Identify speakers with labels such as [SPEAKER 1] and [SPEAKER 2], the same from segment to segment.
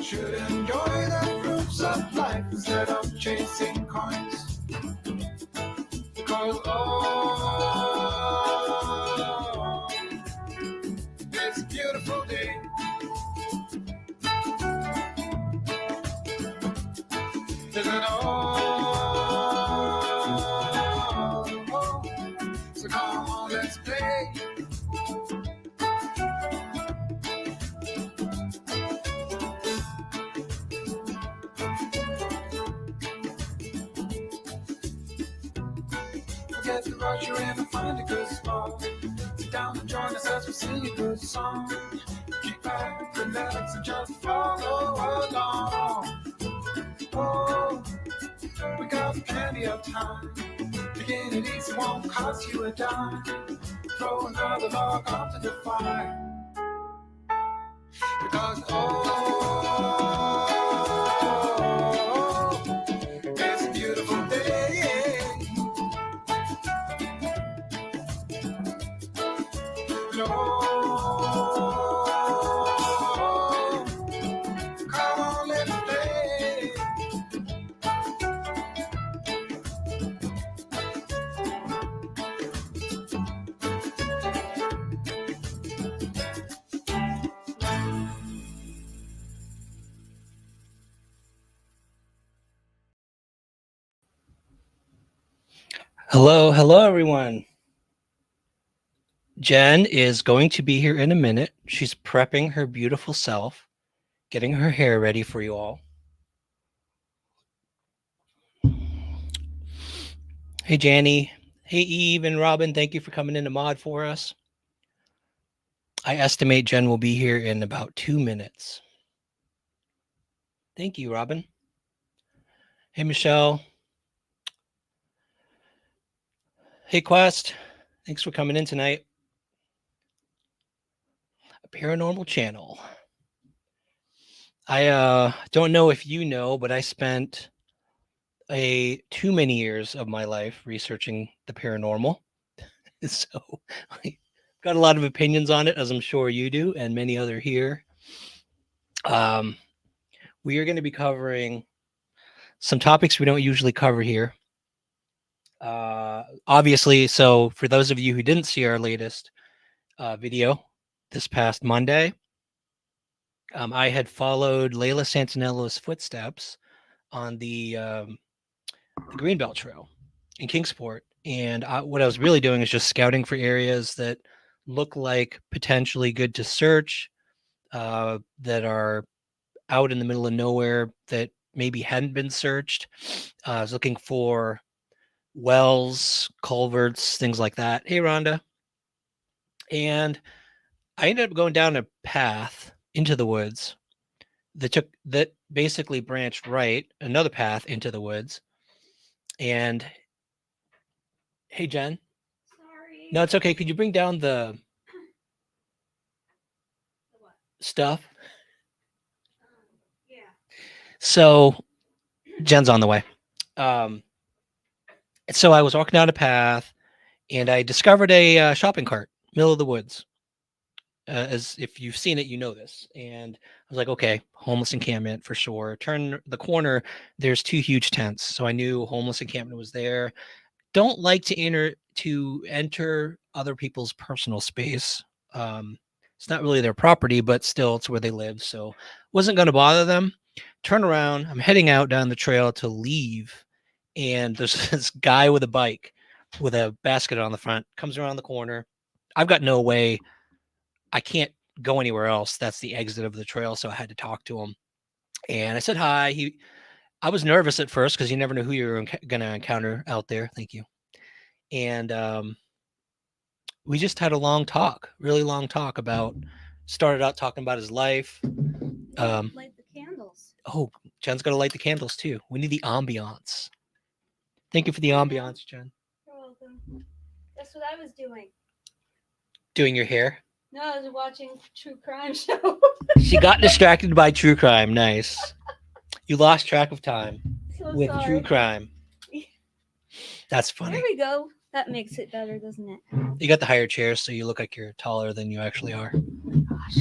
[SPEAKER 1] should enjoy the fruits of life instead of chasing coins. Because oh, it's a beautiful day. Isn't it all? So come on, let's play. Forget the rush, you're in and find a good spot. Sit down and join us as we sing a good song. Kick back, relax, and just follow along. Oh, we got plenty of time. Begin it easy, won't cost you a dime. Throw another log onto the fire. Because oh, it's a beautiful day. No, come on, let's play.
[SPEAKER 2] Hello, everyone. Jen is going to be here in a minute. She's prepping her beautiful self, getting her hair ready for you all. Hey, Janny. Hey, Eve and Robin. Thank you for coming in to mod for us. I estimate Jen will be here in about 2 minutes. Thank you, Robin. Hey, Michelle. Hey, Quest. Thanks for coming in tonight. A paranormal channel. I don't know if you know, but I spent too many years of my life researching the paranormal. So I got a lot of opinions on it, as I'm sure you do, and many other here. We are going to be covering some topics we don't usually cover here. Obviously, so for those of you who didn't see our latest video this past Monday, I had followed Layla Santinello's footsteps on the Greenbelt Trail in Kingsport. And what I was really doing is just scouting for areas that look like potentially good to search, that are out in the middle of nowhere that maybe hadn't been searched. I was looking for wells, culverts, things like that. Hey, Rhonda. And I ended up going down a path into the woods that basically branched right, another path into the woods. And hey, Jen.
[SPEAKER 3] Sorry.
[SPEAKER 2] No, it's okay. Could you bring down the
[SPEAKER 3] what?
[SPEAKER 2] Stuff?
[SPEAKER 3] Yeah.
[SPEAKER 2] So Jen's on the way. So I was walking down a path and I discovered a shopping cart, middle of the woods. As if you've seen it, you know this. And I was like, okay, homeless encampment for sure. Turn the corner, there's 2 huge tents. So I knew homeless encampment was there. Don't like to enter other people's personal space. It's not really their property, but still it's where they live. So wasn't going to bother them. Turn around. I'm heading out down the trail to leave. And there's this guy with a bike with a basket on the front, comes around the corner. I've got no way. I can't go anywhere else. That's the exit of the trail. So I had to talk to him. And I said hi. I was nervous at first because you never know who you're going to encounter out there. Thank you. And we just had a long talk, really long talk started out talking about his life.
[SPEAKER 3] Light the candles.
[SPEAKER 2] Oh, Jen's going to light the candles too. We need the ambiance. Thank you for the ambiance, Jen.
[SPEAKER 3] You're welcome. That's what I was doing.
[SPEAKER 2] Doing your hair?
[SPEAKER 3] No, I was watching true crime show.
[SPEAKER 2] She got distracted by true crime. Nice. You lost track of time with
[SPEAKER 3] sorry.
[SPEAKER 2] true crime. That's funny.
[SPEAKER 3] There we go. That makes it better, doesn't it?
[SPEAKER 2] You got the higher chairs, so you look like you're taller than you actually are.
[SPEAKER 3] Oh my gosh.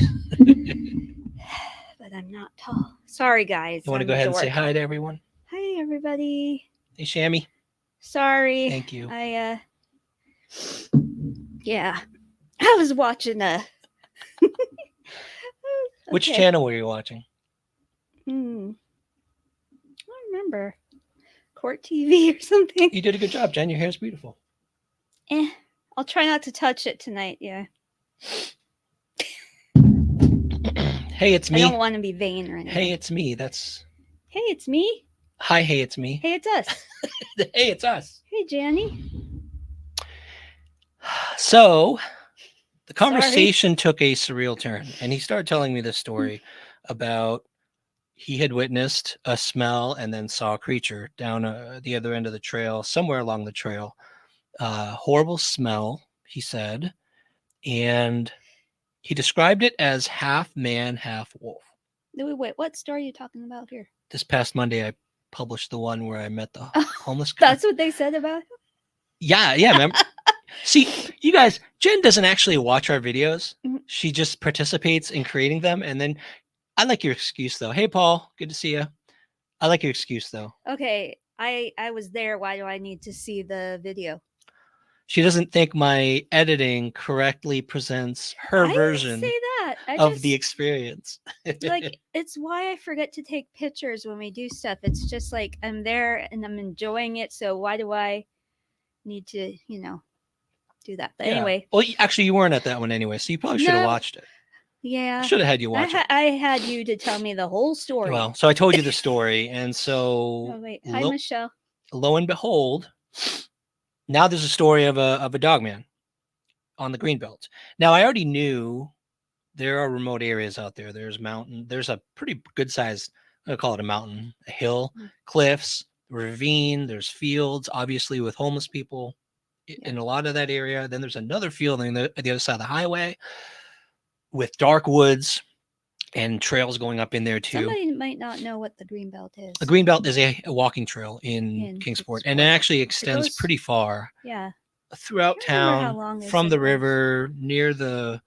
[SPEAKER 3] But I'm not tall. Sorry, guys.
[SPEAKER 2] You want to
[SPEAKER 3] I'm
[SPEAKER 2] go
[SPEAKER 3] a
[SPEAKER 2] ahead and say
[SPEAKER 3] dork.
[SPEAKER 2] hi to everyone?
[SPEAKER 3] Hi, everybody.
[SPEAKER 2] Hey, Shammy.
[SPEAKER 3] Sorry.
[SPEAKER 2] Thank you.
[SPEAKER 3] Yeah. I was watching
[SPEAKER 2] Which
[SPEAKER 3] okay.
[SPEAKER 2] channel were you watching?
[SPEAKER 3] I don't remember. Court TV or something.
[SPEAKER 2] You did a good job, Jen. Your hair's beautiful.
[SPEAKER 3] I'll try not to touch it tonight. Yeah.
[SPEAKER 2] Hey, it's
[SPEAKER 3] I
[SPEAKER 2] me.
[SPEAKER 3] don't want to be vain or anything.
[SPEAKER 2] Hey, it's me. That's.
[SPEAKER 3] Hey, it's me.
[SPEAKER 2] Hi, hey, it's me.
[SPEAKER 3] Hey, it's us.
[SPEAKER 2] Hey, it's us.
[SPEAKER 3] Hey, Janny.
[SPEAKER 2] So, the conversation took a surreal turn, and he started telling me this story about he had witnessed a smell and then saw a creature down the other end of the trail, somewhere along the trail. Horrible smell, he said, and he described it as half man, half wolf.
[SPEAKER 3] Wait, what story are you talking about here?
[SPEAKER 2] This past Monday, I published the one where I met the homeless guy.
[SPEAKER 3] That's what they said about him?
[SPEAKER 2] Yeah, remember? See, you guys, Jen doesn't actually watch our videos.
[SPEAKER 3] Mhm.
[SPEAKER 2] She just participates in creating them. And then I like your excuse, though. Hey, Paul, good to see you. I like your excuse, though.
[SPEAKER 3] Okay, I was there. Why do I need to see the video?
[SPEAKER 2] She doesn't think my editing correctly presents her version
[SPEAKER 3] I didn't say that.
[SPEAKER 2] of the experience.
[SPEAKER 3] Like, it's why I forget to take pictures when we do stuff. It's just like I'm there and I'm enjoying it. So why do I need to, do that? But anyway.
[SPEAKER 2] Well, actually, you weren't at that one anyway, so you probably should have
[SPEAKER 3] No.
[SPEAKER 2] watched it.
[SPEAKER 3] Yeah.
[SPEAKER 2] I should have had you watch it.
[SPEAKER 3] I had you to tell me the whole story.
[SPEAKER 2] Well, so I told you the story, and so
[SPEAKER 3] Oh, wait. Hi, Michelle.
[SPEAKER 2] Lo and behold, now there's a story of a dogman on the greenbelt. Now I already knew there are remote areas out there. There's a pretty good size, I'm gonna call it a mountain, a hill, cliffs, ravine, there's fields, obviously with homeless people in a lot of that area. Then there's another field on the other side of the highway with dark woods and trails going up in there too.
[SPEAKER 3] Somebody might not know what the greenbelt is.
[SPEAKER 2] The greenbelt is a walking trail in Kingsport, and it actually extends pretty far.
[SPEAKER 3] Yeah.
[SPEAKER 2] Throughout town, from the river, near the,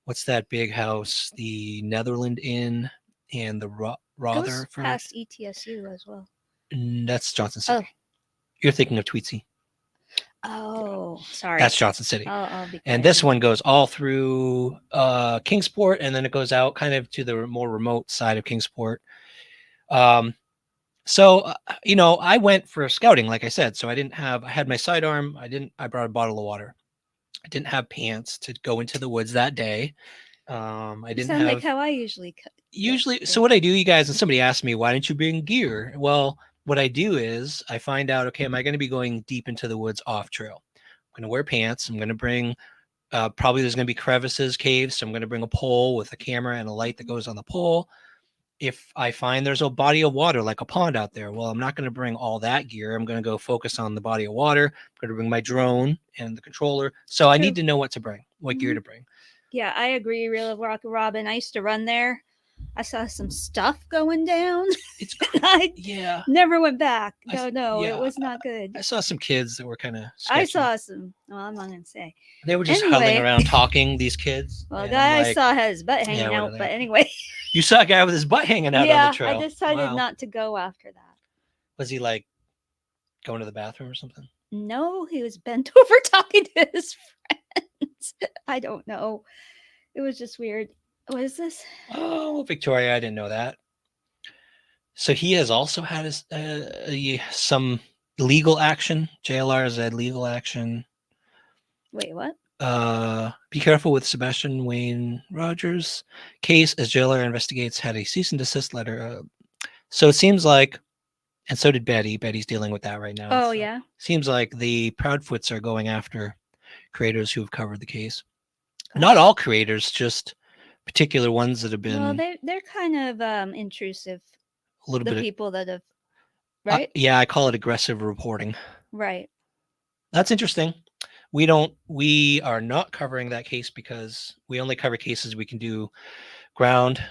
[SPEAKER 2] what's that big house? The Netherland Inn and the Rother.
[SPEAKER 3] Past ETSU as well.
[SPEAKER 2] That's Johnson City. You're thinking of Tweetsy.
[SPEAKER 3] Oh, sorry.
[SPEAKER 2] That's Johnson City.
[SPEAKER 3] I'll be
[SPEAKER 2] and this one goes all through Kingsport, and then it goes out kind of to the more remote side of Kingsport. So I went for scouting, like I said. So I had my sidearm. I brought a bottle of water. I didn't have pants to go into the woods that day. I didn't
[SPEAKER 3] sound like how I usually
[SPEAKER 2] so what I do, you guys, and somebody asked me, why didn't you bring gear? Well, what I do is I find out, okay, am I going to be going deep into the woods off trail? I'm going to wear pants. I'm going to bring, probably there's going to be crevices, caves. So I'm going to bring a pole with a camera and a light that goes on the pole. If I find there's a body of water, like a pond out there, well, I'm not going to bring all that gear. I'm going to go focus on the body of water. I'm going to bring my drone and the controller. So I need to know what gear to bring.
[SPEAKER 3] Yeah, I agree. Real Rock Robin. I used to run there. I saw some stuff going down.
[SPEAKER 2] It's
[SPEAKER 3] I never went back. No, it was not good.
[SPEAKER 2] I saw some kids that were kind of
[SPEAKER 3] sketchy. I saw some. Well, I'm not gonna say.
[SPEAKER 2] They were just huddling around talking. These kids.
[SPEAKER 3] Well, the guy I saw had his butt hanging out. But anyway.
[SPEAKER 2] You saw a guy with his butt hanging out on the trail.
[SPEAKER 3] I decided not to go after that.
[SPEAKER 2] Was he like going to the bathroom or something?
[SPEAKER 3] No, he was bent over talking to his friends. I don't know. It was just weird. What is this?
[SPEAKER 2] Oh, Victoria, I didn't know that. So he has also had some legal action. JLR has had legal action.
[SPEAKER 3] Wait, what?
[SPEAKER 2] Be careful with Sebastian Wayne Rogers case as JLR investigates had a cease and desist letter. So it seems like, and so did Betty. Betty's dealing with that right now.
[SPEAKER 3] Oh, yeah.
[SPEAKER 2] Seems like the Proudfoots are going after creators who have covered the case. Not all creators, just particular ones that have been.
[SPEAKER 3] Well, they're kind of intrusive.
[SPEAKER 2] A little bit.
[SPEAKER 3] People that have, right?
[SPEAKER 2] Yeah, I call it aggressive reporting.
[SPEAKER 3] Right.
[SPEAKER 2] That's interesting. We are not covering that case because we only cover cases we can do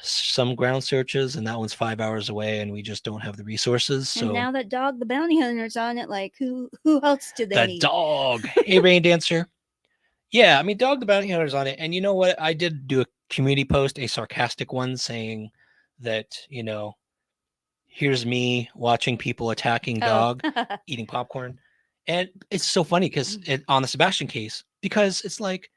[SPEAKER 2] some ground searches, and that one's 5 hours away, and we just don't have the resources. So
[SPEAKER 3] and now that Dog the Bounty Hunter's on it, like who else do they need?
[SPEAKER 2] Dog. Hey, Rain Dancer. Yeah, I mean, Dog the Bounty Hunter's on it. And you know what? I did do a community post, a sarcastic one, saying that, here's me watching people attacking
[SPEAKER 3] Oh.
[SPEAKER 2] dog, eating popcorn. And it's so funny because on the Sebastian case, because it's like,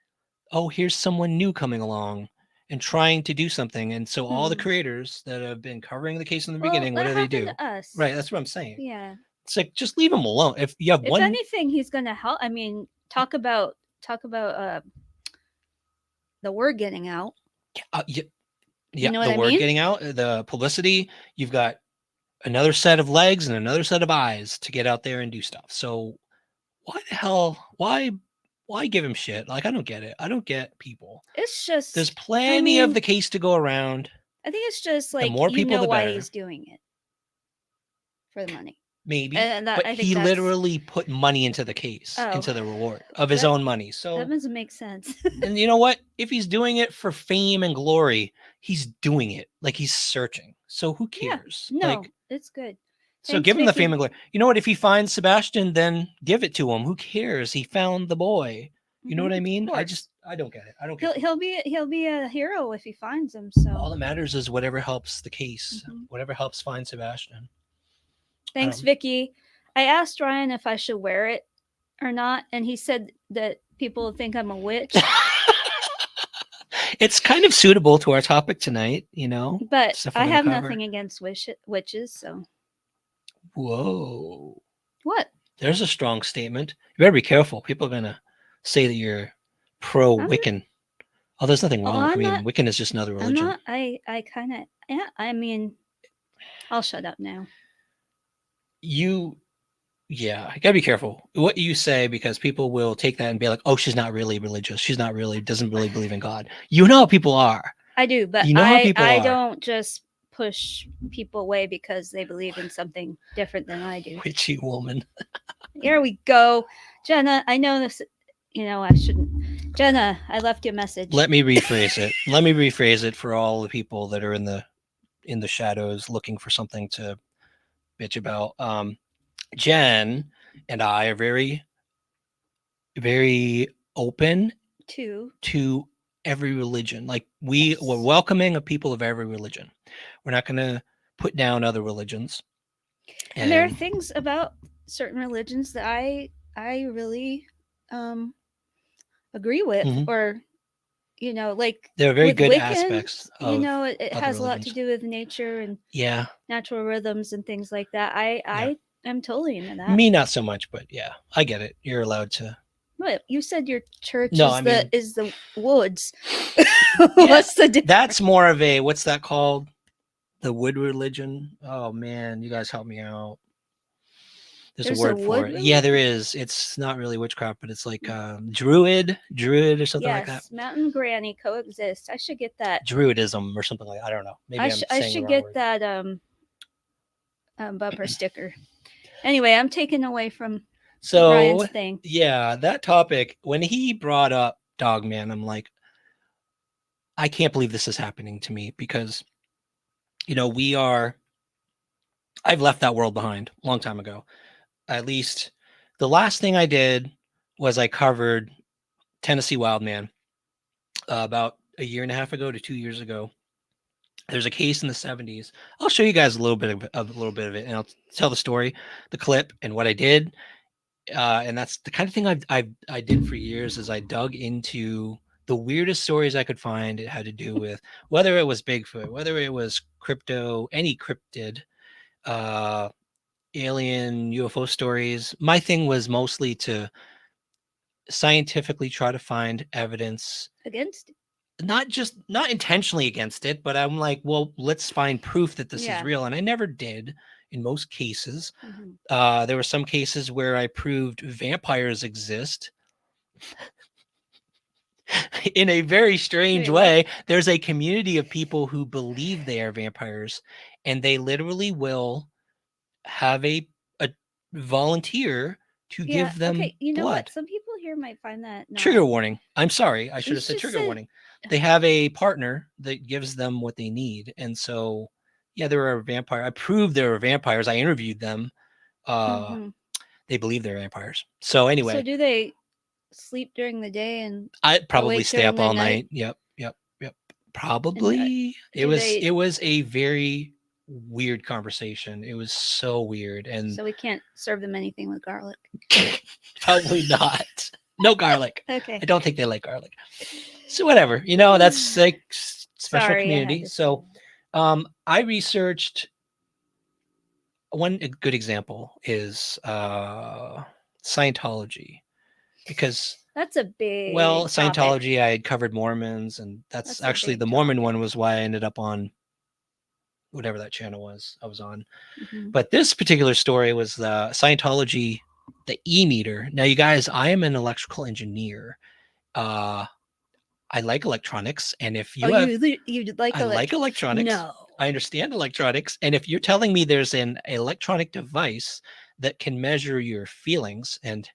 [SPEAKER 2] oh, here's someone new coming along and trying to do something. And so all the
[SPEAKER 3] Hmm.
[SPEAKER 2] creators that have been covering the case in the
[SPEAKER 3] Well,
[SPEAKER 2] beginning, what
[SPEAKER 3] that
[SPEAKER 2] do they
[SPEAKER 3] happened
[SPEAKER 2] do?
[SPEAKER 3] to us.
[SPEAKER 2] Right. That's what I'm saying.
[SPEAKER 3] Yeah.
[SPEAKER 2] It's like, just leave him alone. If you have
[SPEAKER 3] If
[SPEAKER 2] one,
[SPEAKER 3] anything, he's gonna help. I mean, talk about the word getting out.
[SPEAKER 2] yeah,
[SPEAKER 3] You know
[SPEAKER 2] the
[SPEAKER 3] what I
[SPEAKER 2] word
[SPEAKER 3] mean?
[SPEAKER 2] getting out, the publicity, you've got another set of legs and another set of eyes to get out there and do stuff. So why the hell, why give him shit? Like, I don't get it. I don't get people.
[SPEAKER 3] It's just
[SPEAKER 2] There's plenty of the case to go around.
[SPEAKER 3] I think it's just like
[SPEAKER 2] more
[SPEAKER 3] you
[SPEAKER 2] people,
[SPEAKER 3] know
[SPEAKER 2] the
[SPEAKER 3] why
[SPEAKER 2] better.
[SPEAKER 3] he's doing it for the money.
[SPEAKER 2] Maybe,
[SPEAKER 3] And that,
[SPEAKER 2] but
[SPEAKER 3] I think
[SPEAKER 2] he
[SPEAKER 3] that's,
[SPEAKER 2] literally put money into the case,
[SPEAKER 3] Oh.
[SPEAKER 2] into the reward of his
[SPEAKER 3] That-
[SPEAKER 2] own money. So
[SPEAKER 3] that doesn't make sense.
[SPEAKER 2] and you know what? If he's doing it for fame and glory, he's doing it like he's searching. So who
[SPEAKER 3] Yeah.
[SPEAKER 2] cares?
[SPEAKER 3] No,
[SPEAKER 2] Like,
[SPEAKER 3] it's good.
[SPEAKER 2] so
[SPEAKER 3] Thanks,
[SPEAKER 2] give him the
[SPEAKER 3] Vicky.
[SPEAKER 2] fame and glory. You know what? If he finds Sebastian, then give it to him. Who cares? He found the boy. You know what I
[SPEAKER 3] Mhm,
[SPEAKER 2] mean?
[SPEAKER 3] of
[SPEAKER 2] I
[SPEAKER 3] course.
[SPEAKER 2] don't get it. I don't get it.
[SPEAKER 3] He'll be a hero if he finds him.
[SPEAKER 2] All
[SPEAKER 3] So
[SPEAKER 2] that matters is whatever helps the case,
[SPEAKER 3] Mhm.
[SPEAKER 2] whatever helps find Sebastian.
[SPEAKER 3] Thanks, Vicky. I asked Ryan if I should wear it or not, and he said that people think I'm a witch.
[SPEAKER 2] It's kind of suitable to our topic tonight, you know.
[SPEAKER 3] But
[SPEAKER 2] stuff
[SPEAKER 3] I
[SPEAKER 2] we're gonna
[SPEAKER 3] have
[SPEAKER 2] cover.
[SPEAKER 3] nothing against witches. So
[SPEAKER 2] Whoa,
[SPEAKER 3] what?
[SPEAKER 2] there's a strong statement. You better be careful. People are gonna say that you're pro
[SPEAKER 3] I'm-
[SPEAKER 2] Wiccan. Oh, there's nothing wrong. I
[SPEAKER 3] I'm
[SPEAKER 2] mean,
[SPEAKER 3] not-
[SPEAKER 2] Wiccan is just another
[SPEAKER 3] I'm
[SPEAKER 2] religion.
[SPEAKER 3] not. I kind of. Yeah. I mean, I'll shut up now.
[SPEAKER 2] Yeah, you gotta be careful what you say because people will take that and be like, "Oh, she's not really religious. She's not really doesn't really believe in God." You know how people are.
[SPEAKER 3] I do, but
[SPEAKER 2] You know how people
[SPEAKER 3] I
[SPEAKER 2] are.
[SPEAKER 3] don't just push people away because they believe in something different than I do.
[SPEAKER 2] Witchy woman.
[SPEAKER 3] Here we go, Jenna. I know this. You know I shouldn't. Jenna, I left you a message.
[SPEAKER 2] Let me rephrase it. Let me rephrase it for all the people that are in the shadows looking for something to bitch about. Jen and I are very, very open to every religion. Like we're welcoming of people of every religion. We're not going to put down other religions.
[SPEAKER 3] And there are things about certain religions that I really agree with, or you know, like
[SPEAKER 2] there are very good
[SPEAKER 3] Wiccans,
[SPEAKER 2] aspects.
[SPEAKER 3] You know, it has
[SPEAKER 2] religions.
[SPEAKER 3] a lot to do with nature and
[SPEAKER 2] yeah,
[SPEAKER 3] natural rhythms and things like that. I am totally into that.
[SPEAKER 2] Me not so much, but yeah, I get it. You're allowed to.
[SPEAKER 3] What you said, your church
[SPEAKER 2] No,
[SPEAKER 3] is
[SPEAKER 2] I mean,
[SPEAKER 3] is the woods.
[SPEAKER 2] Yeah,
[SPEAKER 3] What's the difference?
[SPEAKER 2] That's more of a what's that called? The wood religion. Oh man, you guys help me out. There's a word for it. Yeah, there is. It's not really witchcraft, but it's like druid or something like that.
[SPEAKER 3] Yes, mountain granny coexist. I should get that.
[SPEAKER 2] Druidism or something like that. I don't know. Maybe
[SPEAKER 3] I should get that bumper sticker. Anyway, I'm taken away from Ryan's thing.
[SPEAKER 2] Yeah, that topic, when he brought up Dogman, I'm like, I can't believe this is happening to me because, you know, I've left that world behind a long time ago. At least the last thing I did was I covered Tennessee Wildman about a year and a half ago to 2 years ago. There's a case in the 70s. I'll show you guys a little bit of it, and I'll tell the story, the clip, and what I did. And that's the kind of thing I did for years. Is I dug into the weirdest stories I could find. It had to do with whether it was Bigfoot, whether it was any cryptid, alien UFO stories. My thing was mostly to scientifically try to find evidence
[SPEAKER 3] against it.
[SPEAKER 2] Not intentionally against it, but I'm like, well, let's find proof that this is real. And I never did in most cases. There were some cases where I proved vampires exist in a very strange way. There's a community of people who believe they are vampires, and they literally will have a volunteer to give them
[SPEAKER 3] you know
[SPEAKER 2] blood.
[SPEAKER 3] what? Some people here might find that
[SPEAKER 2] trigger warning. I'm sorry. I should have said trigger warning. They have a partner that gives them what they need. And so, yeah, there are vampires. I proved there were vampires. I interviewed them. They believe they're vampires. So anyway.
[SPEAKER 3] So do they sleep during the day and
[SPEAKER 2] I'd probably stay up all night. Yep. Probably. It was a very weird conversation. It was so weird, and
[SPEAKER 3] So we can't serve them anything with garlic.
[SPEAKER 2] probably not. No garlic.
[SPEAKER 3] Okay.
[SPEAKER 2] I don't think they like garlic. So whatever, that's like special
[SPEAKER 3] Sorry, I had
[SPEAKER 2] community.
[SPEAKER 3] to say
[SPEAKER 2] So
[SPEAKER 3] that.
[SPEAKER 2] I researched one good example is Scientology, because
[SPEAKER 3] That's a big topic.
[SPEAKER 2] Scientology, I had covered Mormons, and that's
[SPEAKER 3] That's a
[SPEAKER 2] actually
[SPEAKER 3] big
[SPEAKER 2] the Mormon
[SPEAKER 3] topic.
[SPEAKER 2] one was why I ended up on whatever that channel was I was on.
[SPEAKER 3] Mhm.
[SPEAKER 2] But this particular story was the Scientology, the e-meter. Now, you guys, I am an electrical engineer. I like electronics, and if you have,
[SPEAKER 3] you like
[SPEAKER 2] I like electronics.
[SPEAKER 3] No.
[SPEAKER 2] I understand electronics, and if you're telling me there's an electronic device that can measure your feelings, and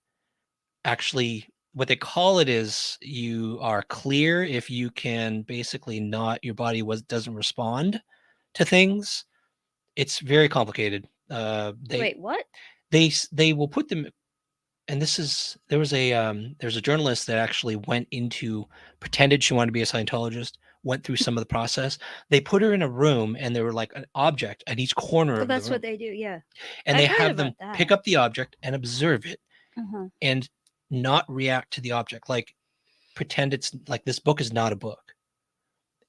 [SPEAKER 2] actually what they call it is you are clear if you can basically not your body doesn't respond to things. It's very complicated.
[SPEAKER 3] Wait, what?
[SPEAKER 2] They will put them, and there's a journalist that actually went into, pretended she wanted to be a Scientologist, went through some of the process. They put her in a room, and there were like an object at each corner
[SPEAKER 3] Well,
[SPEAKER 2] of the
[SPEAKER 3] that's
[SPEAKER 2] room,
[SPEAKER 3] what they do. Yeah.
[SPEAKER 2] and
[SPEAKER 3] I've
[SPEAKER 2] they
[SPEAKER 3] heard
[SPEAKER 2] have them
[SPEAKER 3] about
[SPEAKER 2] pick
[SPEAKER 3] that.
[SPEAKER 2] up the object and observe it
[SPEAKER 3] Uh-huh.
[SPEAKER 2] and not react to the object, like pretend it's like this book is not a book,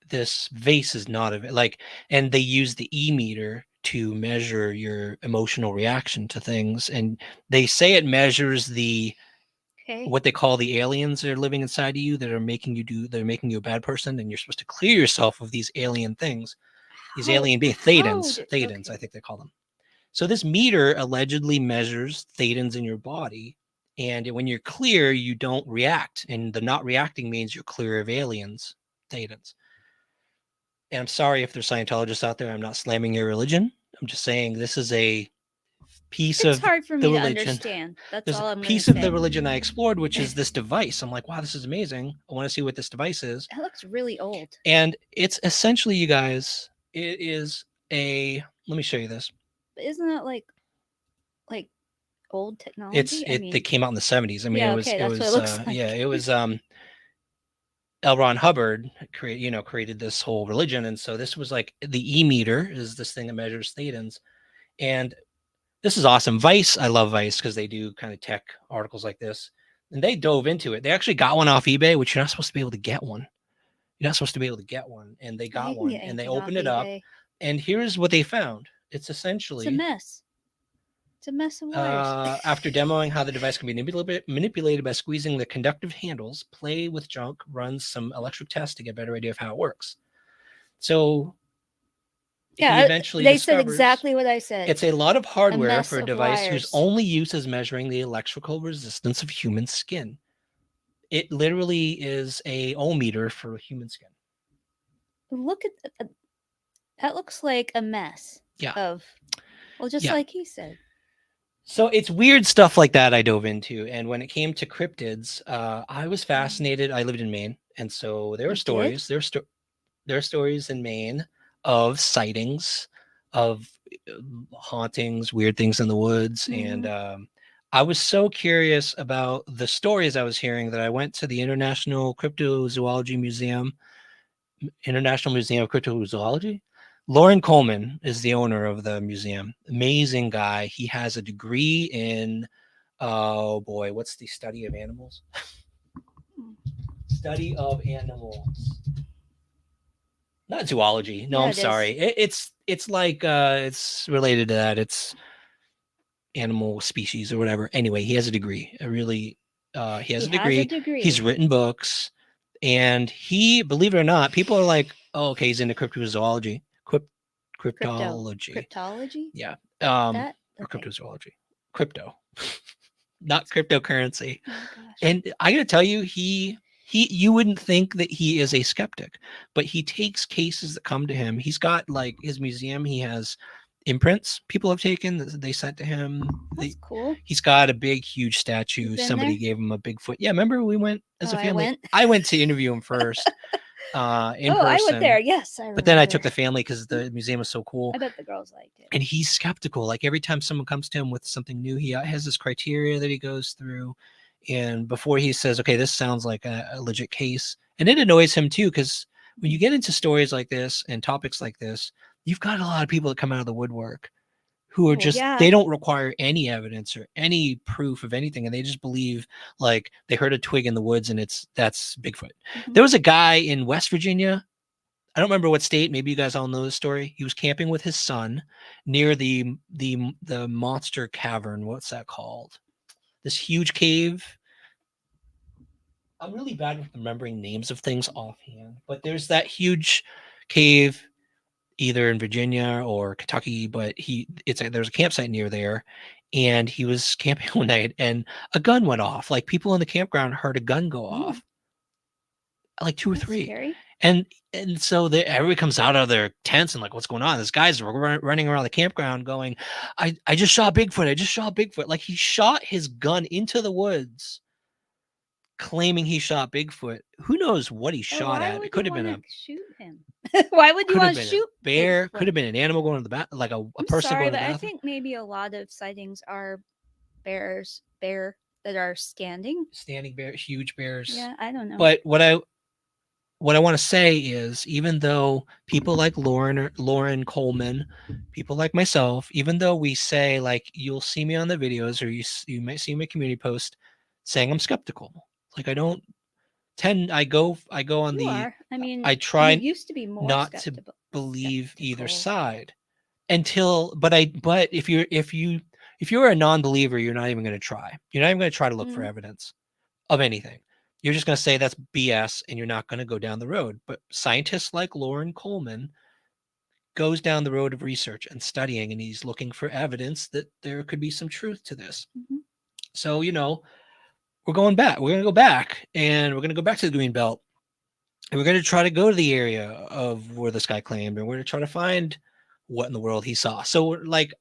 [SPEAKER 2] this vase is not a like, and they use the e-meter to measure your emotional reaction to things, and they say it measures the
[SPEAKER 3] Okay.
[SPEAKER 2] what they call the aliens that are living inside of you that are making you a bad person, and you're supposed to clear yourself of these alien things, these alien beings, thetans,
[SPEAKER 3] okay.
[SPEAKER 2] I think they call them. So this meter allegedly measures thetans in your body, and when you're clear, you don't react, and the not reacting means you're clear of aliens, thetans. And I'm sorry if there's Scientologists out there. I'm not slamming your religion. I'm just saying this is a piece
[SPEAKER 3] It's
[SPEAKER 2] of
[SPEAKER 3] hard for
[SPEAKER 2] the
[SPEAKER 3] me to
[SPEAKER 2] religion.
[SPEAKER 3] understand. That's
[SPEAKER 2] There's
[SPEAKER 3] all
[SPEAKER 2] a
[SPEAKER 3] I'm going to
[SPEAKER 2] piece of the
[SPEAKER 3] say.
[SPEAKER 2] religion I explored, which is this device. I'm like, wow, this is amazing. I want to see what this device is.
[SPEAKER 3] It looks really old.
[SPEAKER 2] And it's essentially, you guys, it is let me show you this.
[SPEAKER 3] But isn't that like old technology?
[SPEAKER 2] They came out in the 70s. I mean,
[SPEAKER 3] yeah,
[SPEAKER 2] it was,
[SPEAKER 3] okay,
[SPEAKER 2] it
[SPEAKER 3] that's
[SPEAKER 2] was,
[SPEAKER 3] what it looks like.
[SPEAKER 2] yeah, it was, L. Ron Hubbard created this whole religion. And so this was like the e-meter is this thing that measures thetans. And this is awesome. Vice, I love Vice because they do kind of tech articles like this. And they dove into it. They actually got one off eBay, which you're not supposed to be able to get one. You're not supposed to be able to get one. And they
[SPEAKER 3] You
[SPEAKER 2] got
[SPEAKER 3] can
[SPEAKER 2] one,
[SPEAKER 3] get
[SPEAKER 2] and they
[SPEAKER 3] anything off
[SPEAKER 2] opened it up.
[SPEAKER 3] eBay.
[SPEAKER 2] And here's what they found. It's
[SPEAKER 3] It's a
[SPEAKER 2] essentially,
[SPEAKER 3] mess. It's a mess of wires.
[SPEAKER 2] after demoing how the device can be manipulated by squeezing the conductive handles, play with junk runs some electric tests to get a better idea of how it works. So he
[SPEAKER 3] yeah,
[SPEAKER 2] eventually
[SPEAKER 3] they said
[SPEAKER 2] discovers
[SPEAKER 3] exactly what I said.
[SPEAKER 2] it's a lot of hardware
[SPEAKER 3] mess
[SPEAKER 2] for a
[SPEAKER 3] of
[SPEAKER 2] device
[SPEAKER 3] wires.
[SPEAKER 2] whose only use is measuring the electrical resistance of human skin. It literally is a ohmmeter for human skin.
[SPEAKER 3] Look at that. Looks like a mess.
[SPEAKER 2] Yeah.
[SPEAKER 3] Just
[SPEAKER 2] Yeah.
[SPEAKER 3] like he said.
[SPEAKER 2] So it's weird stuff like that I dove into. And when it came to cryptids, I was fascinated. I lived in Maine. And so there
[SPEAKER 3] You
[SPEAKER 2] were
[SPEAKER 3] did?
[SPEAKER 2] stories. There are stories in Maine of sightings, of hauntings, weird things in the woods. And I was so curious about the stories I was hearing that I went to the International Cryptozoology Museum, International Museum of Cryptozoology. Lauren Coleman is the owner of the museum. Amazing guy. He has a degree in, oh boy, what's the study of animals? Study of animals. Not zoology. No,
[SPEAKER 3] Yeah,
[SPEAKER 2] I'm
[SPEAKER 3] it is.
[SPEAKER 2] sorry. It's like it's related to that. It's animal species or whatever. Anyway, he has a degree. He has a degree. He's written books, and he, believe it or not, people are like, "Oh, okay, he's into cryptozoology, cryptology,
[SPEAKER 3] Cryptology?
[SPEAKER 2] yeah,
[SPEAKER 3] That?
[SPEAKER 2] or
[SPEAKER 3] Okay.
[SPEAKER 2] cryptozoology, crypto, not cryptocurrency."
[SPEAKER 3] Oh my gosh.
[SPEAKER 2] And I gotta tell you, you wouldn't think that he is a skeptic, but he takes cases that come to him. He's got like his museum. He has imprints people have taken that they sent to him.
[SPEAKER 3] That's cool.
[SPEAKER 2] He's got a big, huge statue.
[SPEAKER 3] You've been
[SPEAKER 2] Somebody
[SPEAKER 3] there?
[SPEAKER 2] gave him a Bigfoot. Yeah, remember we went as a
[SPEAKER 3] Oh, I
[SPEAKER 2] family.
[SPEAKER 3] went?
[SPEAKER 2] I went to interview him first, in person.
[SPEAKER 3] I went there. Yes, I remember.
[SPEAKER 2] But then I took the family because the museum was so cool.
[SPEAKER 3] I bet the girls liked it.
[SPEAKER 2] And he's skeptical. Like every time someone comes to him with something new, he has this criteria that he goes through. And before he says, okay, this sounds like a legit case. And it annoys him too, because when you get into stories like this and topics like this, you've got a lot of people that come out of the woodwork who are
[SPEAKER 3] Well,
[SPEAKER 2] just,
[SPEAKER 3] yeah.
[SPEAKER 2] they don't require any evidence or any proof of anything, and they just believe like they heard a twig in the woods and that's Bigfoot.
[SPEAKER 3] Mhm.
[SPEAKER 2] There was a guy in West Virginia, I don't remember what state, maybe you guys all know this story. He was camping with his son near the monster cavern. What's that called? This huge cave. I'm really bad with remembering names of things offhand, but there's that huge cave either in Virginia or Kentucky, but there's a campsite near there, and he was camping one night and a gun went off. Like people in the campground heard a gun go off, like two or
[SPEAKER 3] That's
[SPEAKER 2] three.
[SPEAKER 3] scary.
[SPEAKER 2] And so everybody comes out of their tents and like, what's going on? This guy's running around the campground going, I just shot Bigfoot. I just shot Bigfoot. Like he shot his gun into the woods, claiming he shot Bigfoot. Who knows what he
[SPEAKER 3] But
[SPEAKER 2] shot
[SPEAKER 3] why
[SPEAKER 2] at?
[SPEAKER 3] would
[SPEAKER 2] It could
[SPEAKER 3] you
[SPEAKER 2] have been
[SPEAKER 3] wanna
[SPEAKER 2] a
[SPEAKER 3] shoot him? Why would you
[SPEAKER 2] could have
[SPEAKER 3] want to
[SPEAKER 2] been a
[SPEAKER 3] shoot
[SPEAKER 2] bear.
[SPEAKER 3] Bigfoot?
[SPEAKER 2] Could have been an animal going to the bath, like a
[SPEAKER 3] I'm
[SPEAKER 2] person
[SPEAKER 3] sorry,
[SPEAKER 2] going to
[SPEAKER 3] but
[SPEAKER 2] the
[SPEAKER 3] I
[SPEAKER 2] bathroom.
[SPEAKER 3] think maybe a lot of sightings are bear that are standing.
[SPEAKER 2] Standing bear, huge bears.
[SPEAKER 3] Yeah, I don't know.
[SPEAKER 2] But what I want to say is, even though people like Lauren Coleman, people like myself, even though we say like you'll see me on the videos or you might see my community post saying I'm skeptical, like I don't tend I go on
[SPEAKER 3] You
[SPEAKER 2] the
[SPEAKER 3] are. I mean,
[SPEAKER 2] I
[SPEAKER 3] you
[SPEAKER 2] try
[SPEAKER 3] used to be more
[SPEAKER 2] not to
[SPEAKER 3] skeptical.
[SPEAKER 2] believe either side until but if you're a non-believer, you're not even going to try. You're not even going to try to look for
[SPEAKER 3] Mm.
[SPEAKER 2] evidence of anything. You're just going to say that's BS and you're not going to go down the road. But scientists like Lauren Coleman goes down the road of research and studying, and he's looking for evidence that there could be some truth to this.
[SPEAKER 3] Mhm.
[SPEAKER 2] So, we're going back. We're going to go back, and we're going to go back to the green belt. And we're going to try to go to the area of where this guy claimed, and we're going to try to find what in the world he saw. So, like,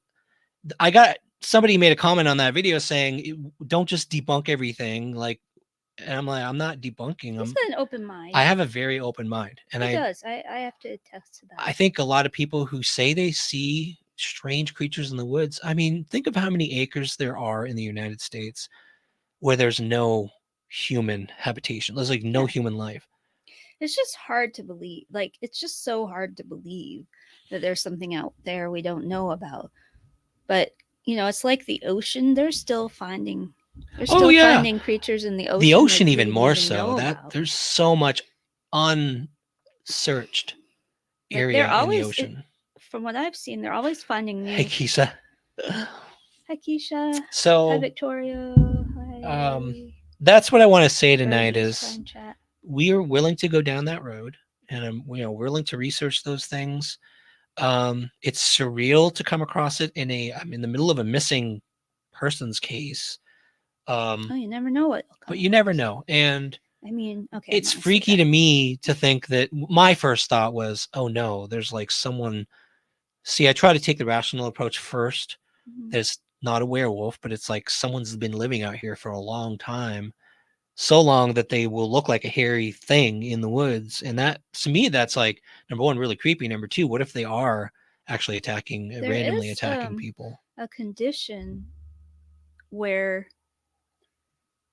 [SPEAKER 2] I got somebody made a comment on that video saying, don't just debunk everything. Like, and I'm like, I'm not debunking.
[SPEAKER 3] He's got an open mind.
[SPEAKER 2] I have a very open mind, and
[SPEAKER 3] He does. I have to attest to that.
[SPEAKER 2] I think a lot of people who say they see strange creatures in the woods. I mean, think of how many acres there are in the United States where there's no human habitation. There's like no
[SPEAKER 3] Yeah.
[SPEAKER 2] human life.
[SPEAKER 3] It's just hard to believe. Like, it's just so hard to believe that there's something out there we don't know about. But it's like the ocean. They're still finding. They're still finding creatures in the ocean.
[SPEAKER 2] The ocean
[SPEAKER 3] that
[SPEAKER 2] even
[SPEAKER 3] we
[SPEAKER 2] more
[SPEAKER 3] didn't even
[SPEAKER 2] so.
[SPEAKER 3] know
[SPEAKER 2] That
[SPEAKER 3] about.
[SPEAKER 2] there's so much unsearched
[SPEAKER 3] Like,
[SPEAKER 2] area
[SPEAKER 3] they're
[SPEAKER 2] in the
[SPEAKER 3] always,
[SPEAKER 2] ocean.
[SPEAKER 3] from what I've seen, they're always finding new.
[SPEAKER 2] Hey, Keisha.
[SPEAKER 3] Hi, Keisha. Hi,
[SPEAKER 2] So
[SPEAKER 3] Victoria. Hi.
[SPEAKER 2] that's what I want to say tonight
[SPEAKER 3] Birdie's
[SPEAKER 2] is
[SPEAKER 3] fine chat.
[SPEAKER 2] we are willing to go down that road, and I'm willing to research those things. It's surreal to come across it I'm in the middle of a missing persons case.
[SPEAKER 3] Oh, you never know what.
[SPEAKER 2] But you never know. And
[SPEAKER 3] I mean, okay.
[SPEAKER 2] it's freaky to me to think that my first thought was, oh no, there's like someone. See, I try to take the rational approach first.
[SPEAKER 3] Mhm.
[SPEAKER 2] There's not a werewolf, but it's like someone's been living out here for a long time. So long that they will look like a hairy thing in the woods. And that, to me, that's like, number one, really creepy. Number two, what if they are actually randomly attacking people?
[SPEAKER 3] A condition where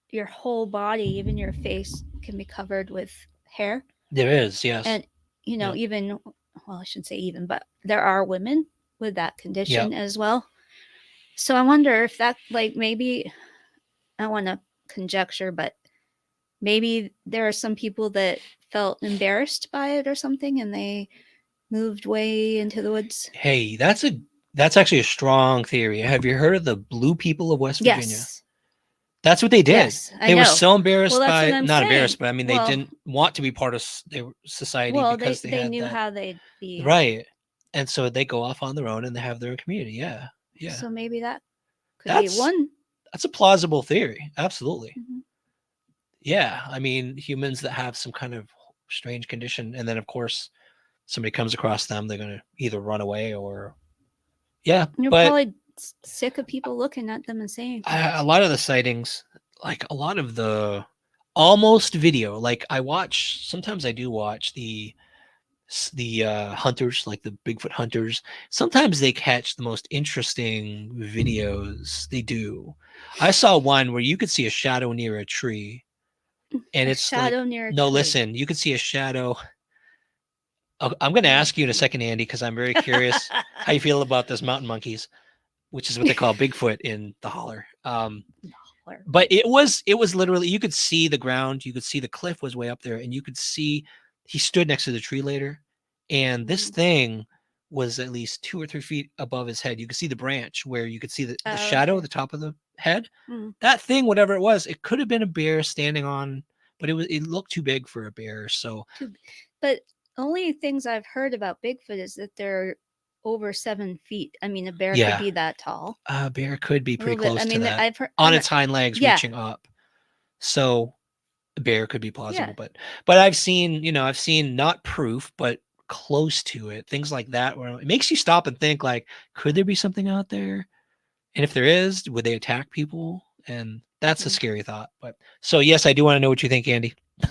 [SPEAKER 3] your whole body, even your face, can be covered with hair.
[SPEAKER 2] There is, yes.
[SPEAKER 3] And, even, well, I shouldn't say even, but there are women with that condition as well. So I wonder if that, like, maybe, I want to conjecture, but maybe there are some people that felt embarrassed by it or something, and they moved way into the woods.
[SPEAKER 2] Hey, that's actually a strong theory. Have you heard of the Blue People of West Virginia?
[SPEAKER 3] Yes.
[SPEAKER 2] That's what they did.
[SPEAKER 3] Yes,
[SPEAKER 2] they were so embarrassed by not embarrassed, but I mean they didn't want to be part of their society because they knew
[SPEAKER 3] how they'd be.
[SPEAKER 2] Right. And so they go off on their own and they have their own community. Yeah. Yeah.
[SPEAKER 3] So maybe that could be one.
[SPEAKER 2] That's a plausible theory. Absolutely.
[SPEAKER 3] Mm-hmm.
[SPEAKER 2] Yeah. I mean, humans that have some kind of strange condition, and then of course somebody comes across them, they're going to either run away or
[SPEAKER 3] You're probably sick of people looking at them and saying
[SPEAKER 2] a lot of the sightings, like a lot of the almost video, like sometimes I do watch the hunters, like the Bigfoot hunters. Sometimes they catch the most interesting videos. They do. I saw one where you could see a shadow near a tree, and it's
[SPEAKER 3] shadow
[SPEAKER 2] like,
[SPEAKER 3] near a
[SPEAKER 2] no,
[SPEAKER 3] tree.
[SPEAKER 2] listen, you could see a shadow I'm going to ask you in a second, Andy, because I'm very curious how you feel about this mountain monkeys, which is what they call Bigfoot in the holler. But it was literally, you could see the ground, you could see the cliff was way up there, and you could see he stood next to the tree later, and this thing was at least 2 or 3 feet above his head. You could see the branch where you could see the shadow at the top of the head. That thing, whatever it was, it could have been a bear standing on, but it looked too big for a bear. So,
[SPEAKER 3] but only things I've heard about Bigfoot is that they're over 7 feet. I mean, a bear could be that tall.
[SPEAKER 2] A bear could be pretty close to that.
[SPEAKER 3] I've heard
[SPEAKER 2] on its hind legs reaching up. So a bear could be plausible, but I've seen, I've seen not proof, but close to it. Things like that where it makes you stop and think like, could there be something out there? And if there is, would they attack people? And that's a scary thought. But so yes, I do want to know what you think, Andy.
[SPEAKER 3] Oh,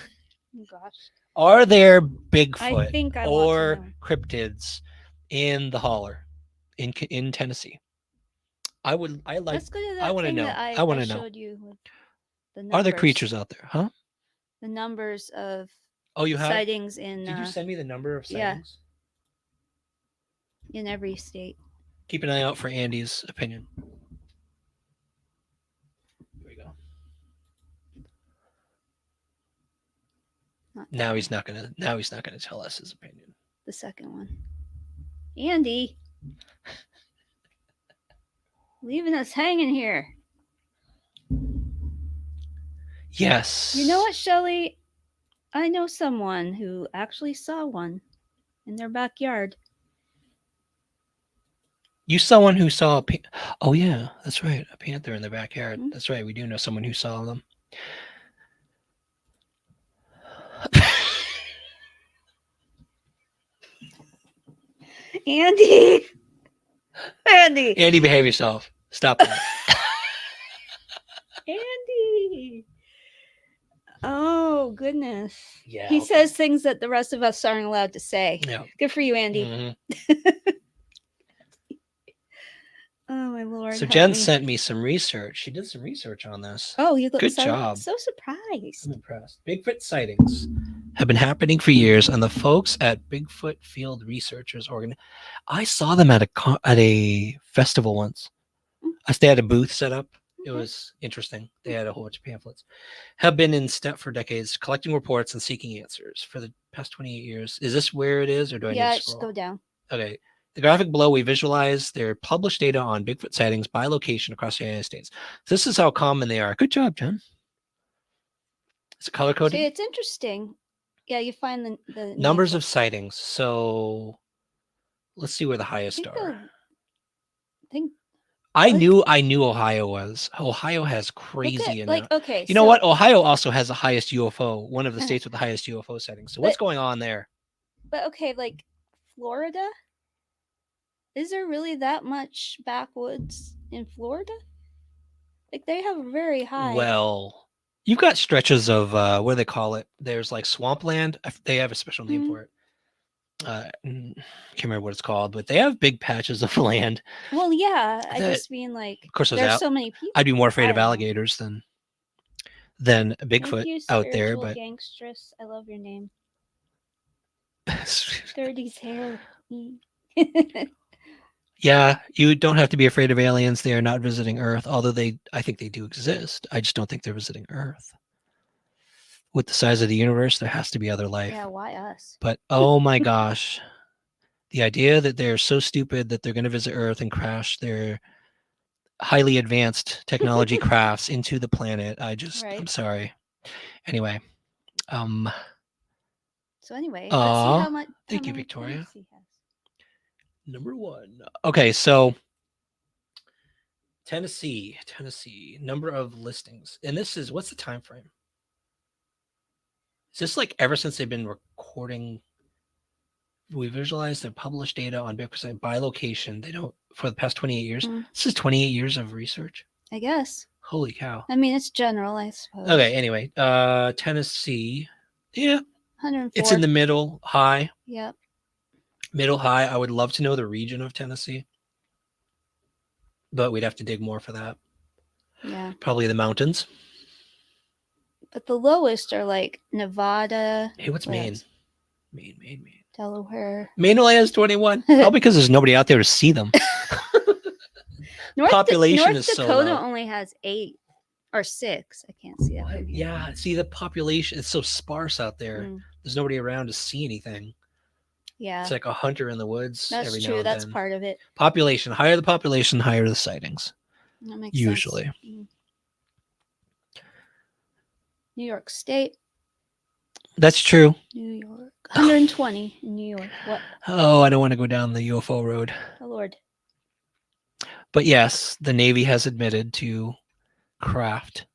[SPEAKER 3] gosh.
[SPEAKER 2] Are there Bigfoot
[SPEAKER 3] I think
[SPEAKER 2] or cryptids in the holler in Tennessee?
[SPEAKER 3] Let's go to that
[SPEAKER 2] I want to know.
[SPEAKER 3] I want to know. Showed you with the numbers.
[SPEAKER 2] Are there creatures out there? Huh?
[SPEAKER 3] The numbers of
[SPEAKER 2] you have
[SPEAKER 3] sightings in.
[SPEAKER 2] Did you send me the number of sightings?
[SPEAKER 3] Yeah. In every state.
[SPEAKER 2] Keep an eye out for Andy's opinion. Here we go. Now he's not gonna tell us his opinion.
[SPEAKER 3] The second one. Andy. Leaving us hanging here.
[SPEAKER 2] Yes.
[SPEAKER 3] You know what, Shelley? I know someone who actually saw one in their backyard.
[SPEAKER 2] You saw one who saw oh yeah, that's right, a panther in their backyard. That's right, we do know someone who saw them.
[SPEAKER 3] Andy,
[SPEAKER 2] behave yourself. Stop that.
[SPEAKER 3] Andy. Oh goodness.
[SPEAKER 2] Yeah.
[SPEAKER 3] He says things that the rest of us aren't allowed to say.
[SPEAKER 2] Yeah.
[SPEAKER 3] Good for you, Andy. Oh my Lord.
[SPEAKER 2] So Jen sent me some research. She did some research on this.
[SPEAKER 3] Oh, you look
[SPEAKER 2] good job.
[SPEAKER 3] So surprised.
[SPEAKER 2] I'm impressed. Bigfoot sightings have been happening for years, and the folks at Bigfoot Field Researchers I saw them at a festival once. They had a booth set up. It was interesting. They had a whole bunch of pamphlets. Have been in step for decades, collecting reports and seeking answers for the past 28 years. Is this where it is, or do I need to scroll?
[SPEAKER 3] Just go down.
[SPEAKER 2] Okay. The graphic below, we visualize their published data on Bigfoot sightings by location across the United States. This is how common they are. Good job, Jen. It's color coded.
[SPEAKER 3] See, it's interesting. Yeah, you find the
[SPEAKER 2] numbers of sightings. So let's see where the highest are. I knew Ohio was. Ohio has crazy
[SPEAKER 3] okay.
[SPEAKER 2] You know what? Ohio also has the highest UFO, one of the states with the highest UFO sightings. So what's going on there?
[SPEAKER 3] But okay, like Florida? Is there really that much backwoods in Florida? Like they have a very high.
[SPEAKER 2] Well, you've got stretches of what do they call it? There's like swampland. They have a special name for it. Can't remember what it's called, but they have big patches of land.
[SPEAKER 3] Well, yeah, I just mean like.
[SPEAKER 2] Of course,
[SPEAKER 3] there's so many people.
[SPEAKER 2] I'd be more afraid of alligators than Bigfoot out there. But
[SPEAKER 3] gangstress, I love your name. Dirty's hair.
[SPEAKER 2] Yeah, you don't have to be afraid of aliens. They are not visiting Earth, although I think they do exist. I just don't think they're visiting Earth. With the size of the universe, there has to be other life.
[SPEAKER 3] Yeah, why us?
[SPEAKER 2] But oh my gosh, the idea that they're so stupid that they're going to visit Earth and crash their highly advanced technology crafts into the planet. I'm sorry. Anyway.
[SPEAKER 3] So anyway, let's see how much.
[SPEAKER 2] Thank you, Victoria. Number 1. Okay, so Tennessee, number of listings. And this is, what's the time frame? Is this like ever since they've been recording? We visualize their published data on Bigfoot by location. They don't, for the past 28 years. This is 28 years of research.
[SPEAKER 3] I guess.
[SPEAKER 2] Holy cow.
[SPEAKER 3] I mean, it's general, I suppose.
[SPEAKER 2] Okay, anyway, Tennessee. Yeah.
[SPEAKER 3] 104.
[SPEAKER 2] It's in the middle high.
[SPEAKER 3] Yep.
[SPEAKER 2] Middle high. I would love to know the region of Tennessee, but we'd have to dig more for that.
[SPEAKER 3] Yeah.
[SPEAKER 2] Probably the mountains. But
[SPEAKER 3] the lowest are like Nevada.
[SPEAKER 2] Hey, what's Maine? Maine.
[SPEAKER 3] Delaware.
[SPEAKER 2] Maine only has 21. Probably because there's nobody out there to see them. Population
[SPEAKER 3] North
[SPEAKER 2] is so
[SPEAKER 3] Dakota
[SPEAKER 2] low.
[SPEAKER 3] only has 8 or 6. I can't see that.
[SPEAKER 2] What?
[SPEAKER 3] from here.
[SPEAKER 2] Yeah, see the population, it's so sparse out there.
[SPEAKER 3] Mm,
[SPEAKER 2] There's nobody around to see anything.
[SPEAKER 3] yeah,
[SPEAKER 2] It's like a hunter in the woods
[SPEAKER 3] that's
[SPEAKER 2] every now
[SPEAKER 3] true.
[SPEAKER 2] and
[SPEAKER 3] That's
[SPEAKER 2] then.
[SPEAKER 3] part of it.
[SPEAKER 2] Population, higher the population, higher the sightings.
[SPEAKER 3] That makes
[SPEAKER 2] Usually.
[SPEAKER 3] sense. New York State.
[SPEAKER 2] That's true.
[SPEAKER 3] New York. 120 in New York. What?
[SPEAKER 2] Oh, I don't want to go down the UFO road.
[SPEAKER 3] Oh, Lord.
[SPEAKER 2] But yes, the Navy has admitted to craft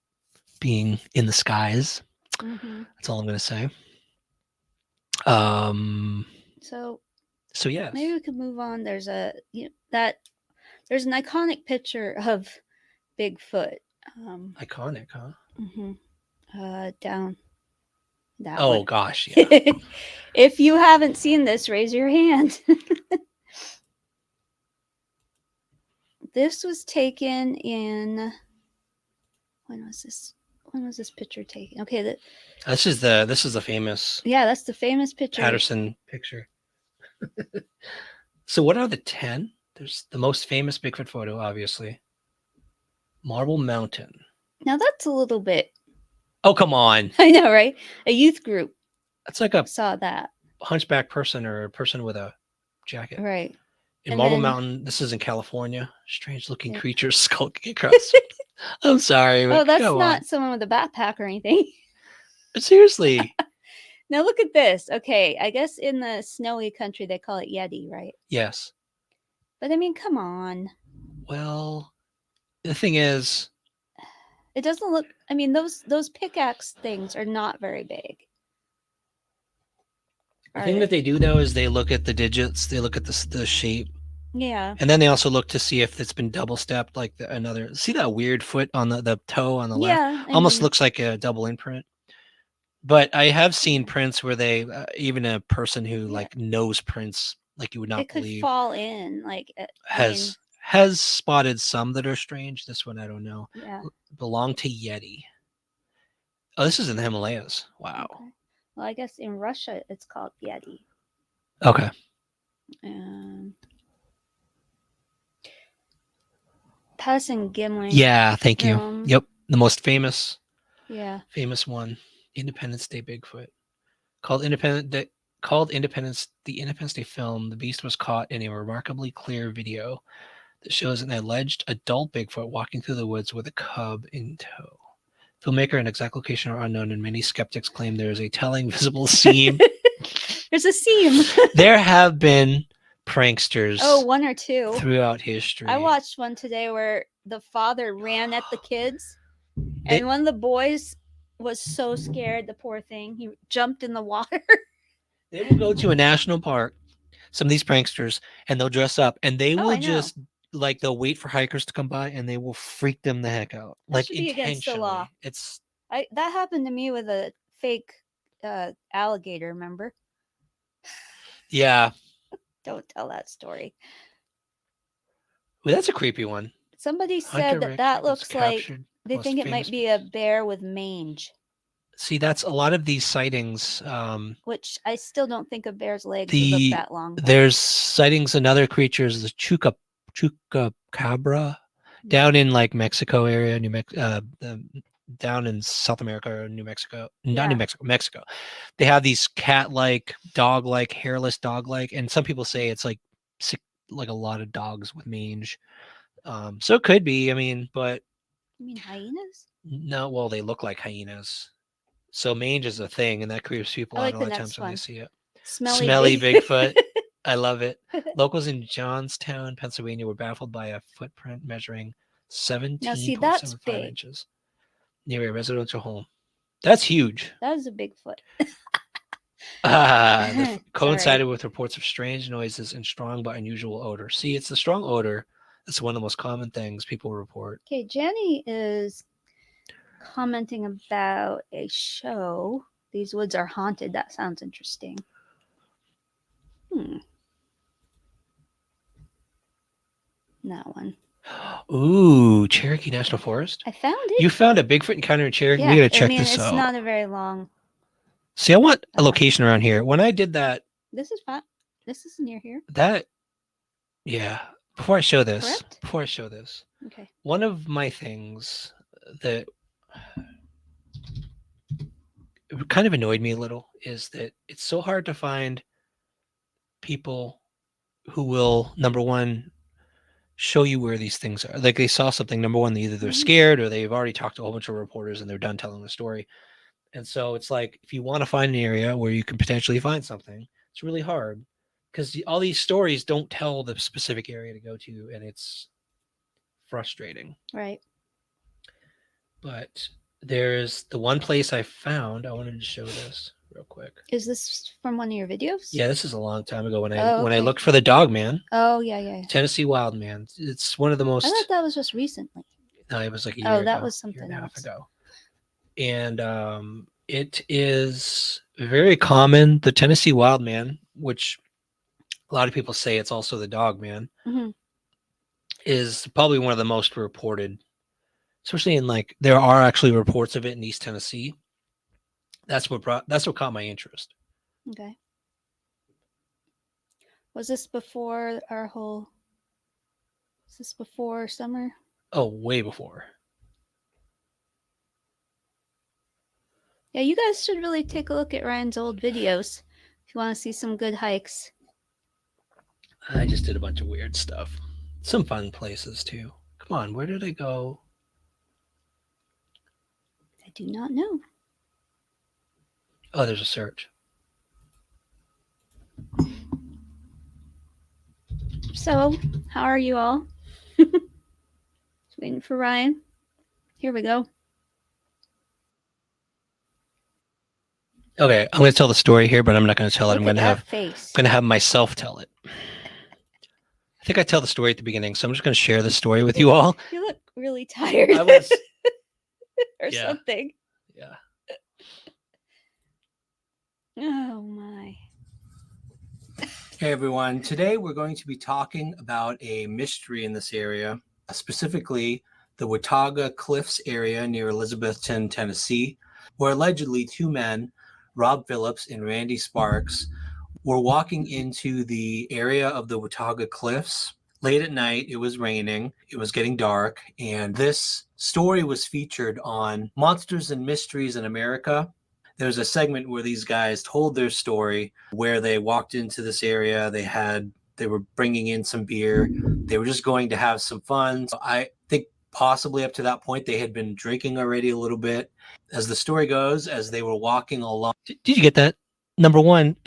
[SPEAKER 2] being in the skies.
[SPEAKER 3] Mm-hmm.
[SPEAKER 2] That's all I'm going to say.
[SPEAKER 3] So
[SPEAKER 2] yes.
[SPEAKER 3] maybe we could move on. There's there's an iconic picture of Bigfoot.
[SPEAKER 2] Iconic, huh?
[SPEAKER 3] Down that
[SPEAKER 2] Oh
[SPEAKER 3] one.
[SPEAKER 2] gosh, yeah.
[SPEAKER 3] If you haven't seen this, raise your hand. This was taken in when was this picture taken? Okay,
[SPEAKER 2] This is the famous
[SPEAKER 3] that's the famous picture.
[SPEAKER 2] Patterson picture. So what are the 10? There's the most famous Bigfoot photo, obviously. Marble Mountain.
[SPEAKER 3] Now that's a little bit.
[SPEAKER 2] Oh, come on.
[SPEAKER 3] I know, right? A youth group
[SPEAKER 2] That's like a
[SPEAKER 3] saw that.
[SPEAKER 2] hunchback person or a person with a jacket.
[SPEAKER 3] Right.
[SPEAKER 2] In
[SPEAKER 3] And
[SPEAKER 2] Marble
[SPEAKER 3] then-
[SPEAKER 2] Mountain, this is in California. Strange looking
[SPEAKER 3] Yeah.
[SPEAKER 2] creatures skulking across. I'm sorry. But
[SPEAKER 3] Oh, that's
[SPEAKER 2] come
[SPEAKER 3] not someone with a backpack or anything.
[SPEAKER 2] on. Seriously.
[SPEAKER 3] Now look at this. Okay, I guess in the snowy country they call it Yeti, right?
[SPEAKER 2] Yes.
[SPEAKER 3] But I mean, come on.
[SPEAKER 2] Well, the thing is,
[SPEAKER 3] It doesn't look. I mean, those pickaxe things are not very big.
[SPEAKER 2] the
[SPEAKER 3] Are
[SPEAKER 2] thing
[SPEAKER 3] they?
[SPEAKER 2] that they do though is they look at the digits, they look at the shape,
[SPEAKER 3] Yeah.
[SPEAKER 2] and then they also look to see if it's been double stepped, like another. See that weird foot on the toe on the left?
[SPEAKER 3] Yeah. I
[SPEAKER 2] Almost
[SPEAKER 3] mean,
[SPEAKER 2] looks like a double imprint. But I have seen prints where they, even a person who
[SPEAKER 3] Yeah.
[SPEAKER 2] like knows prints, like you would not
[SPEAKER 3] it could
[SPEAKER 2] believe,
[SPEAKER 3] fall in. Like
[SPEAKER 2] has spotted some that are strange. This one I don't know.
[SPEAKER 3] yeah.
[SPEAKER 2] Belong to Yeti. Oh, this is in the Himalayas. Wow.
[SPEAKER 3] Okay. Well, I guess in Russia it's called Yeti.
[SPEAKER 2] Okay.
[SPEAKER 3] Patterson Gimlin.
[SPEAKER 2] Yeah, thank you.
[SPEAKER 3] film.
[SPEAKER 2] Yep, the most famous
[SPEAKER 3] Yeah.
[SPEAKER 2] one, Independence Day Bigfoot, called Independence, the Independence Day film. The beast was caught in a remarkably clear video that shows an alleged adult Bigfoot walking through the woods with a cub in tow. Filmmaker and exact location are unknown, and many skeptics claim there is a telling visible seam.
[SPEAKER 3] There's a seam.
[SPEAKER 2] There have been pranksters
[SPEAKER 3] Oh, 1 or 2.
[SPEAKER 2] throughout history.
[SPEAKER 3] I watched one today where the father ran at the kids,
[SPEAKER 2] They-
[SPEAKER 3] and one of the boys was so scared. The poor thing, he jumped in the water.
[SPEAKER 2] They will go to a national park, some of these pranksters, and they'll dress up and they
[SPEAKER 3] Oh,
[SPEAKER 2] will
[SPEAKER 3] I know.
[SPEAKER 2] just like they'll wait for hikers to come by and they will freak them the heck out.
[SPEAKER 3] That
[SPEAKER 2] Like
[SPEAKER 3] should be against the
[SPEAKER 2] intentionally.
[SPEAKER 3] law.
[SPEAKER 2] It's
[SPEAKER 3] That happened to me with a fake alligator. Remember?
[SPEAKER 2] yeah.
[SPEAKER 3] Don't tell that story.
[SPEAKER 2] Well, that's a creepy one.
[SPEAKER 3] Somebody
[SPEAKER 2] Hunter
[SPEAKER 3] said that
[SPEAKER 2] Rick was
[SPEAKER 3] looks like
[SPEAKER 2] captured,
[SPEAKER 3] they
[SPEAKER 2] most
[SPEAKER 3] think it
[SPEAKER 2] famous
[SPEAKER 3] might be a bear with mange,
[SPEAKER 2] See, that's a lot of these sightings.
[SPEAKER 3] which I still don't think a bear's legs would
[SPEAKER 2] The-
[SPEAKER 3] look that long. but-
[SPEAKER 2] There's sightings and other creatures, the chupacabra down in like Mexico area, down in South America or New Mexico, not
[SPEAKER 3] Yeah.
[SPEAKER 2] New Mexico, Mexico. They have these cat-like, dog-like, hairless dog-like, and some people say it's like a lot of dogs with mange. So it could be. I mean, but
[SPEAKER 3] You mean hyenas?
[SPEAKER 2] no. Well, they look like hyenas. So mange is a thing, and that creeps people
[SPEAKER 3] I
[SPEAKER 2] out
[SPEAKER 3] like
[SPEAKER 2] a
[SPEAKER 3] the
[SPEAKER 2] lot of
[SPEAKER 3] next
[SPEAKER 2] times when they
[SPEAKER 3] one.
[SPEAKER 2] see it.
[SPEAKER 3] Smelly
[SPEAKER 2] Bigfoot. I love it. Locals in Johnstown, Pennsylvania, were baffled by a footprint measuring 17.75
[SPEAKER 3] big.
[SPEAKER 2] inches near a residential home. That's huge.
[SPEAKER 3] That is a Bigfoot.
[SPEAKER 2] Coincided with reports of strange noises and strong but unusual odor. See, it's the strong odor. That's one of the most common things people report.
[SPEAKER 3] Okay, Jenny is commenting about a show. These woods are haunted. That sounds interesting. That one.
[SPEAKER 2] Ooh, Cherokee National Forest.
[SPEAKER 3] I found it.
[SPEAKER 2] You found a Bigfoot encounter in Cherokee.
[SPEAKER 3] yeah,
[SPEAKER 2] We gotta check
[SPEAKER 3] I mean,
[SPEAKER 2] this
[SPEAKER 3] it's
[SPEAKER 2] out.
[SPEAKER 3] not a very long.
[SPEAKER 2] See, I want a location around here. When I did that
[SPEAKER 3] This is fine. This is near here.
[SPEAKER 2] That, yeah. Before I show this,
[SPEAKER 3] Correct? Okay.
[SPEAKER 2] one of my things that kind of annoyed me a little is that it's so hard to find people who will, number one, show you where these things are. Like they saw something, number one, either they're
[SPEAKER 3] Mhm.
[SPEAKER 2] scared or they've already talked to a whole bunch of reporters and they're done telling the story. And so it's like, if you want to find an area where you can potentially find something, it's really hard because all these stories don't tell the specific area to go to, and it's frustrating.
[SPEAKER 3] Right.
[SPEAKER 2] But there's the one place I found. I wanted to show this real quick.
[SPEAKER 3] Is this from one of your videos?
[SPEAKER 2] Yeah, this is a long time ago when I
[SPEAKER 3] Oh,
[SPEAKER 2] when I
[SPEAKER 3] okay.
[SPEAKER 2] looked for the Dogman,
[SPEAKER 3] Oh, yeah.
[SPEAKER 2] Tennessee Wildman. It's one of the
[SPEAKER 3] I
[SPEAKER 2] most.
[SPEAKER 3] thought that was just recently.
[SPEAKER 2] No, it was like a year
[SPEAKER 3] Oh,
[SPEAKER 2] ago,
[SPEAKER 3] that was
[SPEAKER 2] year and
[SPEAKER 3] something
[SPEAKER 2] a half
[SPEAKER 3] else.
[SPEAKER 2] ago. And it is very common. The Tennessee Wildman, which a lot of people say it's also the Dogman,
[SPEAKER 3] Mhm.
[SPEAKER 2] is probably one of the most reported, especially in like there are actually reports of it in East Tennessee. That's what caught my interest.
[SPEAKER 3] Okay. Was this before our whole? Was this before summer?
[SPEAKER 2] Oh, way before.
[SPEAKER 3] Yeah, you guys should really take a look at Ryan's old videos if you want to see some good hikes.
[SPEAKER 2] I just did a bunch of weird stuff. Some fun places too. Come on, where did I go?
[SPEAKER 3] I do not know.
[SPEAKER 2] Oh, there's a search.
[SPEAKER 3] So, how are you all? Just waiting for Ryan. Here we go.
[SPEAKER 2] Okay, I'm going to tell the story here, but I'm not going to tell it.
[SPEAKER 3] Look
[SPEAKER 2] I'm
[SPEAKER 3] at
[SPEAKER 2] going to
[SPEAKER 3] that
[SPEAKER 2] have
[SPEAKER 3] face.
[SPEAKER 2] going to have myself tell it. I think I tell the story at the beginning, so I'm just going to share the story with you all.
[SPEAKER 3] You look really tired.
[SPEAKER 2] I was,
[SPEAKER 3] or
[SPEAKER 2] yeah.
[SPEAKER 3] something.
[SPEAKER 2] Yeah.
[SPEAKER 3] Oh my.
[SPEAKER 2] Hey everyone, today we're going to be talking about a mystery in this area, specifically the Watauga Cliffs area near Elizabethton, Tennessee, where allegedly two men, Rob Phillips and Randy Sparks, were walking into the area of the Watauga Cliffs. Late at night, it was raining, it was getting dark, and this story was featured on Monsters and Mysteries in America. There's a segment where these guys told their story where they walked into this area. They were bringing in some beer. They were just going to have some fun. So I think possibly up to that point, they had been drinking already a little bit. As the story goes, as they were walking along. Did you get that? Number one,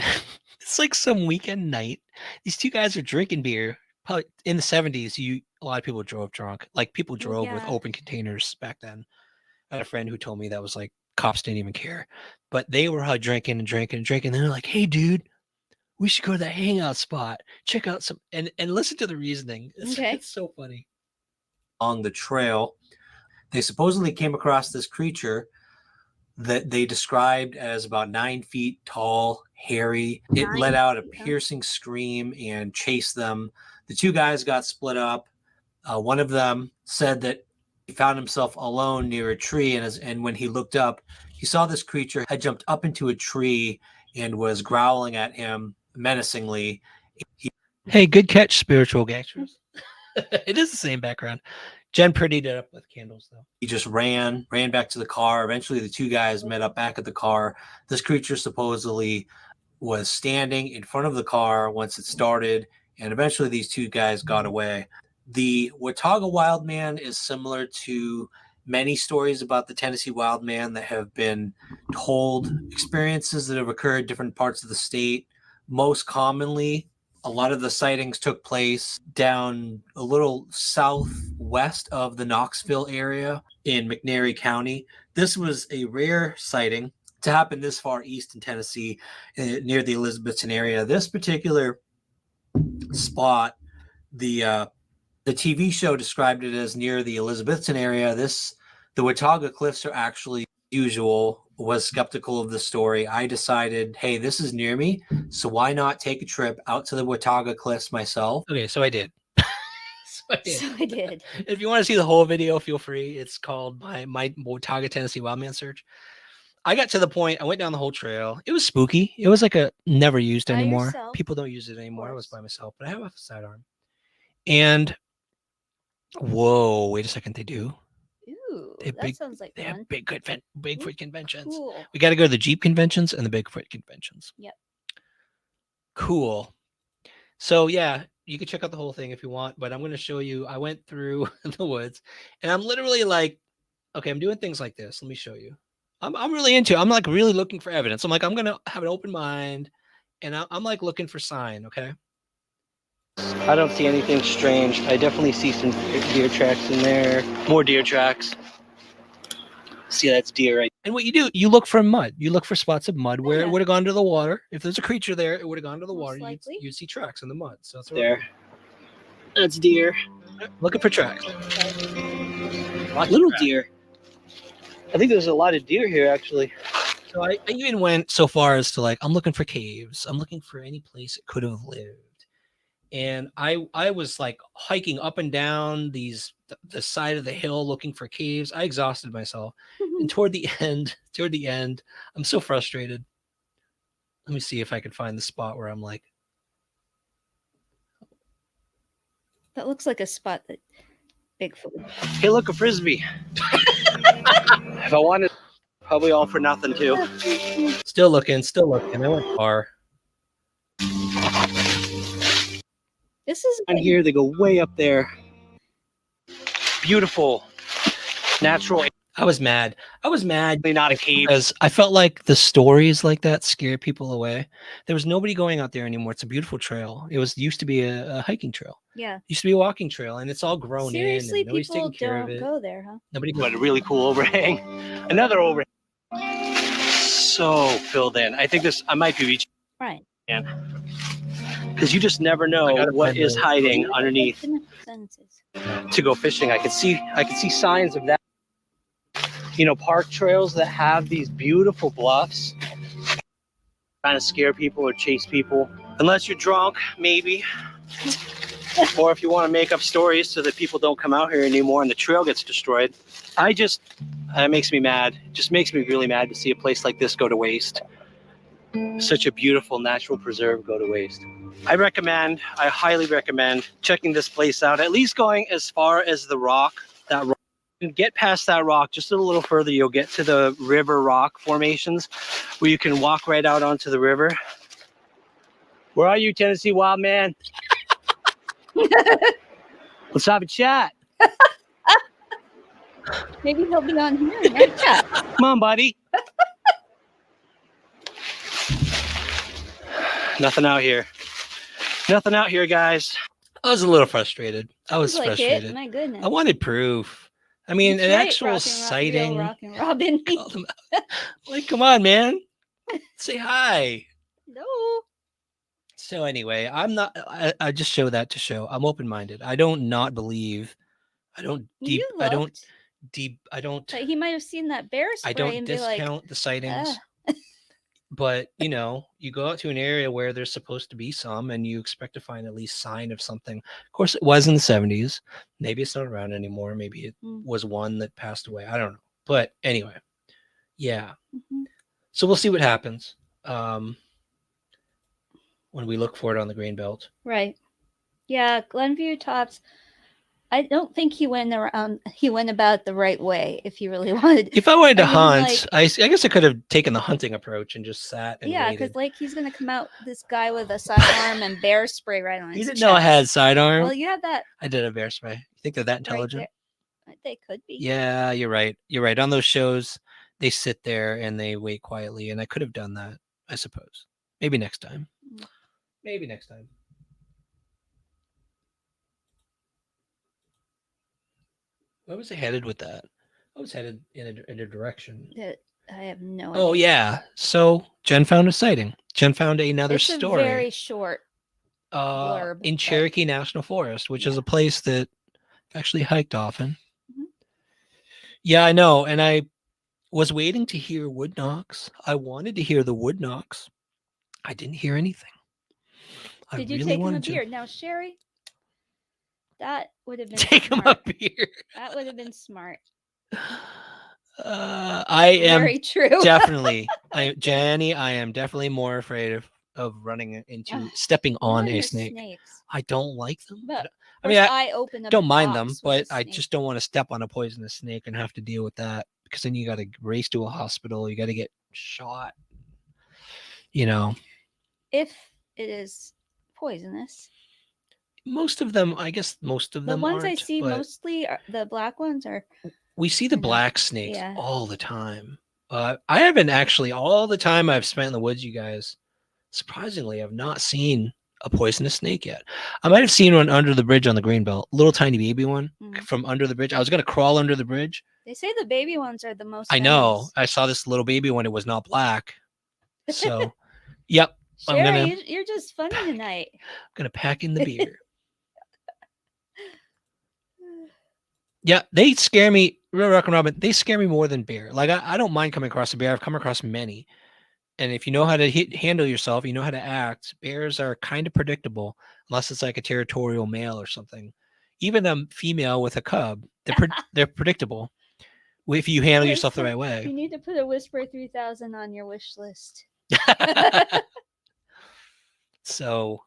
[SPEAKER 2] it's like some weekend night. These two guys are drinking beer. Probably in the 70s, a lot of people drove drunk. Like people drove with open containers back then. I had a friend who told me that was like cops didn't even care, but they were drinking and drinking and drinking. And they're like, "Hey, dude, we should go to that hangout spot. Check out some and listen to the reasoning. It's so funny." On the trail, they supposedly came across this creature that they described as about 9 feet tall, hairy. It let out a piercing scream and chased them. The two guys got split up. One of them said that he found himself alone near a tree, and when he looked up, he saw this creature had jumped up into a tree and was growling at him menacingly. Hey, good catch, spiritual gangsters. It is the same background. Jen prettied it up with candles, though. He just ran back to the car. Eventually, the two guys met up back at the car. This creature supposedly was standing in front of the car once it started, and eventually these two guys got away. The Watauga Wildman is similar to many stories about the Tennessee Wildman that have been told, experiences that have occurred in different parts of the state. Most commonly, a lot of the sightings took place down a little southwest of the Knoxville area in McNairy County. This was a rare sighting to happen this far east in Tennessee, near the Elizabethton area. This particular spot, the TV show described it as near the Elizabethton area. The Watauga Cliffs are actually usual. Was skeptical of the story. I decided, hey, this is near me, so why not take a trip out to the Watauga Cliffs myself? Okay, so I did.
[SPEAKER 3] So I did.
[SPEAKER 2] If you want to see the whole video, feel free. It's called my Watauga Tennessee Wildman search. I got to the point. I went down the whole trail. It was spooky. It was like a never used
[SPEAKER 3] By
[SPEAKER 2] anymore.
[SPEAKER 3] yourself,
[SPEAKER 2] People don't use it anymore. I was
[SPEAKER 3] course.
[SPEAKER 2] by myself, but I have a sidearm. And whoa, wait a second, they do.
[SPEAKER 3] Ooh,
[SPEAKER 2] They have
[SPEAKER 3] that
[SPEAKER 2] big.
[SPEAKER 3] sounds like
[SPEAKER 2] They have
[SPEAKER 3] fun.
[SPEAKER 2] Bigfoot conventions.
[SPEAKER 3] Cool.
[SPEAKER 2] We got to go to the Jeep conventions and the Bigfoot conventions.
[SPEAKER 3] Yep.
[SPEAKER 2] Cool. So yeah, you can check out the whole thing if you want, but I'm going to show you. I went through the woods, and I'm literally like, okay, I'm doing things like this. Let me show you. I'm really into it. I'm like really looking for evidence. I'm like, I'm going to have an open mind, and I'm like looking for sign. Okay. I don't see anything strange. I definitely see some deer tracks in there. More deer tracks. See, that's deer, right? And what you do, you look for mud. You look for spots of mud where it
[SPEAKER 3] Yeah.
[SPEAKER 2] would have gone to the water. If there's a creature there, it would have gone to the
[SPEAKER 3] Most
[SPEAKER 2] water.
[SPEAKER 3] likely.
[SPEAKER 2] You'd see tracks in the mud. So that's there. That's deer. Looking for tracks. Little deer. I think there's a lot of deer here, actually. So I even went so far as to like, I'm looking for caves. I'm looking for any place it could have lived. And I was like hiking up and down the side of the hill looking for caves. I exhausted myself. And toward the end, I'm so frustrated. Let me see if I can find the spot where I'm like,
[SPEAKER 3] That looks like a spot that Bigfoot would.
[SPEAKER 2] hey, look, a frisbee. If I wanted, probably all for nothing too. Still looking. I went far.
[SPEAKER 3] This is
[SPEAKER 2] On here, they go way up there. Beautiful, natural. I was mad. Not a cave. Because I felt like the stories like that scare people away. There was nobody going out there anymore. It's a beautiful trail. It used to be a hiking trail.
[SPEAKER 3] Yeah.
[SPEAKER 2] It used to be a walking trail, and it's all grown
[SPEAKER 3] Seriously,
[SPEAKER 2] in. And nobody's
[SPEAKER 3] people
[SPEAKER 2] taking care of
[SPEAKER 3] don't
[SPEAKER 2] it.
[SPEAKER 3] go there, huh?
[SPEAKER 2] Nobody. What a really cool overhang. Another overhang. So filled in. I think I might be reaching.
[SPEAKER 3] Right.
[SPEAKER 2] Because you just never know what is hiding underneath.
[SPEAKER 3] Sentences.
[SPEAKER 2] To go fishing, I could see signs of that. You know, park trails that have these beautiful bluffs, trying to scare people or chase people. Unless you're drunk, maybe. Or if you want to make up stories so that people don't come out here anymore and the trail gets destroyed. It makes me mad. It just makes me really mad to see a place like this go to waste. Such a beautiful natural preserve go to waste. I highly recommend checking this place out, at least going as far as the rock. That rock. You can get past that rock just a little further, you'll get to the river rock formations where you can walk right out onto the river. Where are you, Tennessee wild man? Let's have a chat.
[SPEAKER 3] Maybe he'll be on here. Yeah.
[SPEAKER 2] Come on, buddy. Nothing out here, guys. I was a little frustrated.
[SPEAKER 3] Sounds like it. My goodness.
[SPEAKER 2] I wanted proof. I mean,
[SPEAKER 3] That's
[SPEAKER 2] an
[SPEAKER 3] right,
[SPEAKER 2] actual sighting.
[SPEAKER 3] Rock and Robin.
[SPEAKER 2] Like, come on, man. Say hi.
[SPEAKER 3] No.
[SPEAKER 2] So anyway, I just show that to show I'm open-minded. I don't not believe. I don't.
[SPEAKER 3] But he might have seen that bear spray.
[SPEAKER 2] I don't
[SPEAKER 3] and
[SPEAKER 2] discount
[SPEAKER 3] be like,
[SPEAKER 2] the sightings. But, you know, you go out to an area where there's supposed to be some and you expect to find at least sign of something. Of course, it was in the 70s. Maybe it's not around anymore. Maybe it was one that passed away. I don't know. But anyway, yeah. Mm-hmm. So we'll see what happens when we look for it on the grain belt.
[SPEAKER 3] Right. Yeah, Glenview Tops. I don't think he went about the right way if he really wanted.
[SPEAKER 2] If I wanted to hunt, I guess I could have taken the hunting approach and just sat and waited.
[SPEAKER 3] Because like he's going to come out, this guy with a sidearm and bear spray right on his chest.
[SPEAKER 2] You didn't know I had sidearm?
[SPEAKER 3] Well, you had that.
[SPEAKER 2] I did have bear spray. You think they're that intelligent?
[SPEAKER 3] Right, they could be.
[SPEAKER 2] Yeah, you're right. On those shows, they sit there and they wait quietly, and I could have done that, I suppose. Maybe next time. Where was I headed with that? I was headed in a direction.
[SPEAKER 3] I have no idea.
[SPEAKER 2] Oh, yeah. So Jen found a sighting. Jen found another story.
[SPEAKER 3] It's a very short blurb.
[SPEAKER 2] In Cherokee National Forest, which is a place that I actually hiked often. Mm-hmm. Yeah, I know. And I was waiting to hear wood knocks. I wanted to hear the wood knocks. I didn't hear anything.
[SPEAKER 3] Did you take him a beer? Now, Sherry, that would have been
[SPEAKER 2] take him a beer.
[SPEAKER 3] That would have been smart.
[SPEAKER 2] I am
[SPEAKER 3] Very true.
[SPEAKER 2] definitely, Jenny, I am definitely more afraid of running into stepping
[SPEAKER 3] You
[SPEAKER 2] on
[SPEAKER 3] and
[SPEAKER 2] a
[SPEAKER 3] your
[SPEAKER 2] snake.
[SPEAKER 3] snakes.
[SPEAKER 2] I don't like them.
[SPEAKER 3] But
[SPEAKER 2] I mean,
[SPEAKER 3] first,
[SPEAKER 2] I
[SPEAKER 3] I open up
[SPEAKER 2] don't
[SPEAKER 3] and
[SPEAKER 2] mind them,
[SPEAKER 3] talks with
[SPEAKER 2] but
[SPEAKER 3] a
[SPEAKER 2] I
[SPEAKER 3] snake.
[SPEAKER 2] just don't want to step on a poisonous snake and have to deal with that because then you got to race to a hospital. You got to get shot. You know,
[SPEAKER 3] If it is poisonous,
[SPEAKER 2] most of them, I guess, most of
[SPEAKER 3] the
[SPEAKER 2] them
[SPEAKER 3] ones I
[SPEAKER 2] aren't.
[SPEAKER 3] see
[SPEAKER 2] But
[SPEAKER 3] mostly are the black ones are.
[SPEAKER 2] we see the
[SPEAKER 3] you know,
[SPEAKER 2] black snakes
[SPEAKER 3] yeah.
[SPEAKER 2] all the time. I haven't actually all the time I've spent in the woods, you guys. Surprisingly, I've not seen a poisonous snake yet. I might have seen one under the bridge on the Greenbelt, little tiny baby one from under the bridge. I was gonna crawl under the bridge.
[SPEAKER 3] They say the baby ones are the most.
[SPEAKER 2] I know. I saw this little baby one. It was not black. So, yep.
[SPEAKER 3] Sherry, you're just funny tonight.
[SPEAKER 2] I'm gonna pack in the beer. Yeah, they scare me. Real Rock and Robin, they scare me more than bear. Like I don't mind coming across a bear. I've come across many. And if you know how to handle yourself, you know how to act. Bears are kind of predictable, unless it's like a territorial male or something. Even a female with a cub, they're predictable if you handle yourself the right
[SPEAKER 3] You
[SPEAKER 2] way.
[SPEAKER 3] need to put a Whisper 3000 on your wish list.
[SPEAKER 2] So,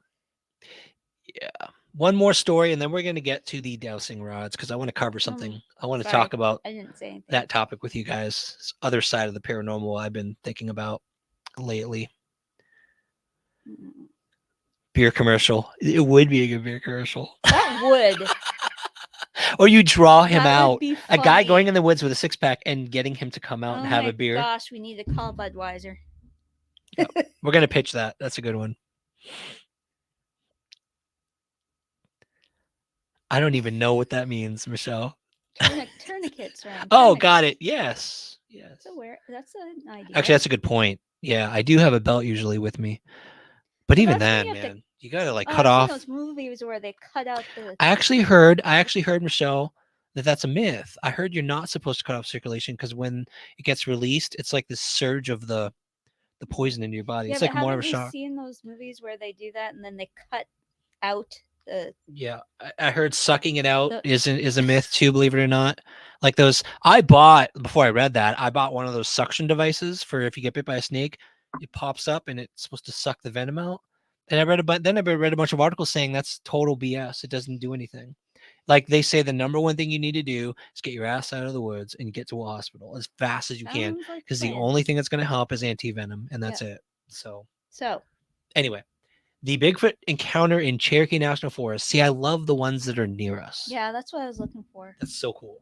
[SPEAKER 2] yeah, one more story, and then we're going to get to the dowsing rods because I want to cover something. I want to talk about
[SPEAKER 3] I didn't say anything.
[SPEAKER 2] that topic with you guys. This other side of the paranormal I've been thinking about lately. Beer commercial. It would be a good beer commercial.
[SPEAKER 3] That would.
[SPEAKER 2] Or you draw him
[SPEAKER 3] That would
[SPEAKER 2] out.
[SPEAKER 3] be
[SPEAKER 2] A guy
[SPEAKER 3] funny.
[SPEAKER 2] going in the woods with a six pack and getting him to come out and have a beer.
[SPEAKER 3] Gosh, we need to call Budweiser.
[SPEAKER 2] Yep. We're gonna pitch that. That's a good one. I don't even know what that means, Michelle.
[SPEAKER 3] Tourniquets, right?
[SPEAKER 2] Oh, got it. Yes. Yes.
[SPEAKER 3] That's an idea.
[SPEAKER 2] Actually, that's a good point. Yeah, I do have a belt usually with me. But even then, man, you gotta like cut off.
[SPEAKER 3] Those movies where they cut out the.
[SPEAKER 2] I actually heard, Michelle, that that's a myth. I heard you're not supposed to cut off circulation because when it gets released, it's like this surge of the poison in your body.
[SPEAKER 3] Yeah,
[SPEAKER 2] it's like more of a
[SPEAKER 3] shock.
[SPEAKER 2] shock.
[SPEAKER 3] Have you seen those movies where they do that and then they cut out the?
[SPEAKER 2] Yeah, I heard sucking it out is a myth too. Believe it or not, like those. I bought before I read that. I bought one of those suction devices for if you get bit by a snake, it pops up and it's supposed to suck the venom out. And I read a bunch of articles saying that's total BS. It doesn't do anything. Like they say, the number one thing you need to do is get your ass out of the woods and get to a hospital as fast as you can, because the only thing that's going to help is anti-venom, and that's it. So anyway, the Bigfoot encounter in Cherokee National Forest. See, I love the ones that are near us.
[SPEAKER 3] Yeah, that's what I was looking for.
[SPEAKER 2] That's so cool.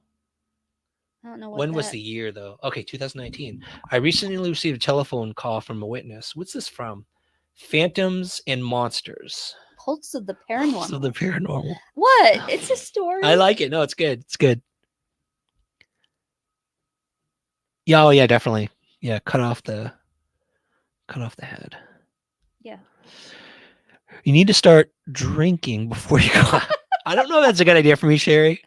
[SPEAKER 3] I don't know
[SPEAKER 2] when was the year though. Okay, 2019. I recently received a telephone call from a witness. What's this from? Phantoms and Monsters.
[SPEAKER 3] Pulse of the Paranormal.
[SPEAKER 2] Pulse of the Paranormal.
[SPEAKER 3] What? It's a story.
[SPEAKER 2] I like it. No, it's good. It's good. Yeah, oh yeah, definitely. Yeah, cut off the head.
[SPEAKER 3] Yeah.
[SPEAKER 2] You need to start drinking before you go. I don't know if that's a good idea for me, Sherry.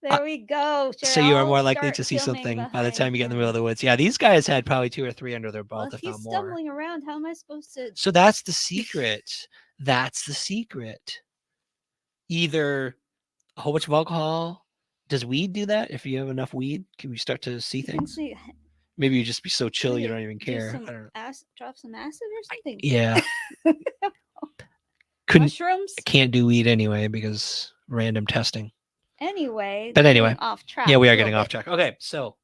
[SPEAKER 3] There we go. Sherry,
[SPEAKER 2] so you are more likely to see something by the time you get in the middle of the woods. Yeah, these guys had probably 2 or 3 under their belt, if not more.
[SPEAKER 3] Stumbling around, how am I supposed to?
[SPEAKER 2] So that's the secret. That's the secret. Either a whole bunch of alcohol. Does weed do that? If you have enough weed, can we start to see things? Maybe you just be so chill you don't even care.
[SPEAKER 3] I don't know. Drop some acid or something.
[SPEAKER 2] Yeah.
[SPEAKER 3] Mushrooms?
[SPEAKER 2] I can't do weed anyway because random testing.
[SPEAKER 3] Anyway.
[SPEAKER 2] But anyway.
[SPEAKER 3] Off track.
[SPEAKER 2] Yeah, we are getting off track. Okay, so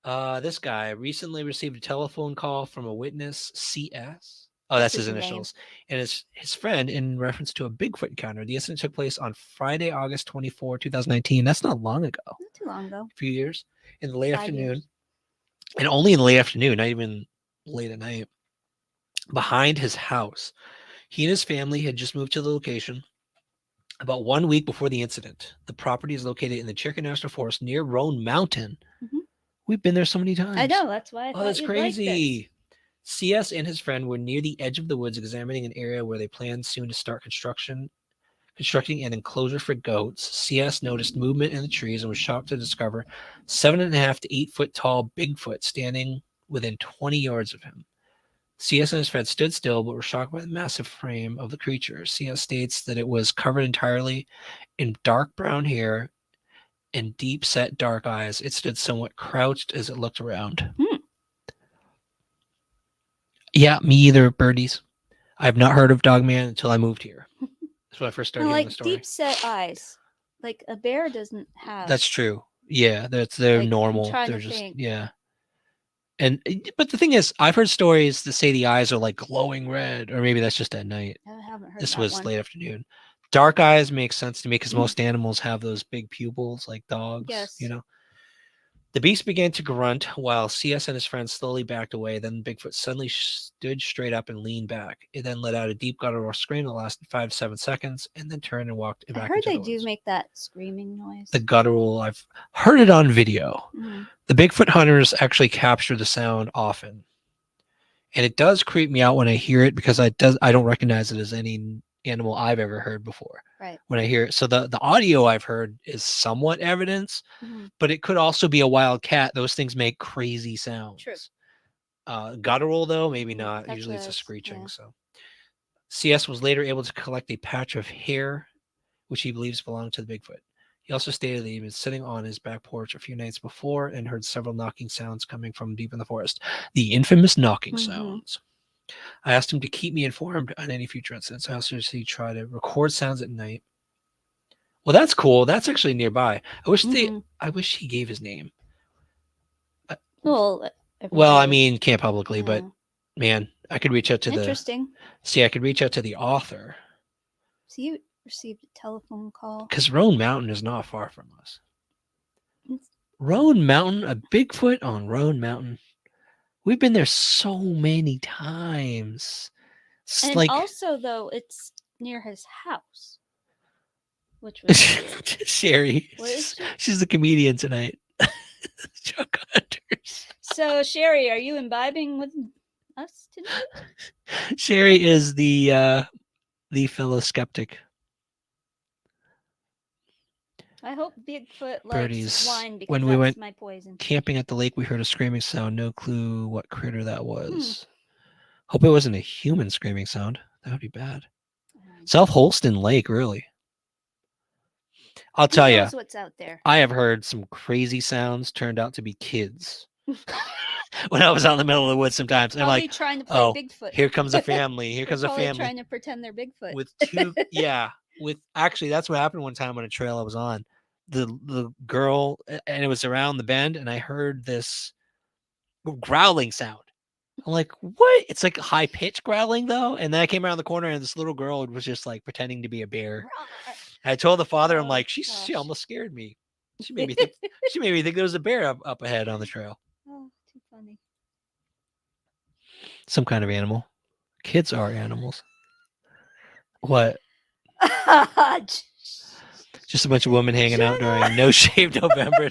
[SPEAKER 2] this guy recently received a telephone call from a witness, CS. Oh, that's his initials. And his friend in reference to a Bigfoot encounter. The incident took place on Friday, August 24, 2019. That's not long ago.
[SPEAKER 3] Not too long ago.
[SPEAKER 2] A few years. In the late afternoon. And only in the late afternoon, not even late at night. Behind his house. He and his family had just moved to the location about 1 week before the incident. The property is located in the Cherokee National Forest near Roan Mountain. Mm-hmm. We've been there so many times.
[SPEAKER 3] I know. That's why I thought
[SPEAKER 2] that's crazy.
[SPEAKER 3] Like
[SPEAKER 2] CS and his friend were near the edge of the woods examining an area where they planned soon to start constructing an enclosure for goats. CS noticed movement in the trees and was shocked to discover 7.5 to 8 foot tall Bigfoot standing within 20 yards of him. CS and his friend stood still but were shocked by the massive frame of the creature. CS states that it was covered entirely in dark brown hair and deep-set dark eyes. It stood somewhat crouched as it looked around. Yeah, me either, birdies. I've not heard of Dogman until I moved here. That's when I first started
[SPEAKER 3] I
[SPEAKER 2] hearing the
[SPEAKER 3] like
[SPEAKER 2] story.
[SPEAKER 3] deep set eyes. Like a bear doesn't have.
[SPEAKER 2] That's true. Yeah, they're
[SPEAKER 3] Like, I'm
[SPEAKER 2] normal.
[SPEAKER 3] trying
[SPEAKER 2] They're
[SPEAKER 3] to
[SPEAKER 2] just
[SPEAKER 3] think.
[SPEAKER 2] yeah. And but the thing is, I've heard stories that say the eyes are like glowing red, or maybe that's just at night.
[SPEAKER 3] I haven't heard
[SPEAKER 2] This
[SPEAKER 3] that
[SPEAKER 2] was
[SPEAKER 3] one.
[SPEAKER 2] late afternoon. Dark eyes makes sense to me because most animals have those big pupils, like dogs.
[SPEAKER 3] Yes.
[SPEAKER 2] You know. The beast began to grunt while CS and his friends slowly backed away. Then Bigfoot suddenly stood straight up and leaned back. It then let out a deep guttural scream that lasted 5 to 7 seconds, and then turned and walked
[SPEAKER 3] I
[SPEAKER 2] back
[SPEAKER 3] heard
[SPEAKER 2] into
[SPEAKER 3] they
[SPEAKER 2] the
[SPEAKER 3] do
[SPEAKER 2] woods.
[SPEAKER 3] make that screaming noise.
[SPEAKER 2] The guttural, I've heard it on video.
[SPEAKER 3] Mhm.
[SPEAKER 2] The Bigfoot hunters actually capture the sound often. And it does creep me out when I hear it because I don't recognize it as any animal I've ever heard before.
[SPEAKER 3] Right.
[SPEAKER 2] When I hear it. So the audio I've heard is somewhat evidence,
[SPEAKER 3] Mhm.
[SPEAKER 2] but it could also be a wild cat. Those things make crazy sounds.
[SPEAKER 3] True.
[SPEAKER 2] Guttural though, maybe
[SPEAKER 3] Mhm.
[SPEAKER 2] not.
[SPEAKER 3] That's
[SPEAKER 2] Usually
[SPEAKER 3] what
[SPEAKER 2] it's
[SPEAKER 3] I
[SPEAKER 2] a
[SPEAKER 3] was-
[SPEAKER 2] screeching.
[SPEAKER 3] yeah.
[SPEAKER 2] So CS was later able to collect a patch of hair, which he believes belonged to the Bigfoot. He also stated that he'd been sitting on his back porch a few nights before and heard several knocking sounds coming from deep in the forest. The infamous knocking
[SPEAKER 3] Mhm.
[SPEAKER 2] sounds. I asked him to keep me informed on any future incidents. I also said he try to record sounds at night. Well, that's cool. That's actually nearby. I wish
[SPEAKER 3] Mhm.
[SPEAKER 2] I wish he gave his name.
[SPEAKER 3] Well,
[SPEAKER 2] Well, I
[SPEAKER 3] everybody-
[SPEAKER 2] mean, can't publicly, but
[SPEAKER 3] yeah.
[SPEAKER 2] man, I could reach out to
[SPEAKER 3] Interesting.
[SPEAKER 2] I could reach out to the author
[SPEAKER 3] So you received a telephone call.
[SPEAKER 2] because Roan Mountain is not far from us.
[SPEAKER 3] It's-
[SPEAKER 2] Roan Mountain, a Bigfoot on Roan Mountain. We've been there so many times. It's
[SPEAKER 3] And
[SPEAKER 2] like
[SPEAKER 3] also, though, it's near his house, which was weird.
[SPEAKER 2] Sherry.
[SPEAKER 3] What is she?
[SPEAKER 2] She's the comedian tonight. Chuck Hunters.
[SPEAKER 3] So, Sherry, are you imbibing with us tonight?
[SPEAKER 2] Sherry is the fellow skeptic.
[SPEAKER 3] I hope Bigfoot likes
[SPEAKER 2] Birdies.
[SPEAKER 3] wine because
[SPEAKER 2] When
[SPEAKER 3] that's
[SPEAKER 2] we went
[SPEAKER 3] my poison.
[SPEAKER 2] camping at the lake, we heard a screaming sound. No clue what critter that was. Hope it wasn't a human screaming sound. That would be bad. South Holston Lake, really. I'll
[SPEAKER 3] Who
[SPEAKER 2] tell you,
[SPEAKER 3] knows what's out there?
[SPEAKER 2] I have heard some crazy sounds turned out to be kids. When I was out in the middle of the woods sometimes. And I'm
[SPEAKER 3] Probably
[SPEAKER 2] like,
[SPEAKER 3] trying to play
[SPEAKER 2] oh,
[SPEAKER 3] Bigfoot.
[SPEAKER 2] here comes a family. Here
[SPEAKER 3] They're
[SPEAKER 2] comes a
[SPEAKER 3] probably
[SPEAKER 2] family.
[SPEAKER 3] trying to pretend they're Bigfoot.
[SPEAKER 2] With two, yeah. With actually, that's what happened one time on a trail I was on. The girl, and it was around the bend, and I heard this growling sound. I'm like, what? It's like high pitched growling though. And then I came around the corner, and this little girl was just like pretending to be a bear. And I told the father, I'm
[SPEAKER 3] Oh,
[SPEAKER 2] like, she
[SPEAKER 3] gosh.
[SPEAKER 2] almost scared me. She made me think. She made me think there was a bear up ahead on the trail.
[SPEAKER 3] Oh, too funny.
[SPEAKER 2] Some kind of animal. Kids are animals. What? Just a bunch of women hanging out
[SPEAKER 3] Shut
[SPEAKER 2] during
[SPEAKER 3] up.
[SPEAKER 2] No Shave November.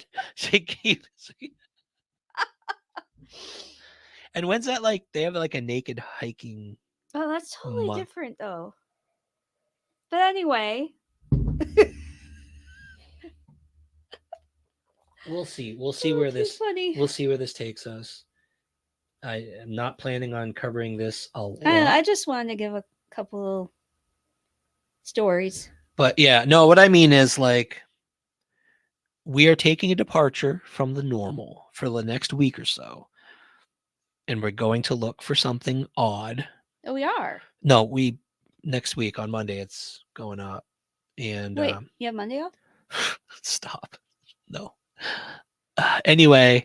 [SPEAKER 2] And when's that like? They have like a naked hiking.
[SPEAKER 3] Oh, that's totally
[SPEAKER 2] month.
[SPEAKER 3] different though. But anyway,
[SPEAKER 2] We'll see. We'll see where
[SPEAKER 3] too
[SPEAKER 2] this.
[SPEAKER 3] funny.
[SPEAKER 2] We'll see where this takes us. I am not planning on covering this a lot.
[SPEAKER 3] I just wanted to give a couple stories.
[SPEAKER 2] But yeah, no, what I mean is like we are taking a departure from the normal for the next week or so. And we're going to look for something odd.
[SPEAKER 3] Oh, we are.
[SPEAKER 2] No, next week on Monday it's going up. And
[SPEAKER 3] Wait, you have Monday off?
[SPEAKER 2] stop. No. Anyway,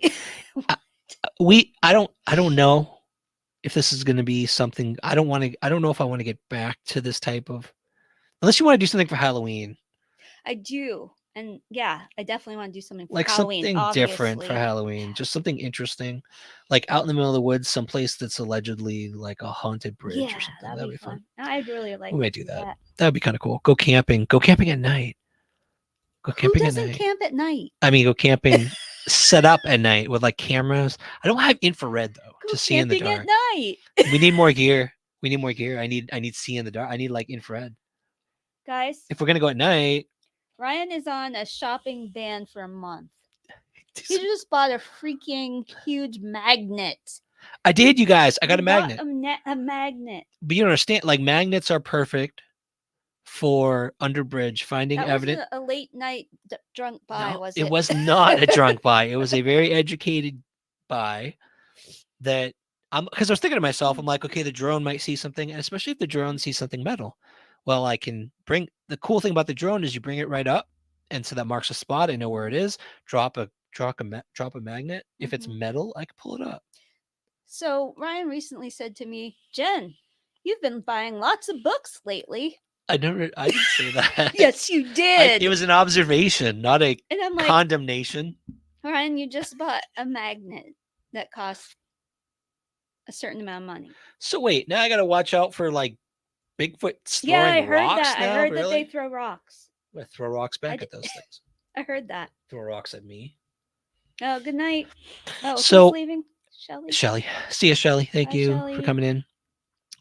[SPEAKER 2] I don't know if this is going to be something. I don't know if I want to get back to this type of, unless you want to do something for Halloween.
[SPEAKER 3] I do. And yeah, I definitely want to do something for
[SPEAKER 2] Like
[SPEAKER 3] Halloween.
[SPEAKER 2] something different for
[SPEAKER 3] obviously.
[SPEAKER 2] Halloween, just something interesting, like out in the middle of the woods, someplace that's allegedly like a haunted bridge
[SPEAKER 3] Yeah,
[SPEAKER 2] or something.
[SPEAKER 3] that'd be fun. I'd really like.
[SPEAKER 2] We
[SPEAKER 3] to
[SPEAKER 2] might do
[SPEAKER 3] do
[SPEAKER 2] that. That'd be kind of cool. Go camping at night. Go
[SPEAKER 3] Who
[SPEAKER 2] camping at
[SPEAKER 3] doesn't
[SPEAKER 2] night.
[SPEAKER 3] camp at night?
[SPEAKER 2] I mean, go camping set up at night with like cameras. I don't have infrared though
[SPEAKER 3] Go
[SPEAKER 2] to see in the
[SPEAKER 3] camping
[SPEAKER 2] dark.
[SPEAKER 3] at night,
[SPEAKER 2] We need more gear. I need see in the dark. I need like infrared.
[SPEAKER 3] guys.
[SPEAKER 2] If we're gonna go at night,
[SPEAKER 3] Ryan is on a shopping ban for a month. He just bought a freaking huge magnet.
[SPEAKER 2] I did, you guys. I got a
[SPEAKER 3] He bought
[SPEAKER 2] magnet.
[SPEAKER 3] A magnet.
[SPEAKER 2] But you don't understand, like magnets are perfect for Underbridge finding
[SPEAKER 3] That
[SPEAKER 2] evidence.
[SPEAKER 3] wasn't a late night drunk buy,
[SPEAKER 2] No,
[SPEAKER 3] was
[SPEAKER 2] it
[SPEAKER 3] it?
[SPEAKER 2] was not a drunk buy. It was a very educated buy that because I was thinking to myself, I'm like, okay, the drone might see something, and especially if the drone sees something metal. Well, I can bring the cool thing about the drone is you bring it right up, and so that marks a spot. I know where it is. Drop a magnet. If it's
[SPEAKER 3] Mhm.
[SPEAKER 2] metal, I can pull it up.
[SPEAKER 3] So Ryan recently said to me, Jen, you've been buying lots of books lately.
[SPEAKER 2] I didn't say that.
[SPEAKER 3] Yes, you did.
[SPEAKER 2] It was an observation, not a
[SPEAKER 3] And I'm like,
[SPEAKER 2] condemnation.
[SPEAKER 3] Ryan, you just bought a magnet that costs a certain amount of money.
[SPEAKER 2] So wait, now I got to watch out for like Bigfoot
[SPEAKER 3] Yeah,
[SPEAKER 2] throwing
[SPEAKER 3] I heard
[SPEAKER 2] rocks
[SPEAKER 3] that.
[SPEAKER 2] now.
[SPEAKER 3] I heard
[SPEAKER 2] Really?
[SPEAKER 3] that they throw rocks.
[SPEAKER 2] I'm gonna throw rocks back
[SPEAKER 3] d-
[SPEAKER 2] at those things.
[SPEAKER 3] I heard that.
[SPEAKER 2] Throw rocks at me.
[SPEAKER 3] Oh, good night. Oh,
[SPEAKER 2] So
[SPEAKER 3] who's leaving? Shelly?
[SPEAKER 2] Shelly, see you, Shelly. Thank
[SPEAKER 3] Bye,
[SPEAKER 2] you
[SPEAKER 3] Shelley.
[SPEAKER 2] for coming in.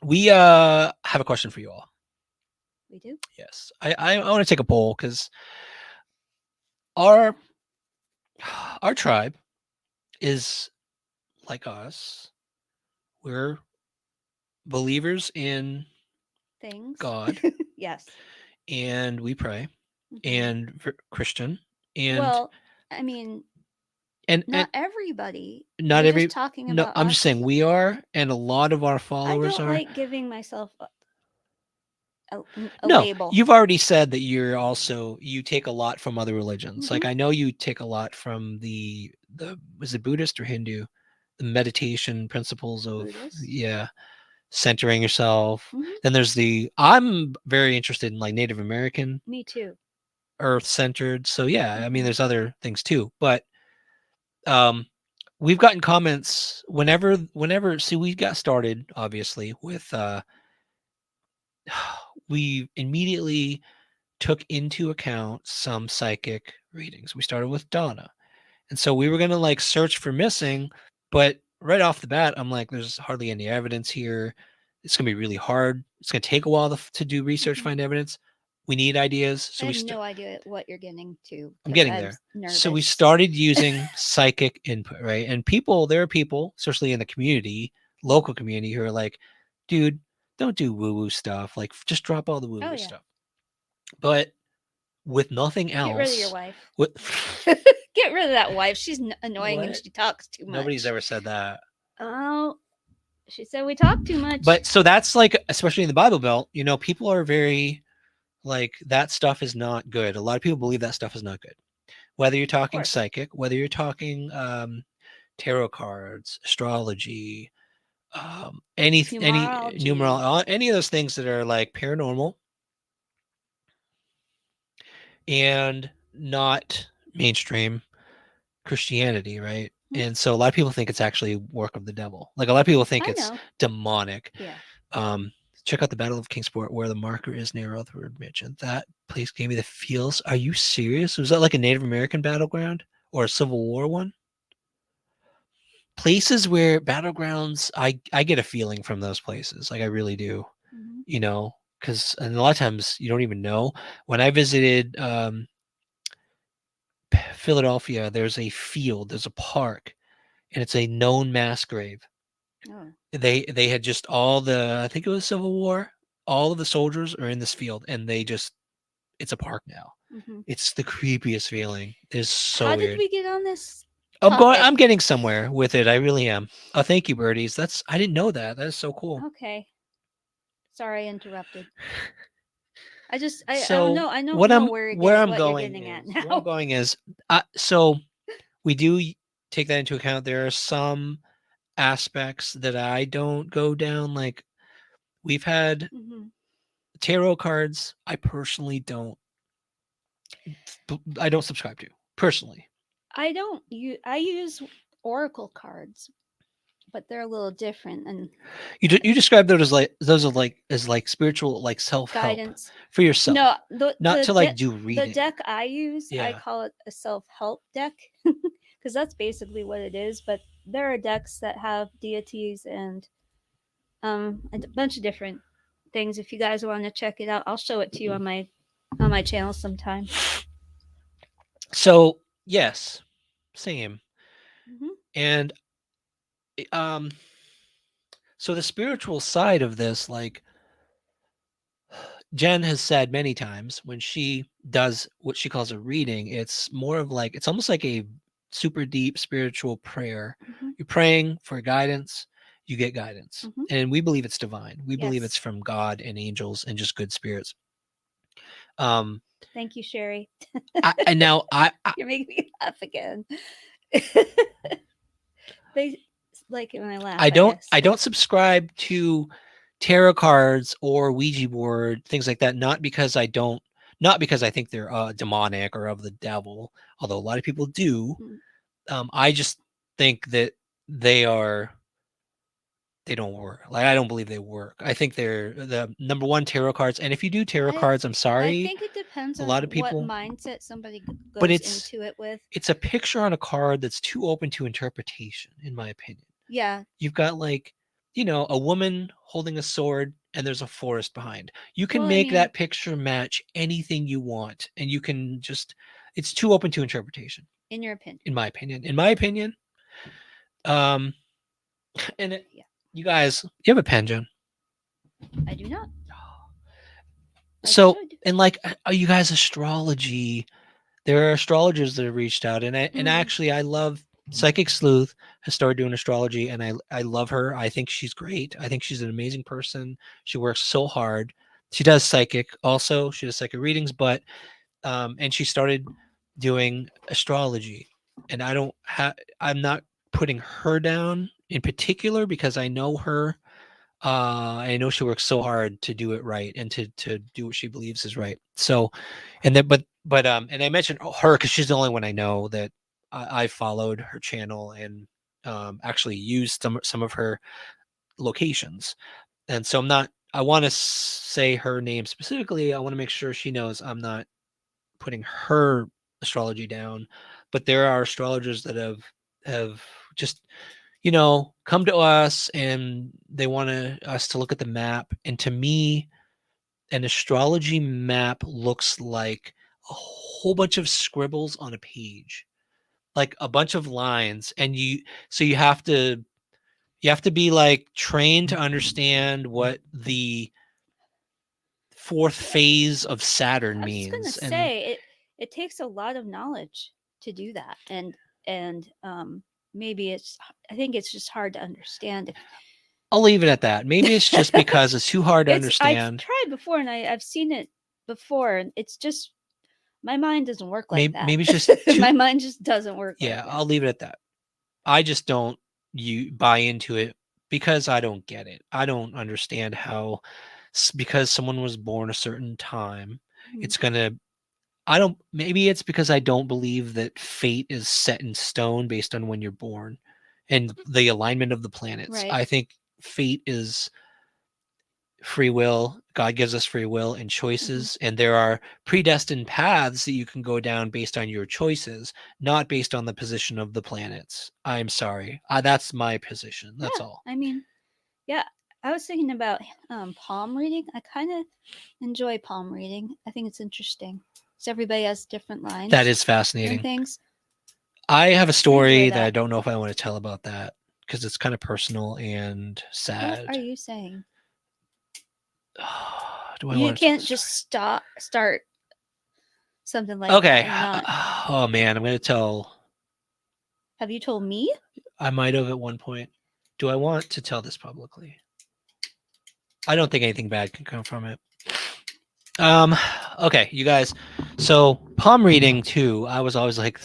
[SPEAKER 2] We have a question for you all.
[SPEAKER 3] We do?
[SPEAKER 2] Yes, I want to take a poll because our tribe is like us. We're believers in
[SPEAKER 3] Things.
[SPEAKER 2] God
[SPEAKER 3] Yes.
[SPEAKER 2] and we pray
[SPEAKER 3] Mhm.
[SPEAKER 2] and Christian and
[SPEAKER 3] Well, I mean,
[SPEAKER 2] and
[SPEAKER 3] not everybody.
[SPEAKER 2] not
[SPEAKER 3] We're
[SPEAKER 2] every
[SPEAKER 3] just talking
[SPEAKER 2] no,
[SPEAKER 3] about
[SPEAKER 2] I'm just
[SPEAKER 3] us.
[SPEAKER 2] saying we are, and a lot of our
[SPEAKER 3] I
[SPEAKER 2] followers
[SPEAKER 3] don't
[SPEAKER 2] are.
[SPEAKER 3] like giving myself a
[SPEAKER 2] No,
[SPEAKER 3] label.
[SPEAKER 2] you've already said that you take a lot from other religions. Like
[SPEAKER 3] Mhm.
[SPEAKER 2] I know you take a lot from the was it Buddhist or Hindu, the meditation principles of
[SPEAKER 3] Buddhist.
[SPEAKER 2] centering yourself.
[SPEAKER 3] Mhm.
[SPEAKER 2] Then there's I'm very interested in like Native American,
[SPEAKER 3] Me too.
[SPEAKER 2] earth centered. So yeah, I mean
[SPEAKER 3] Mhm.
[SPEAKER 2] there's other things too, but um we've gotten comments whenever see we got started obviously with we immediately took into account some psychic readings. We started with Donna. And so we were going to like search for missing, but right off the bat, I'm like, there's hardly any evidence here. It's going to be really hard. It's going to take a while to do research,
[SPEAKER 3] Mhm.
[SPEAKER 2] find evidence. We need ideas. So
[SPEAKER 3] I have no idea what you're getting to.
[SPEAKER 2] I'm
[SPEAKER 3] 'Cause
[SPEAKER 2] getting
[SPEAKER 3] I'm
[SPEAKER 2] there.
[SPEAKER 3] nervous.
[SPEAKER 2] So we started using psychic input, right? And there are people, especially in the community, local community, who are like, dude, don't do woo-woo stuff. Like just drop all the woo-woo
[SPEAKER 3] Oh, yeah.
[SPEAKER 2] stuff. But with nothing else,
[SPEAKER 3] Get rid of your wife.
[SPEAKER 2] With,
[SPEAKER 3] Get rid of that wife. She's annoying and
[SPEAKER 2] What?
[SPEAKER 3] she talks too much.
[SPEAKER 2] Nobody's ever said that.
[SPEAKER 3] Oh, she said we talk too much.
[SPEAKER 2] But so that's like, especially in the Bible Belt, people are very like that stuff is not good. A lot of people believe that stuff is not good. Whether you're talking
[SPEAKER 3] course.
[SPEAKER 2] psychic, whether you're talking tarot cards, astrology, any numerology, any of those things that are like paranormal and not mainstream Christianity, right?
[SPEAKER 3] Mhm.
[SPEAKER 2] And so a lot of people think it's actually work of the devil. Like a lot of people think
[SPEAKER 3] I
[SPEAKER 2] it's
[SPEAKER 3] know.
[SPEAKER 2] demonic.
[SPEAKER 3] Yeah.
[SPEAKER 2] Check out the Battle of Kingsport where the marker is near Earthward Mansion. That place gave me the feels. Are you serious? Was that like a Native American battleground or a Civil War one? Places where battlegrounds, I get a feeling from those places. Like I really do.
[SPEAKER 3] Mhm.
[SPEAKER 2] Because a lot of times you don't even know. When I visited Philadelphia, there's a field, there's a park, and it's a known mass grave.
[SPEAKER 3] Oh.
[SPEAKER 2] They had just I think it was Civil War. All of the soldiers are in this field, and it's a park now.
[SPEAKER 3] Mhm.
[SPEAKER 2] It's the creepiest feeling. It's so
[SPEAKER 3] How
[SPEAKER 2] weird.
[SPEAKER 3] did we get on this?
[SPEAKER 2] I'm getting somewhere with it. I really am. Oh, thank you, birdies. I didn't know that. That is so cool.
[SPEAKER 3] Okay. Sorry, I interrupted. I don't
[SPEAKER 2] So
[SPEAKER 3] know. I don't
[SPEAKER 2] what
[SPEAKER 3] know
[SPEAKER 2] I'm
[SPEAKER 3] where
[SPEAKER 2] where I'm
[SPEAKER 3] what
[SPEAKER 2] going
[SPEAKER 3] you're getting at
[SPEAKER 2] is where I'm
[SPEAKER 3] now.
[SPEAKER 2] going is so we do take that into account. There are some aspects that I don't go down. Like we've had
[SPEAKER 3] Mhm.
[SPEAKER 2] tarot cards. I personally I don't subscribe to personally.
[SPEAKER 3] I don't. I use oracle cards, but they're a little different and
[SPEAKER 2] You describe those as like spiritual like self-help
[SPEAKER 3] guidance
[SPEAKER 2] for yourself.
[SPEAKER 3] No,
[SPEAKER 2] not to like do
[SPEAKER 3] the
[SPEAKER 2] reading.
[SPEAKER 3] deck I use, I
[SPEAKER 2] Yeah.
[SPEAKER 3] call it a self-help deck because that's basically what it is. But there are decks that have deities and a bunch of different things. If you guys want to check it out, I'll show it to you on my channel sometime.
[SPEAKER 2] So yes, same.
[SPEAKER 3] Mhm.
[SPEAKER 2] And so the spiritual side of this, like Jen has said many times when she does what she calls a reading, it's more of like, it's almost like a super deep spiritual prayer.
[SPEAKER 3] Mhm.
[SPEAKER 2] You're praying for guidance, you get guidance.
[SPEAKER 3] Mhm.
[SPEAKER 2] And we believe it's divine. We believe it's
[SPEAKER 3] Yes.
[SPEAKER 2] from God and angels and just good spirits. Um,
[SPEAKER 3] Thank you, Sherry.
[SPEAKER 2] and now
[SPEAKER 3] You're making me laugh again. They like it when I laugh, I guess.
[SPEAKER 2] I don't subscribe to tarot cards or Ouija board, things like that, not because I think they're demonic or of the devil, although a lot of people do.
[SPEAKER 3] Mm.
[SPEAKER 2] I just think that they are they don't work. Like, I don't believe they work. I think they're the number one tarot cards. And if you do tarot
[SPEAKER 3] I
[SPEAKER 2] cards, I'm
[SPEAKER 3] I
[SPEAKER 2] sorry,
[SPEAKER 3] think it depends
[SPEAKER 2] a
[SPEAKER 3] on
[SPEAKER 2] lot of
[SPEAKER 3] what
[SPEAKER 2] people,
[SPEAKER 3] mindset somebody
[SPEAKER 2] but
[SPEAKER 3] goes into it with.
[SPEAKER 2] it's a picture on a card that's too open to interpretation, in my opinion.
[SPEAKER 3] Yeah.
[SPEAKER 2] You've got like, a woman holding a sword and there's a forest behind. You can
[SPEAKER 3] Well, I
[SPEAKER 2] make
[SPEAKER 3] mean,
[SPEAKER 2] that picture match anything you want, and you can just, it's too open to interpretation,
[SPEAKER 3] in your opinion.
[SPEAKER 2] in my opinion. In my opinion, um, and
[SPEAKER 3] Yeah.
[SPEAKER 2] you guys, you have a pen, Jen.
[SPEAKER 3] I do not. I
[SPEAKER 2] So,
[SPEAKER 3] should.
[SPEAKER 2] and like, you guys, astrology, there are astrologers that have reached out, and
[SPEAKER 3] Mm.
[SPEAKER 2] actually, I love Psychic Sleuth has started doing astrology, and I love her. I think she's great. I think she's an amazing person. She works so hard. She does psychic also. She does psychic readings, but and she started doing astrology, and I'm not putting her down in particular because I know her. I know she works so hard to do it right and to do what she believes is right. So, and then and I mentioned her because she's the only one I know that I followed her channel and actually used some of her locations. And so I'm not. I want to say her name specifically. I want to make sure she knows I'm not putting her astrology down, but there are astrologers that have just come to us and they want us to look at the map. And to me, an astrology map looks like a whole bunch of scribbles on a page, like a bunch of lines. And so you have to be like trained to understand what the fourth phase of Saturn
[SPEAKER 3] I was just gonna
[SPEAKER 2] means. And
[SPEAKER 3] say it takes a lot of knowledge to do that, and maybe it's I think it's just hard to understand.
[SPEAKER 2] I'll leave it at that. Maybe it's just because it's too hard to
[SPEAKER 3] It's I've
[SPEAKER 2] understand.
[SPEAKER 3] tried before and I've seen it before, and it's just my mind doesn't work like that.
[SPEAKER 2] Maybe it's just too.
[SPEAKER 3] My mind just doesn't work like
[SPEAKER 2] Yeah,
[SPEAKER 3] that.
[SPEAKER 2] I'll leave it at that. I just don't you buy into it because I don't get it. I don't understand how because someone was born a certain time,
[SPEAKER 3] Mhm.
[SPEAKER 2] it's gonna. I don't. Maybe it's because I don't believe that fate is set in stone based on when you're born, and the alignment of the planets.
[SPEAKER 3] Right.
[SPEAKER 2] I think fate is free will. God gives us free will and choices, and there are predestined paths that you can go down based on your choices, not based on the position of the planets. I'm sorry. That's my position. That's
[SPEAKER 3] Yeah.
[SPEAKER 2] all.
[SPEAKER 3] I mean, yeah. I was thinking about palm reading. I kind of enjoy palm reading. I think it's interesting. So everybody has different lines
[SPEAKER 2] That is
[SPEAKER 3] and
[SPEAKER 2] fascinating.
[SPEAKER 3] things.
[SPEAKER 2] I have a
[SPEAKER 3] I enjoy
[SPEAKER 2] story that I
[SPEAKER 3] that.
[SPEAKER 2] don't know if I want to tell about that because it's kind of personal and
[SPEAKER 3] What
[SPEAKER 2] sad.
[SPEAKER 3] are you saying?
[SPEAKER 2] Do I
[SPEAKER 3] You
[SPEAKER 2] want to tell
[SPEAKER 3] can't
[SPEAKER 2] the
[SPEAKER 3] just
[SPEAKER 2] story?
[SPEAKER 3] start something like that
[SPEAKER 2] Okay.
[SPEAKER 3] and not.
[SPEAKER 2] Oh man, I'm going to tell.
[SPEAKER 3] Have you told me?
[SPEAKER 2] I might have at one point. Do I want to tell this publicly? I don't think anything bad can come from it. Okay, you guys. So palm reading too. I was always like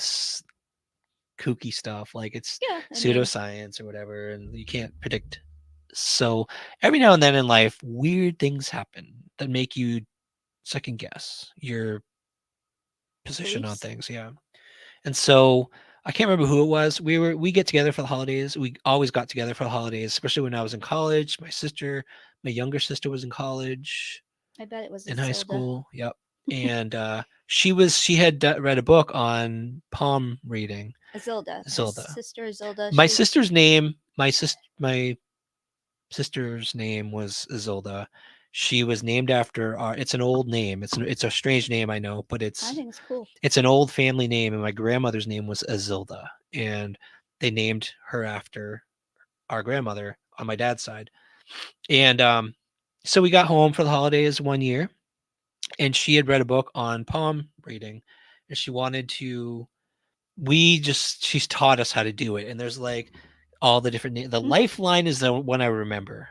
[SPEAKER 2] kooky stuff, like it's
[SPEAKER 3] Yeah, I mean,
[SPEAKER 2] pseudoscience or whatever, and you can't predict. So every now and then in life, weird things happen that make you second guess your position on
[SPEAKER 3] beliefs.
[SPEAKER 2] things. Yeah. And so I can't remember who it was. We get together for the holidays. We always got together for the holidays, especially when I was in college. My younger sister was in college,
[SPEAKER 3] I bet it was
[SPEAKER 2] in high
[SPEAKER 3] Isilda.
[SPEAKER 2] school. Yep. And she had read a book on palm reading.
[SPEAKER 3] Isilda, my
[SPEAKER 2] Zilda.
[SPEAKER 3] sister Isilda.
[SPEAKER 2] My
[SPEAKER 3] She's
[SPEAKER 2] sister's name, my sister's name was Isilda. She was named after it's an old name. It's a strange name, I know, but
[SPEAKER 3] I think it's cool.
[SPEAKER 2] it's an old family name, and my grandmother's name was Azilda, and they named her after our grandmother on my dad's side. And so we got home for the holidays one year, and she had read a book on palm reading, and she wanted to. She's taught us how to do it, and there's like all the different. The lifeline is the one I remember.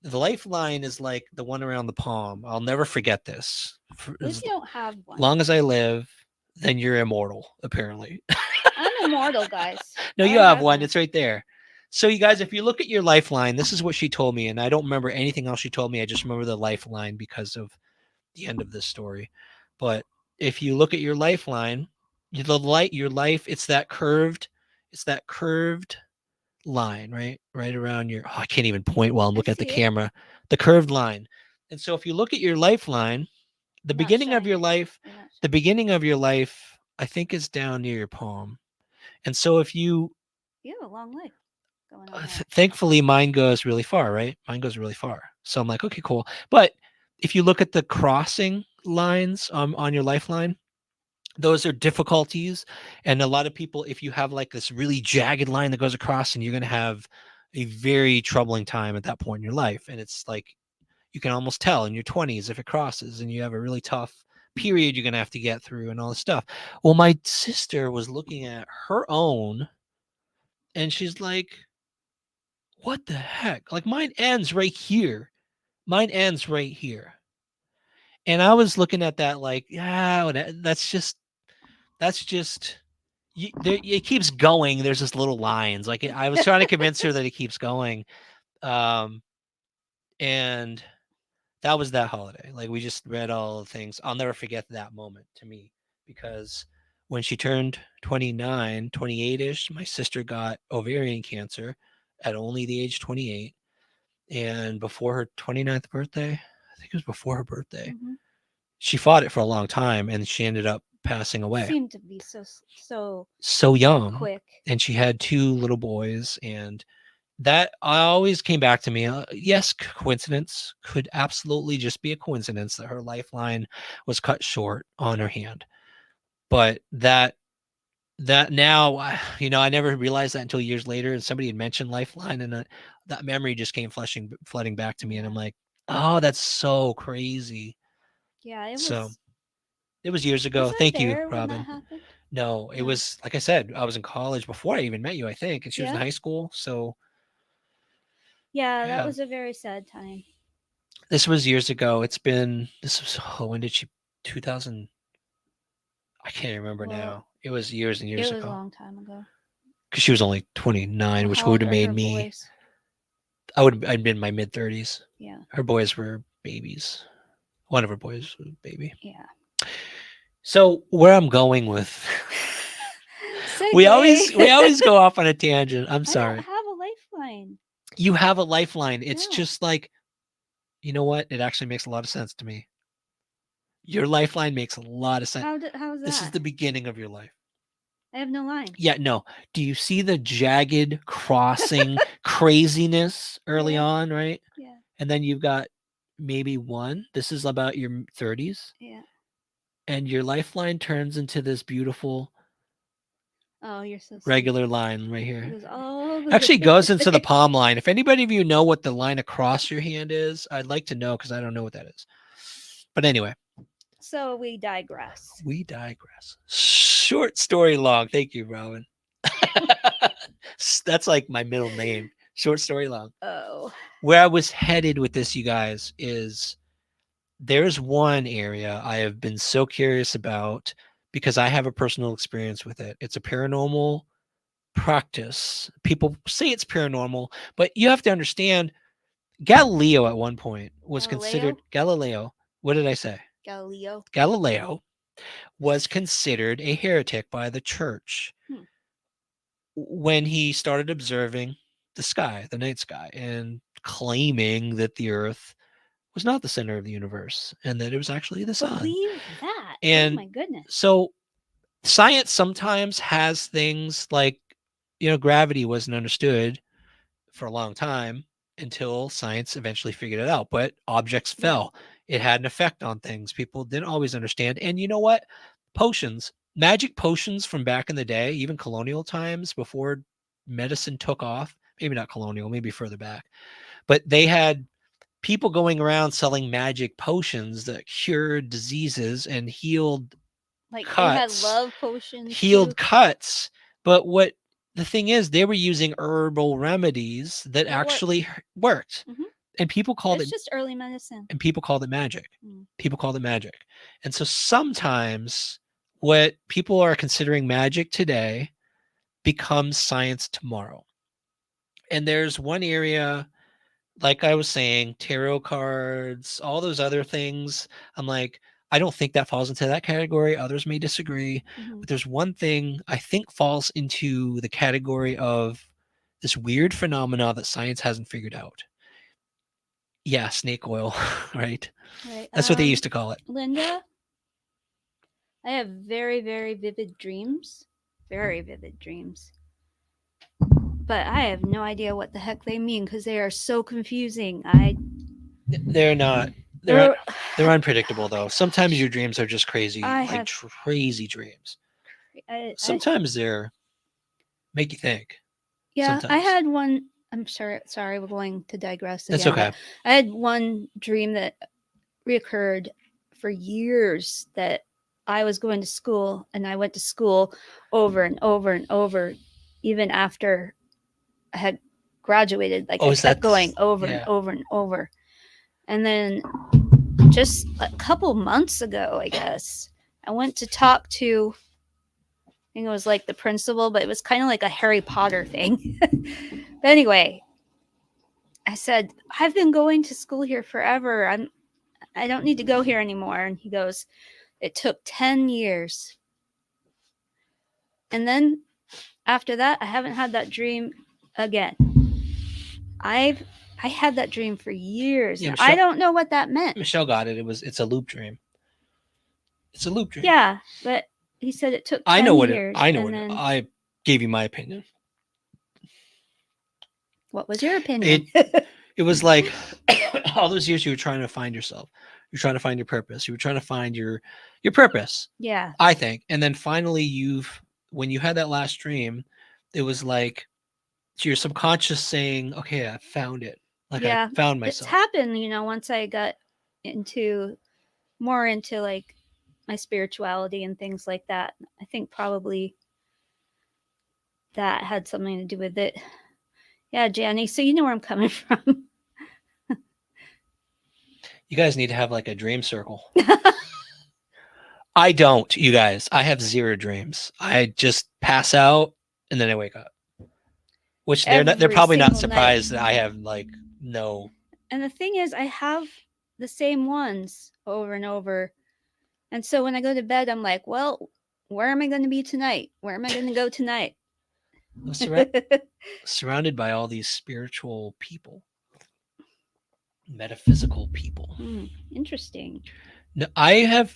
[SPEAKER 2] The lifeline is like the one around the palm. I'll never forget this. For
[SPEAKER 3] At least
[SPEAKER 2] as
[SPEAKER 3] you don't have one.
[SPEAKER 2] long as I live, then you're immortal, apparently.
[SPEAKER 3] I'm immortal, guys.
[SPEAKER 2] No,
[SPEAKER 3] I
[SPEAKER 2] you have
[SPEAKER 3] have
[SPEAKER 2] one.
[SPEAKER 3] one.
[SPEAKER 2] It's right there. So, you guys, if you look at your lifeline, this is what she told me, and I don't remember anything else she told me. I just remember the lifeline because of the end of this story. But if you look at your lifeline, your life, it's that curved line, right around your. Oh, I can't even point while I'm looking at the
[SPEAKER 3] see it.
[SPEAKER 2] camera. The curved line, and so if you look at your lifeline, the
[SPEAKER 3] Not
[SPEAKER 2] beginning of
[SPEAKER 3] showing
[SPEAKER 2] your
[SPEAKER 3] it.
[SPEAKER 2] life,
[SPEAKER 3] You're not
[SPEAKER 2] the beginning of your life, I think is down near your palm, and so if you
[SPEAKER 3] You have a long life going on there.
[SPEAKER 2] thankfully mine goes really far, right? Mine goes really far. So I'm like, okay, cool. But if you look at the crossing lines on your lifeline, those are difficulties. And a lot of people, if you have like this really jagged line that goes across, and you're going to have a very troubling time at that point in your life. And it's like, you can almost tell in your 20s if it crosses and you have a really tough period you're going to have to get through and all this stuff. Well, my sister was looking at her own, and she's like, what the heck? Like, mine ends right here. Mine ends right here. And I was looking at that like, yeah, that's just it keeps going. There's just little lines. Like, I was trying to convince her that it keeps going. And that was that holiday. Like, we just read all the things. I'll never forget that moment to me, because when she turned 29, 28-ish, my sister got ovarian cancer at only the age 28. And before her 29th birthday, I think it was before her birthday,
[SPEAKER 3] Mhm.
[SPEAKER 2] she fought it for a long time, and she ended up passing away
[SPEAKER 3] Seemed to be
[SPEAKER 2] so young.
[SPEAKER 3] quick.
[SPEAKER 2] And she had 2 little boys, and that always came back to me. Yes, coincidence, could absolutely just be a coincidence that her lifeline was cut short on her hand. But that now, I never realized that until years later, and somebody had mentioned lifeline, and that memory just came flooding back to me, and I'm like, oh, that's so crazy.
[SPEAKER 3] Yeah, it
[SPEAKER 2] So
[SPEAKER 3] was.
[SPEAKER 2] it was years ago.
[SPEAKER 3] Was I
[SPEAKER 2] Thank you,
[SPEAKER 3] there when
[SPEAKER 2] Robin.
[SPEAKER 3] that happened?
[SPEAKER 2] No, it
[SPEAKER 3] No.
[SPEAKER 2] was, like I said, I was in college before I even met you, I think, and she was in
[SPEAKER 3] Yeah?
[SPEAKER 2] high school. So
[SPEAKER 3] Yeah,
[SPEAKER 2] yeah,
[SPEAKER 3] that was a very sad time.
[SPEAKER 2] this was years ago. When did she, 2000, I can't remember
[SPEAKER 3] Well,
[SPEAKER 2] now. It was years and years
[SPEAKER 3] It was a
[SPEAKER 2] ago,
[SPEAKER 3] long time ago.
[SPEAKER 2] because she was only 29,
[SPEAKER 3] Well,
[SPEAKER 2] which
[SPEAKER 3] how old
[SPEAKER 2] would have
[SPEAKER 3] are
[SPEAKER 2] made
[SPEAKER 3] her
[SPEAKER 2] me,
[SPEAKER 3] boys?
[SPEAKER 2] I'd been in my mid 30s.
[SPEAKER 3] Yeah,
[SPEAKER 2] Her boys were babies. One of her boys was a baby.
[SPEAKER 3] yeah.
[SPEAKER 2] So where I'm going with, we
[SPEAKER 3] Segue.
[SPEAKER 2] always go off on a tangent. I'm
[SPEAKER 3] I don't
[SPEAKER 2] sorry.
[SPEAKER 3] have a lifeline.
[SPEAKER 2] You have a lifeline. It's
[SPEAKER 3] No.
[SPEAKER 2] just like, you know what? It actually makes a lot of sense to me. Your lifeline makes a lot of sense.
[SPEAKER 3] How's that?
[SPEAKER 2] This is the beginning of your life.
[SPEAKER 3] I have no line.
[SPEAKER 2] Yeah, no. Do you see the jagged crossing craziness early
[SPEAKER 3] Yeah.
[SPEAKER 2] on, right?
[SPEAKER 3] Yeah,
[SPEAKER 2] And then you've got maybe one. This is about your 30s.
[SPEAKER 3] yeah.
[SPEAKER 2] And your lifeline turns into this beautiful
[SPEAKER 3] Oh, you're so sweet.
[SPEAKER 2] regular line right
[SPEAKER 3] It
[SPEAKER 2] here.
[SPEAKER 3] goes all the
[SPEAKER 2] Actually
[SPEAKER 3] way
[SPEAKER 2] goes into the
[SPEAKER 3] there.
[SPEAKER 2] palm line. If anybody of you know what the line across your hand is, I'd like to know, because I don't know what that is. But anyway,
[SPEAKER 3] So we digress.
[SPEAKER 2] we digress. Short story long. Thank you, Robin. That's like my middle name. Short story long.
[SPEAKER 3] Oh.
[SPEAKER 2] Where I was headed with this, you guys, is there's one area I have been so curious about, because I have a personal experience with it. It's a paranormal practice. People say it's paranormal, but you have to understand, Galileo at one point was considered Galileo. What did I say? Galileo was considered a heretic by the church when he started observing the sky, the night sky, and claiming that the earth was not the center of the universe and that it was actually the sun.
[SPEAKER 3] Believe that.
[SPEAKER 2] And
[SPEAKER 3] oh my goodness.
[SPEAKER 2] So science sometimes has things like, gravity wasn't understood for a long time until science eventually figured it out. But objects fell. It had an effect on things. People didn't always understand. And you know what? Magic potions from back in the day, even colonial times before medicine took off, maybe not colonial, maybe further back, but they had people going around selling magic potions that cured diseases and healed
[SPEAKER 3] Like they had
[SPEAKER 2] cuts,
[SPEAKER 3] love potions
[SPEAKER 2] healed
[SPEAKER 3] too.
[SPEAKER 2] cuts. But what the thing is, they were using herbal remedies that
[SPEAKER 3] That
[SPEAKER 2] actually worked,
[SPEAKER 3] Mhm.
[SPEAKER 2] and people called
[SPEAKER 3] It's
[SPEAKER 2] it
[SPEAKER 3] just early medicine.
[SPEAKER 2] magic.
[SPEAKER 3] Mm.
[SPEAKER 2] People called it magic. And so sometimes what people are considering magic today becomes science tomorrow. And there's one area, like I was saying, tarot cards, all those other things. I'm like, I don't think that falls into that category. Others may disagree.
[SPEAKER 3] Mhm.
[SPEAKER 2] But there's one thing I think falls into the category of this weird phenomena that science hasn't figured out. Yeah, snake oil, right?
[SPEAKER 3] Right.
[SPEAKER 2] That's what they used to call it.
[SPEAKER 3] Linda, I have very, very vivid dreams. Very vivid dreams. But I have no idea what the heck they mean because they are so confusing.
[SPEAKER 2] They're not. They're they're unpredictable though. Sometimes your dreams are just crazy,
[SPEAKER 3] I
[SPEAKER 2] like
[SPEAKER 3] have
[SPEAKER 2] crazy dreams.
[SPEAKER 3] I
[SPEAKER 2] Sometimes they're make you think.
[SPEAKER 3] yeah, I
[SPEAKER 2] Sometimes
[SPEAKER 3] had one. I'm sorry, we're going to digress again.
[SPEAKER 2] it's okay.
[SPEAKER 3] But I had one dream that reoccurred for years that I was going to school and I went to school over and over and over, even after I had graduated. Like I
[SPEAKER 2] Is
[SPEAKER 3] kept
[SPEAKER 2] that
[SPEAKER 3] going over and
[SPEAKER 2] yeah?
[SPEAKER 3] over and over. And then just a couple months ago, I guess, I went to talk to, I think it was like the principal, but it was kind of like a Harry Potter thing. But anyway, I said, I've been going to school here forever. I don't need to go here anymore. And he goes, it took 10 years. And then after that, I haven't had that dream again. I had that dream for years.
[SPEAKER 2] Yeah,
[SPEAKER 3] I don't know what that meant.
[SPEAKER 2] Michelle got it. It's a loop dream. It's a loop dream.
[SPEAKER 3] Yeah, but he said it took 10
[SPEAKER 2] I know what
[SPEAKER 3] years.
[SPEAKER 2] I know what I gave you my opinion.
[SPEAKER 3] What was your opinion?
[SPEAKER 2] It was like all those years you were trying to find yourself. You're trying to find your purpose. You were trying to find your purpose.
[SPEAKER 3] Yeah.
[SPEAKER 2] I think. And then finally when you had that last dream, it was like your subconscious saying, okay, I found it. Like I found myself.
[SPEAKER 3] It's happened, once I got more into like my spirituality and things like that. I think probably that had something to do with it. Yeah, Jenny. So you know where I'm coming from.
[SPEAKER 2] You guys need to have like a dream circle. I don't, you guys. I have zero dreams. I just pass out and then I wake up. Which they're probably not surprised that I have like no.
[SPEAKER 3] And the thing is, I have the same ones over and over. And so when I go to bed, I'm like, well, where am I going to be tonight? Where am I going to go tonight?
[SPEAKER 2] Surrounded by all these spiritual people, metaphysical people.
[SPEAKER 3] Interesting.
[SPEAKER 2] No, I'll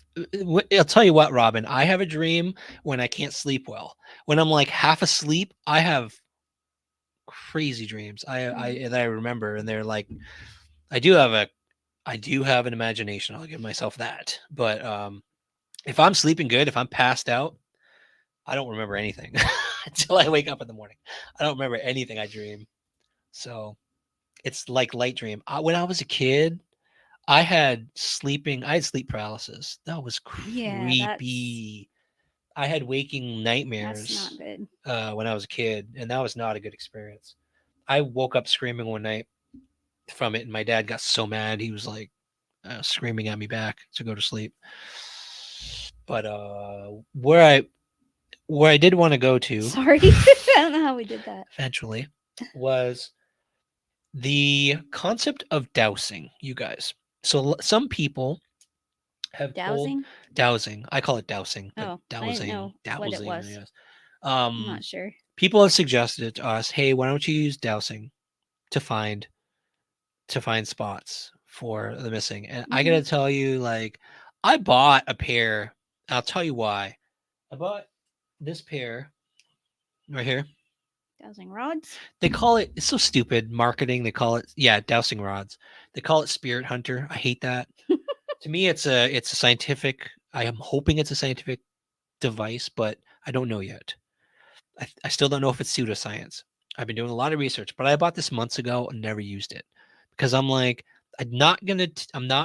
[SPEAKER 2] tell you what, Robin, I have a dream when I can't sleep well. When I'm like half asleep, I have crazy dreams. I remember, and they're like, I do have an imagination. I'll give myself that. But if I'm sleeping good, if I'm passed out, I don't remember anything until I wake up in the morning. I don't remember anything I dream. So it's like light dream. When I was a kid, I had sleep paralysis. That was creepy. I had waking nightmares.
[SPEAKER 3] That's not good.
[SPEAKER 2] When I was a kid, and that was not a good experience. I woke up screaming one night from it, and my dad got so mad. He was like screaming at me back to go to sleep. But where I did want to go to,
[SPEAKER 3] sorry, I don't know how we did that.
[SPEAKER 2] Eventually, was the concept of dowsing, you guys. So some people have dowsing. I call it dowsing.
[SPEAKER 3] Oh,
[SPEAKER 2] dowsing.
[SPEAKER 3] I didn't know what it was.
[SPEAKER 2] Yes.
[SPEAKER 3] I'm not sure.
[SPEAKER 2] People have suggested it to us, hey, why don't you use dowsing to find spots for the missing? And I gotta tell you, like, I bought a pair. I'll tell you why. I bought this pair right here.
[SPEAKER 3] Dowsing rods?
[SPEAKER 2] They call it, it's so stupid marketing. They call it, dowsing rods. They call it Spirit Hunter. I hate that. To me, it's a scientific, I am hoping it's a scientific device, but I don't know yet. I still don't know if it's pseudoscience. I've been doing a lot of research, but I bought this months ago and never used it because I'm like, I'm not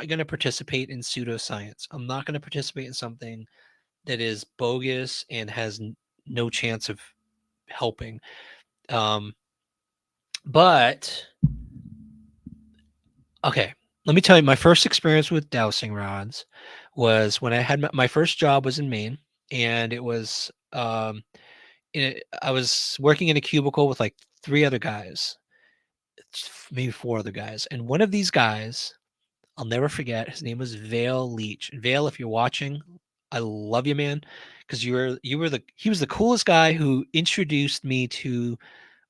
[SPEAKER 2] gonna participate in pseudoscience. I'm not gonna participate in something that is bogus and has no chance of helping. Um, but okay, let me tell you, my first experience with dowsing rods was when I had my first job was in Maine, and it was I was working in a cubicle with like three other guys, maybe four other guys, and one of these guys I'll never forget. His name was Vale Leach. Vale, if you're watching, I love you, man, because he was the coolest guy who introduced me to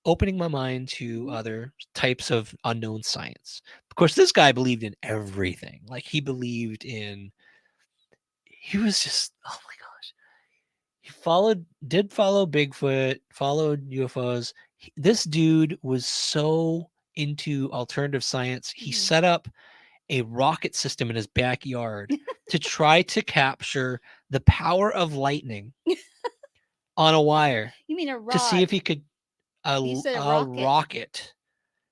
[SPEAKER 2] opening my mind to other types of unknown science. Of course, this guy believed in everything. Like he was just, oh my gosh. Did follow Bigfoot, followed UFOs. This dude was so into alternative science. He
[SPEAKER 3] Mhm.
[SPEAKER 2] set up a rocket system in his backyard to try to capture the power of lightning on a wire
[SPEAKER 3] You mean a
[SPEAKER 2] to see if
[SPEAKER 3] rod?
[SPEAKER 2] he could
[SPEAKER 3] You said a
[SPEAKER 2] a
[SPEAKER 3] rocket.
[SPEAKER 2] rocket.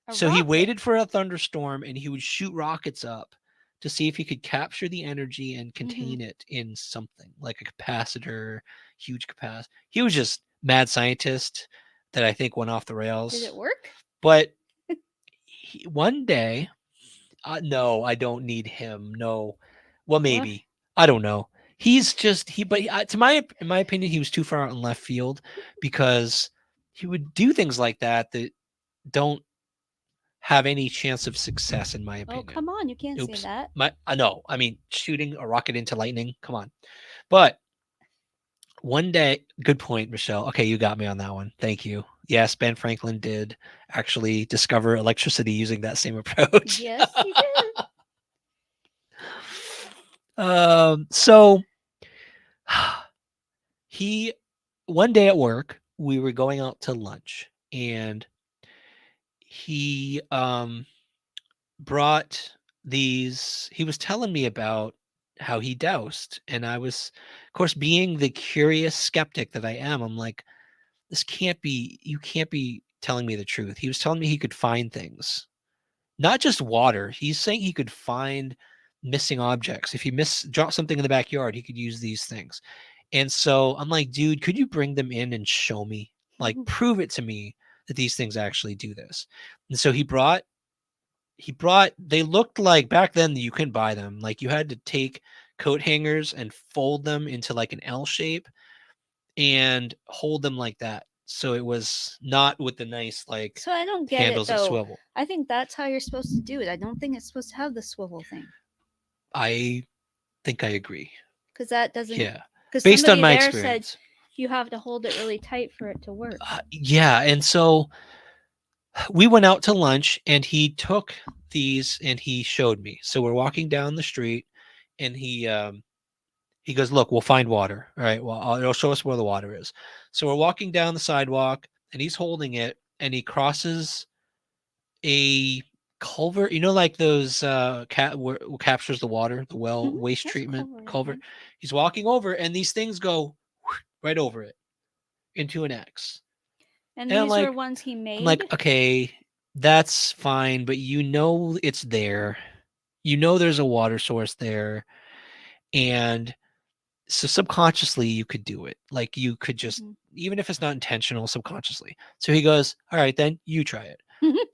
[SPEAKER 3] A
[SPEAKER 2] So he
[SPEAKER 3] rocket.
[SPEAKER 2] waited for a thunderstorm and he would shoot rockets up to see if he could capture the energy and
[SPEAKER 3] Mhm.
[SPEAKER 2] contain it in something like a capacitor, huge capacitor. He was just mad scientist that I think went off the
[SPEAKER 3] Did it
[SPEAKER 2] rails.
[SPEAKER 3] work?
[SPEAKER 2] But one day, no, I don't need him. No, well,
[SPEAKER 3] What?
[SPEAKER 2] maybe I don't know. He's just but in my opinion, he was too far out in left field because he would do things like that don't have any chance of success, in my
[SPEAKER 3] Oh,
[SPEAKER 2] opinion.
[SPEAKER 3] come on. You can't say
[SPEAKER 2] Oops.
[SPEAKER 3] that.
[SPEAKER 2] I know. I mean, shooting a rocket into lightning. Come on. But one day, good point, Michelle. Okay, you got me on that one. Thank you. Yes, Ben Franklin did actually discover electricity using that same approach.
[SPEAKER 3] Yes, he did.
[SPEAKER 2] So he one day at work, we were going out to lunch, and he brought these. He was telling me about how he doused, and I was, of course, being the curious skeptic that I am, I'm like, this can't be. You can't be telling me the truth. He was telling me he could find things, not just water. He's saying he could find missing objects. If he drop something in the backyard, he could use these things. And so I'm like, dude, could you bring them in and show me? Like, prove it to me that these things actually do this. And so they looked like back then you couldn't buy them. Like you had to take coat hangers and fold them into like an L shape and hold them like that. So it was not with the nice like
[SPEAKER 3] So I don't get it
[SPEAKER 2] handles that
[SPEAKER 3] though.
[SPEAKER 2] swivel.
[SPEAKER 3] I think that's how you're supposed to do it. I don't think it's supposed to have the swivel thing
[SPEAKER 2] I think I agree.
[SPEAKER 3] because that doesn't.
[SPEAKER 2] Yeah.
[SPEAKER 3] Because
[SPEAKER 2] Based on
[SPEAKER 3] somebody
[SPEAKER 2] my
[SPEAKER 3] there said
[SPEAKER 2] experience.
[SPEAKER 3] you have to hold it really tight for it to work.
[SPEAKER 2] Yeah. And so we went out to lunch and he took these and he showed me. So we're walking down the street and he goes, "Look, we'll find water. All right. Well, it'll show us where the water is." So we're walking down the sidewalk and he's holding it and he crosses a culvert, like those where captures the water, the well
[SPEAKER 3] Mhm,
[SPEAKER 2] waste
[SPEAKER 3] that's a
[SPEAKER 2] treatment
[SPEAKER 3] culvert, I
[SPEAKER 2] culvert.
[SPEAKER 3] think.
[SPEAKER 2] He's walking over and these things go right over it into an X.
[SPEAKER 3] And
[SPEAKER 2] And
[SPEAKER 3] these were ones he
[SPEAKER 2] I'm
[SPEAKER 3] made.
[SPEAKER 2] like, okay, that's fine, but it's there. There's a water source there. And so subconsciously you could do it. Like you could just,
[SPEAKER 3] Mhm.
[SPEAKER 2] even if it's not intentional, subconsciously. So he goes, all right, then you try it.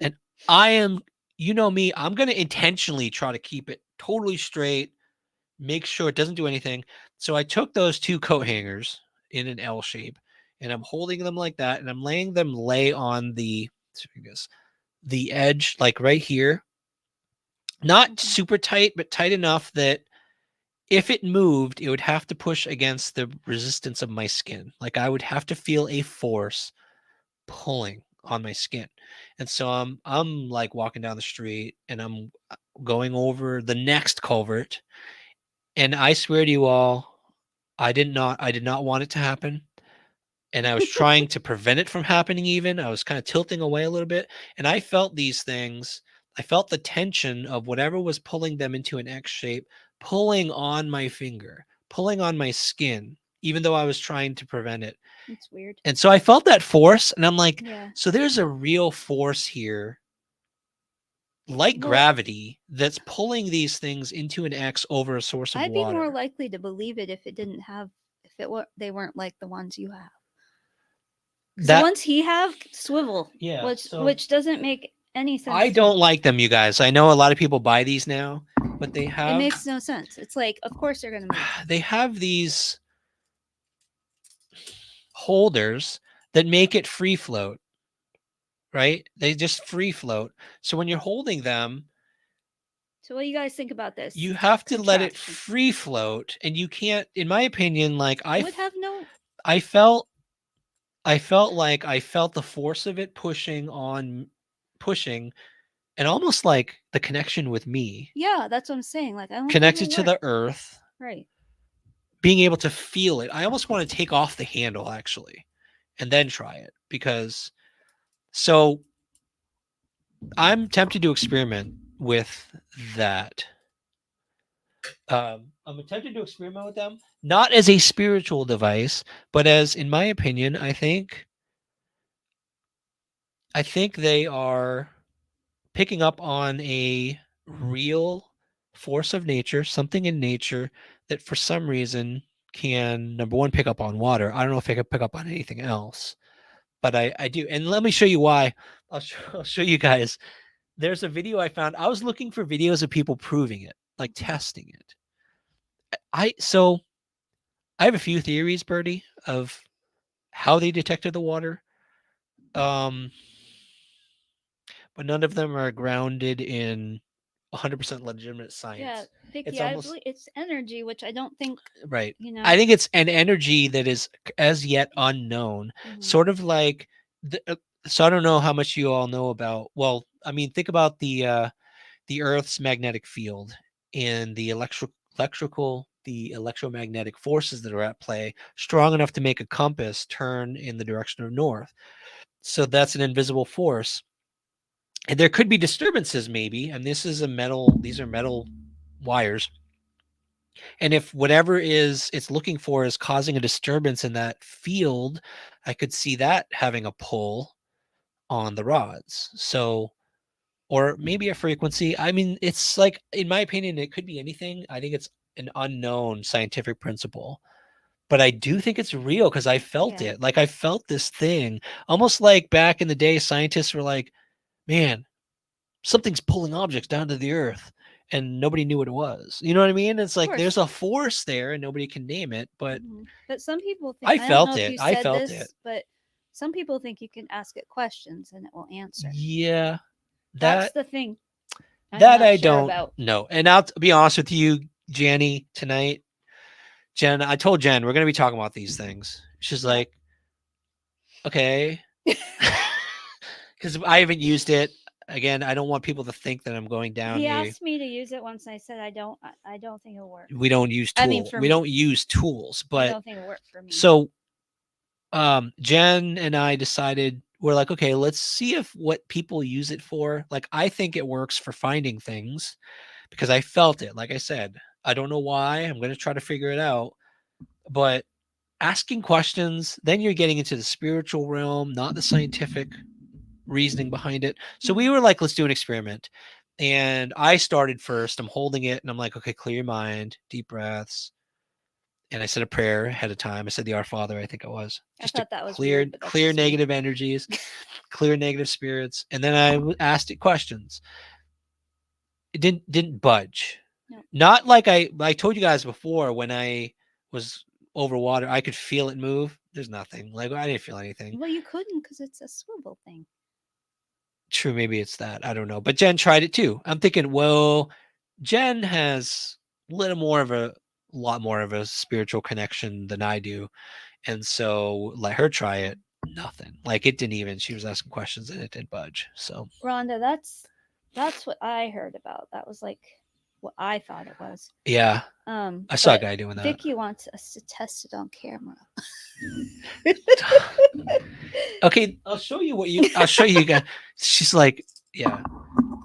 [SPEAKER 2] And I am, me, I'm going to intentionally try to keep it totally straight, make sure it doesn't do anything. So I took those two coat hangers in an L shape and I'm holding them like that and I'm laying them on the edge, like right here. Not
[SPEAKER 3] Mhm.
[SPEAKER 2] super tight, but tight enough that if it moved, it would have to push against the resistance of my skin. Like I would have to feel a force pulling on my skin. And so I'm like walking down the street and I'm going over the next culvert. And I swear to you all, I did not want it to happen. And I was trying to prevent it from happening even. I was kind of tilting away a little bit. And I felt these things. I felt the tension of whatever was pulling them into an X shape, pulling on my finger, pulling on my skin, even though I was trying to prevent it.
[SPEAKER 3] It's weird.
[SPEAKER 2] And so I felt that force. And I'm like,
[SPEAKER 3] Yeah.
[SPEAKER 2] so there's a real force here like
[SPEAKER 3] Well,
[SPEAKER 2] gravity that's pulling these things into an X over a source of
[SPEAKER 3] I'd be
[SPEAKER 2] water.
[SPEAKER 3] more likely to believe it if it didn't have, if it were, they weren't like the ones you have. 'Cause the
[SPEAKER 2] That
[SPEAKER 3] ones he have swivel,
[SPEAKER 2] yeah,
[SPEAKER 3] which doesn't make any sense.
[SPEAKER 2] I
[SPEAKER 3] to
[SPEAKER 2] don't
[SPEAKER 3] me.
[SPEAKER 2] like them, you guys. I know a lot of people buy these now, but they
[SPEAKER 3] It
[SPEAKER 2] have
[SPEAKER 3] makes no sense. It's like, of course they're gonna move.
[SPEAKER 2] they have these holders that make it free float, right? They just free float. So when you're holding them,
[SPEAKER 3] So what do you guys think about this?
[SPEAKER 2] you have to let it
[SPEAKER 3] contraption?
[SPEAKER 2] free float, and you can't, in my opinion, like
[SPEAKER 3] It would have no.
[SPEAKER 2] I felt like I felt the force of it pushing and almost like the connection with me,
[SPEAKER 3] Yeah, that's what I'm saying. Like I don't think it
[SPEAKER 2] connected
[SPEAKER 3] would
[SPEAKER 2] to
[SPEAKER 3] work.
[SPEAKER 2] the earth,
[SPEAKER 3] Right.
[SPEAKER 2] being able to feel it. I almost want to take off the handle actually and then try it because so I'm tempted to experiment with that. I'm tempted to experiment with them, not as a spiritual device, but as, in my opinion, I think they are picking up on a real force of nature, something in nature that for some reason can, number one, pick up on water. I don't know if it can pick up on anything else, but I do. And let me show you why. I'll show you guys. There's a video I found. I was looking for videos of people proving it, like testing it. So I have a few theories, Birdie, of how they detected the water. But none of them are grounded in 100% legitimate science.
[SPEAKER 3] Yeah, Vicky,
[SPEAKER 2] It's
[SPEAKER 3] I
[SPEAKER 2] almost
[SPEAKER 3] believe it's energy, which I don't think.
[SPEAKER 2] right.
[SPEAKER 3] You know.
[SPEAKER 2] I think it's an energy that is as yet unknown, sort of like so I don't know how much you all know about. Well, I mean, think about the Earth's magnetic field and the the electromagnetic forces that are at play, strong enough to make a compass turn in the direction of north. So that's an invisible force. And there could be disturbances maybe, and these are metal wires. And if whatever is it's looking for is causing a disturbance in that field, I could see that having a pull on the rods. So, or maybe a frequency. I mean, it's like, in my opinion, it could be anything. I think it's an unknown scientific principle, but I do think it's real because I felt it. Like I felt this thing almost like back in the day, scientists were like, man, something's pulling objects down to the earth and nobody knew what it was. You know what I mean? It's like there's a force there and nobody can name it, but
[SPEAKER 3] But some people think
[SPEAKER 2] I
[SPEAKER 3] I don't
[SPEAKER 2] felt
[SPEAKER 3] know if
[SPEAKER 2] it.
[SPEAKER 3] you
[SPEAKER 2] I
[SPEAKER 3] said
[SPEAKER 2] felt
[SPEAKER 3] this,
[SPEAKER 2] it.
[SPEAKER 3] but some people think you can ask it questions and it will answer.
[SPEAKER 2] Yeah.
[SPEAKER 3] That's the thing.
[SPEAKER 2] That I don't know. And I'll be honest with you, Jenny, tonight. Jen, I told Jen we're going to be talking about these things. She's like, okay. Because I haven't used it. Again, I don't want people to think that I'm going down.
[SPEAKER 3] He asked me to use it once, and I said I don't think it'll work.
[SPEAKER 2] We don't use tools. I mean, we don't use tools, but
[SPEAKER 3] I don't think it'll work for me.
[SPEAKER 2] So, Jen and I decided we're like, okay, let's see if what people use it for. Like, I think it works for finding things because I felt it. Like I said, I don't know why. I'm going to try to figure it out, but asking questions, then you're getting into the spiritual realm, not the scientific reasoning behind it. So we were like, let's do an experiment. And I started first. I'm holding it and I'm like, okay, clear your mind, deep breaths. And I said a prayer ahead of time. I said the Our Father, I think it was. Just to clear negative energies, clear negative spirits. And then I asked it questions. It didn't budge. No. Not like I told you guys before when I was over water, I could feel it move. There's nothing. Like I didn't feel anything.
[SPEAKER 3] Well, you couldn't because it's a swivel thing.
[SPEAKER 2] True, maybe it's that. I don't know. But Jen tried it too. I'm thinking, well, Jen has a lot more of a spiritual connection than I do. And so let her try it. Nothing. Like it didn't even, she was asking questions and it didn't budge. So
[SPEAKER 3] Rhonda, that's what I heard about. That was like what I thought it was.
[SPEAKER 2] Yeah. I saw a guy doing that.
[SPEAKER 3] Vicky wants us to test it on camera.
[SPEAKER 2] Okay, I'll show you guys. She's like, yeah.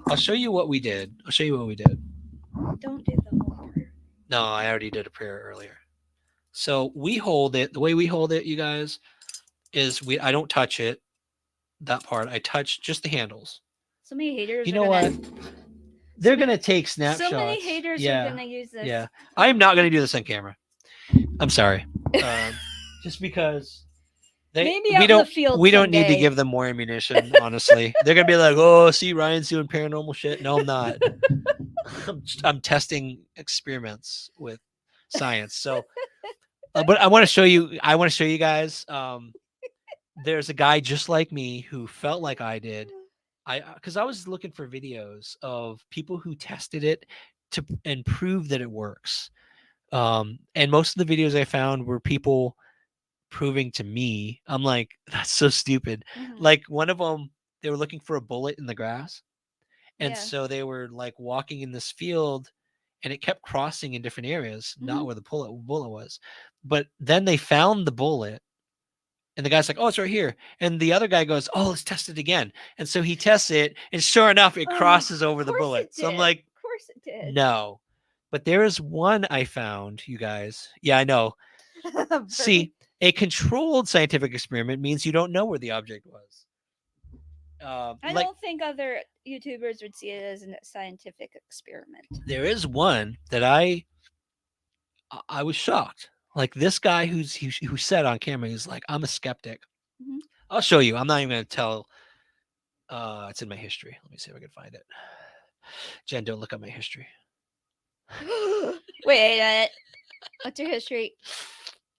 [SPEAKER 2] I'll show you what we did.
[SPEAKER 3] Don't do the whole prayer.
[SPEAKER 2] No, I already did a prayer earlier. So we hold it. The way we hold it, you guys, is I don't touch it. That part. I touch just the handles.
[SPEAKER 3] So many haters.
[SPEAKER 2] You
[SPEAKER 3] are
[SPEAKER 2] know
[SPEAKER 3] gonna,
[SPEAKER 2] what? They're gonna take snapshots.
[SPEAKER 3] So many haters
[SPEAKER 2] yeah,
[SPEAKER 3] are gonna use this.
[SPEAKER 2] Yeah, I'm not gonna do this on camera. I'm sorry. Just because
[SPEAKER 3] Maybe
[SPEAKER 2] we
[SPEAKER 3] out in
[SPEAKER 2] don't
[SPEAKER 3] the field
[SPEAKER 2] we don't need to
[SPEAKER 3] someday.
[SPEAKER 2] give them more ammunition. Honestly, they're gonna be like, "Oh, see, Ryan's doing paranormal shit." No, I'm not. I'm testing experiments with science. So, but I want to show you. I want to show you guys. There's a guy just like me who felt like I did. Because I was looking for videos of people who tested it and prove that it works. And most of the videos I found were people proving to me. I'm like, that's so stupid. Like one of them, they were looking for a bullet in the grass. And so they were like walking in this field and it kept crossing in different areas, not where the bullet was. But then they found the bullet and the guy's like, oh, it's right here. And the other guy goes, oh, let's test it again. And so he tests it. And sure enough, it crosses over the bullet. So I'm like,
[SPEAKER 3] of course it did.
[SPEAKER 2] no. But there is one I found, you guys. Yeah, I know. See, a controlled scientific experiment means you don't know where the object was.
[SPEAKER 3] I don't think other YouTubers would see it as a scientific experiment.
[SPEAKER 2] There is one that I was shocked. Like this guy who said on camera, he's like, I'm a skeptic. I'll show you. I'm not even going to tell. It's in my history. Let me see if I can find it. Jen, don't look up my history.
[SPEAKER 3] Wait a minute. What's your history?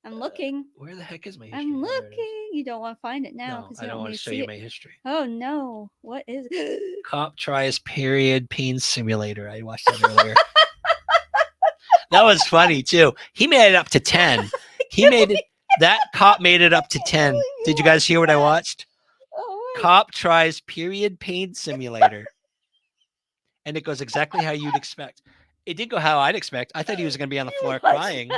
[SPEAKER 3] I'm looking.
[SPEAKER 2] Where the heck is my history?
[SPEAKER 3] I'm looking. You don't want to find it now
[SPEAKER 2] because I don't want to show you my history.
[SPEAKER 3] Oh no! What is it?
[SPEAKER 2] Cop tries period pain simulator. I watched that earlier. That was funny too. He made it up to 10. That cop made it up to 10. Did you guys hear what I watched?
[SPEAKER 3] Oh,
[SPEAKER 2] cop tries period pain simulator. And it goes exactly how you'd expect. It did go how I'd expect. I thought he was going to be on the floor crying.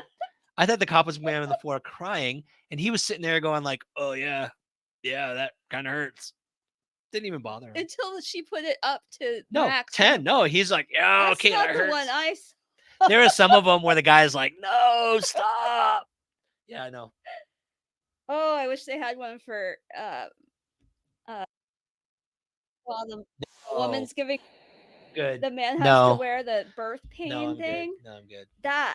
[SPEAKER 2] I thought the cop was going to be on the floor crying. And he was sitting there going like, oh, yeah, that kind of hurts. Didn't even bother him.
[SPEAKER 3] Until she put it up to
[SPEAKER 2] max. 10. No, he's like, yeah,
[SPEAKER 3] that's
[SPEAKER 2] okay,
[SPEAKER 3] not
[SPEAKER 2] that
[SPEAKER 3] the
[SPEAKER 2] hurts.
[SPEAKER 3] one I saw.
[SPEAKER 2] There are some of them where the guy's like, no, stop. Yeah, I know.
[SPEAKER 3] Oh, I wish they had one for while the woman's giving.
[SPEAKER 2] Good.
[SPEAKER 3] The man has to wear the birth pain thing.
[SPEAKER 2] Good. No, I'm good.
[SPEAKER 3] That.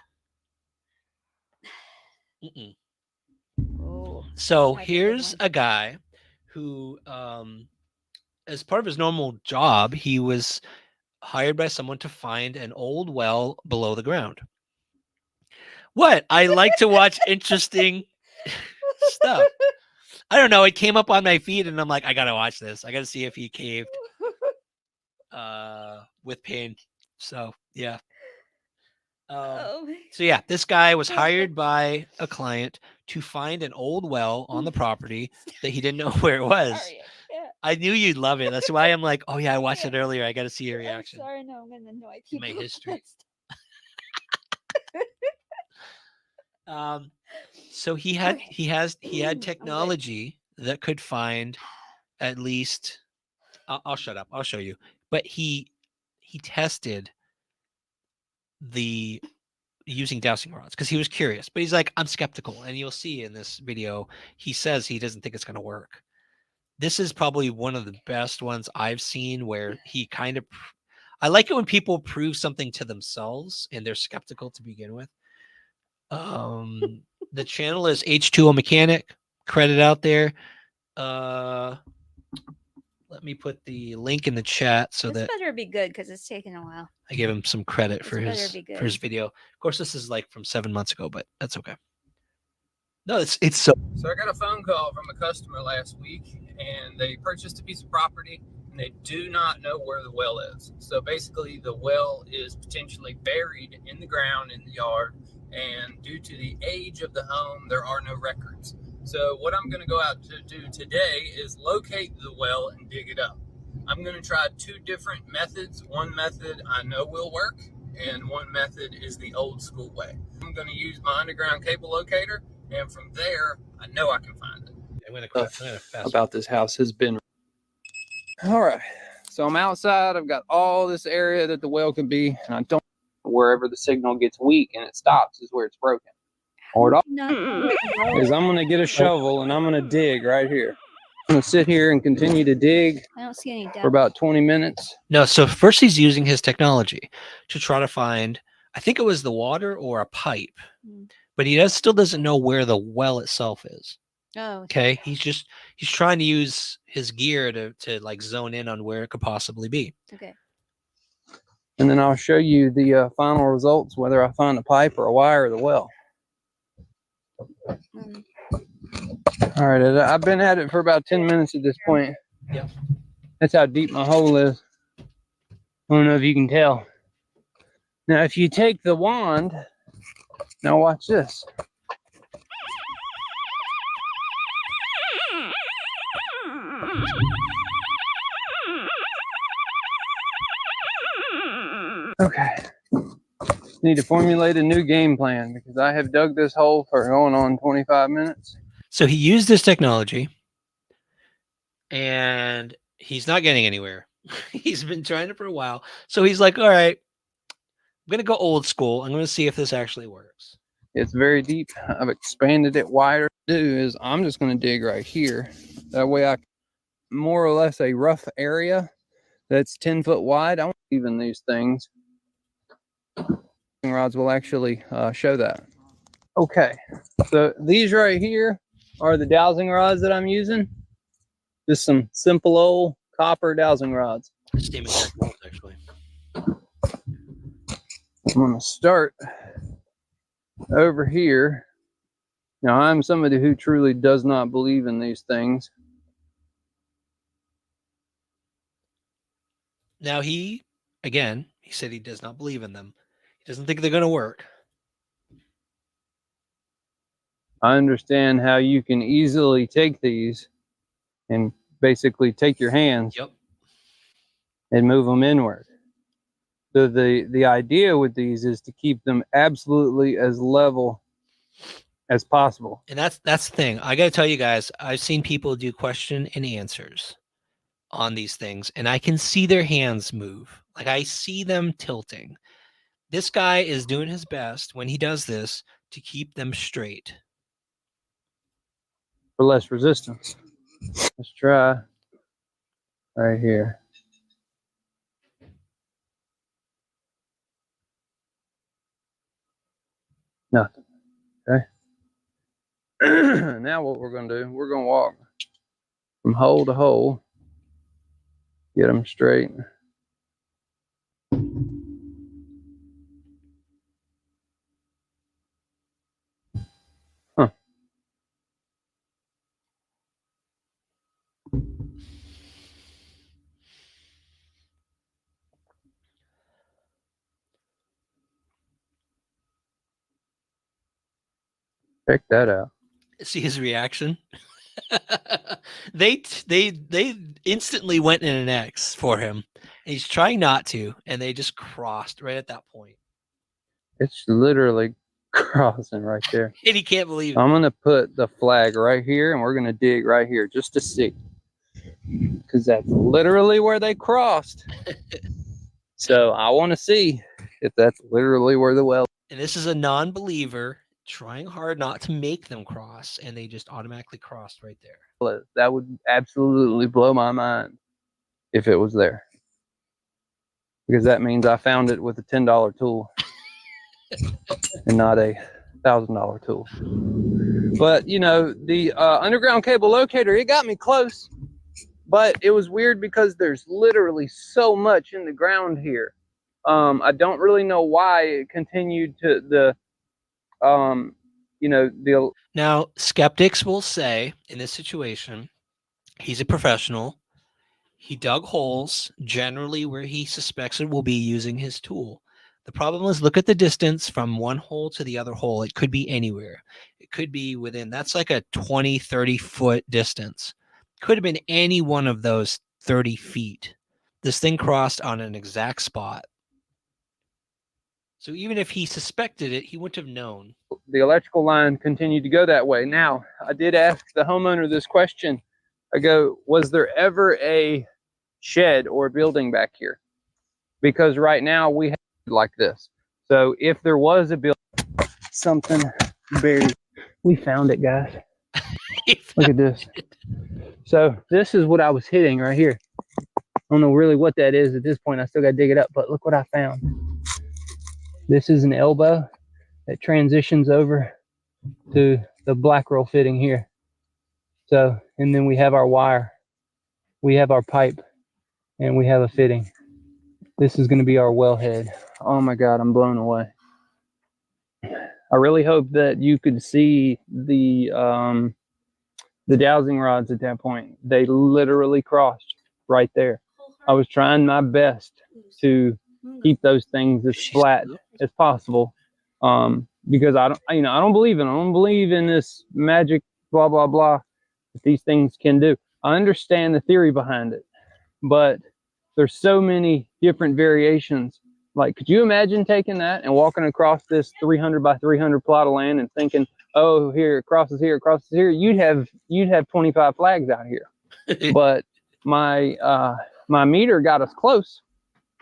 [SPEAKER 2] Oh. So here's a guy who, as part of his normal job, he was hired by someone to find an old well below the ground. What? I like to watch interesting stuff. I don't know. It came up on my feed and I'm like, I got to watch this. I got to see if he caved with pain. So, yeah. So, yeah, this guy was hired by a client to find an old well on the property that he didn't know where it was. Sorry, I knew you'd love it. That's why I'm like, oh, yeah, I watched it earlier. I got to see your reaction.
[SPEAKER 3] I'm sorry, no, I'm going to annoy
[SPEAKER 2] people. My history. So he had technology that could find at least. I'll shut up. I'll show you. But he tested the using dowsing rods because he was curious. But he's like, I'm skeptical, and you'll see in this video he says he doesn't think it's going to work. This is probably one of the best ones I've seen where he kind of. I like it when people prove something to themselves and they're skeptical to begin with. The channel is H2O Mechanic. Credit out there. Let me put the link in the chat so
[SPEAKER 3] this
[SPEAKER 2] that
[SPEAKER 3] better be good because it's taken a while.
[SPEAKER 2] I give him some credit for his video. Of course, this is like from 7 months ago, but that's okay. No, it's so.
[SPEAKER 4] So I got a phone call from a customer last week, and they purchased a piece of property, and they do not know where the well is. So basically, the well is potentially buried in the ground in the yard, and due to the age of the home, there are no records. So what I'm going to go out to do today is locate the well and dig it up. I'm going to try 2 different methods. One method I know will work, and one method is the old school way. I'm going to use my underground cable locator, and from there, I know I can find it.
[SPEAKER 2] I'm going to fast
[SPEAKER 4] about this house has been. All right. So I'm outside. I've got all this area that the well can be, and I don't. Wherever the signal gets weak and it stops is where it's broken. Or is I'm going to get a shovel and I'm going to dig right here.
[SPEAKER 1] I'm gonna sit here and continue to dig
[SPEAKER 3] I don't see any depth.
[SPEAKER 1] for about 20 minutes.
[SPEAKER 2] No, so first he's using his technology to try to find, I think it was the water or a pipe,
[SPEAKER 3] Mm.
[SPEAKER 2] but he still doesn't know where the well itself is.
[SPEAKER 3] Oh,
[SPEAKER 2] Okay. He's trying to use his gear to like zone in on where it could possibly be.
[SPEAKER 3] okay.
[SPEAKER 1] And then I'll show you the final results, whether I find a pipe or a wire or the well.
[SPEAKER 3] Mm.
[SPEAKER 1] All right, I've been at it for about 10 minutes at this point.
[SPEAKER 2] Yep.
[SPEAKER 1] That's how deep my hole is. I don't know if you can tell. Now, if you take the wand, now watch this. Okay. Need to formulate a new game plan because I have dug this hole for going on 25 minutes.
[SPEAKER 2] So he used this technology and he's not getting anywhere. He's been trying it for a while. So he's like, all right, I'm going to go old school. I'm going to see if this actually works.
[SPEAKER 1] It's very deep. I've expanded it wider. What I do is I'm just going to dig right here. That way I more or less a rough area that's 10 foot wide. I won't even these things. Rods will actually show that. Okay, so these right here are the dowsing rods that I'm using. Just some simple old copper dowsing rods.
[SPEAKER 2] Steaming rods, actually.
[SPEAKER 1] I'm going to start over here. Now, I'm somebody who truly does not believe in these things.
[SPEAKER 2] Now he said he does not believe in them. He doesn't think they're going to work.
[SPEAKER 1] I understand how you can easily take these and basically take your hands
[SPEAKER 2] Yep.
[SPEAKER 1] and move them inward. So the idea with these is to keep them absolutely as level as possible.
[SPEAKER 2] And that's the thing. I got to tell you guys, I've seen people do question and answers on these things, and I can see their hands move. Like I see them tilting. This guy is doing his best when he does this to keep them straight.
[SPEAKER 1] For less resistance. Let's try right here. Nothing. Okay. Now what we're going to do, we're going to walk from hole to hole, get them straight. Huh. Check that out.
[SPEAKER 2] See his reaction? They instantly went in an X for him. And he's trying not to, and they just crossed right at that point.
[SPEAKER 1] It's literally crossing right there.
[SPEAKER 2] And he can't believe it.
[SPEAKER 1] I'm going to put the flag right here, and we're going to dig right here just to see. Because that's literally where they crossed. So I want to see if that's literally where the well.
[SPEAKER 2] And this is a non-believer trying hard not to make them cross, and they just automatically crossed right there.
[SPEAKER 1] That would absolutely blow my mind if it was there. Because that means I found it with a $10 tool and not a $1,000 tool. But, you know, the underground cable locator, it got me close. But it was weird because there's literally so much in the ground here. I don't really know why it continued to
[SPEAKER 2] Now, skeptics will say in this situation, he's a professional. He dug holes generally where he suspects it will be using his tool. The problem is, look at the distance from one hole to the other hole. It could be anywhere. It could be within, that's like a 20, 30 foot distance. Could have been any one of those 30 feet. This thing crossed on an exact spot. So even if he suspected it, he wouldn't have known.
[SPEAKER 1] The electrical line continued to go that way. Now, I did ask the homeowner this question. I go, was there ever a shed or building back here? Because right now we have like this. So if there was a building, something buried, we found it, guys. Look at this.
[SPEAKER 5] So this is what I was hitting right here. I don't know really what that is at this point. I still got to dig it up, but look what I found. This is an elbow that transitions over to the black roll fitting here. So, and then we have our wire, we have our pipe, and we have a fitting. This is going to be our wellhead. Oh my God, I'm blown away. I really hope that you could see the dowsing rods at that point. They literally crossed right there. I was trying my best to keep those things as flat as possible, because I don't believe in this magic blah blah blah that these things can do. I understand the theory behind it, but there's so many different variations. Like, could you imagine taking that and walking across this 300 by 300 plot of land and thinking, oh, here it crosses here, it crosses here? You'd have 25 flags out here. But my meter got us close.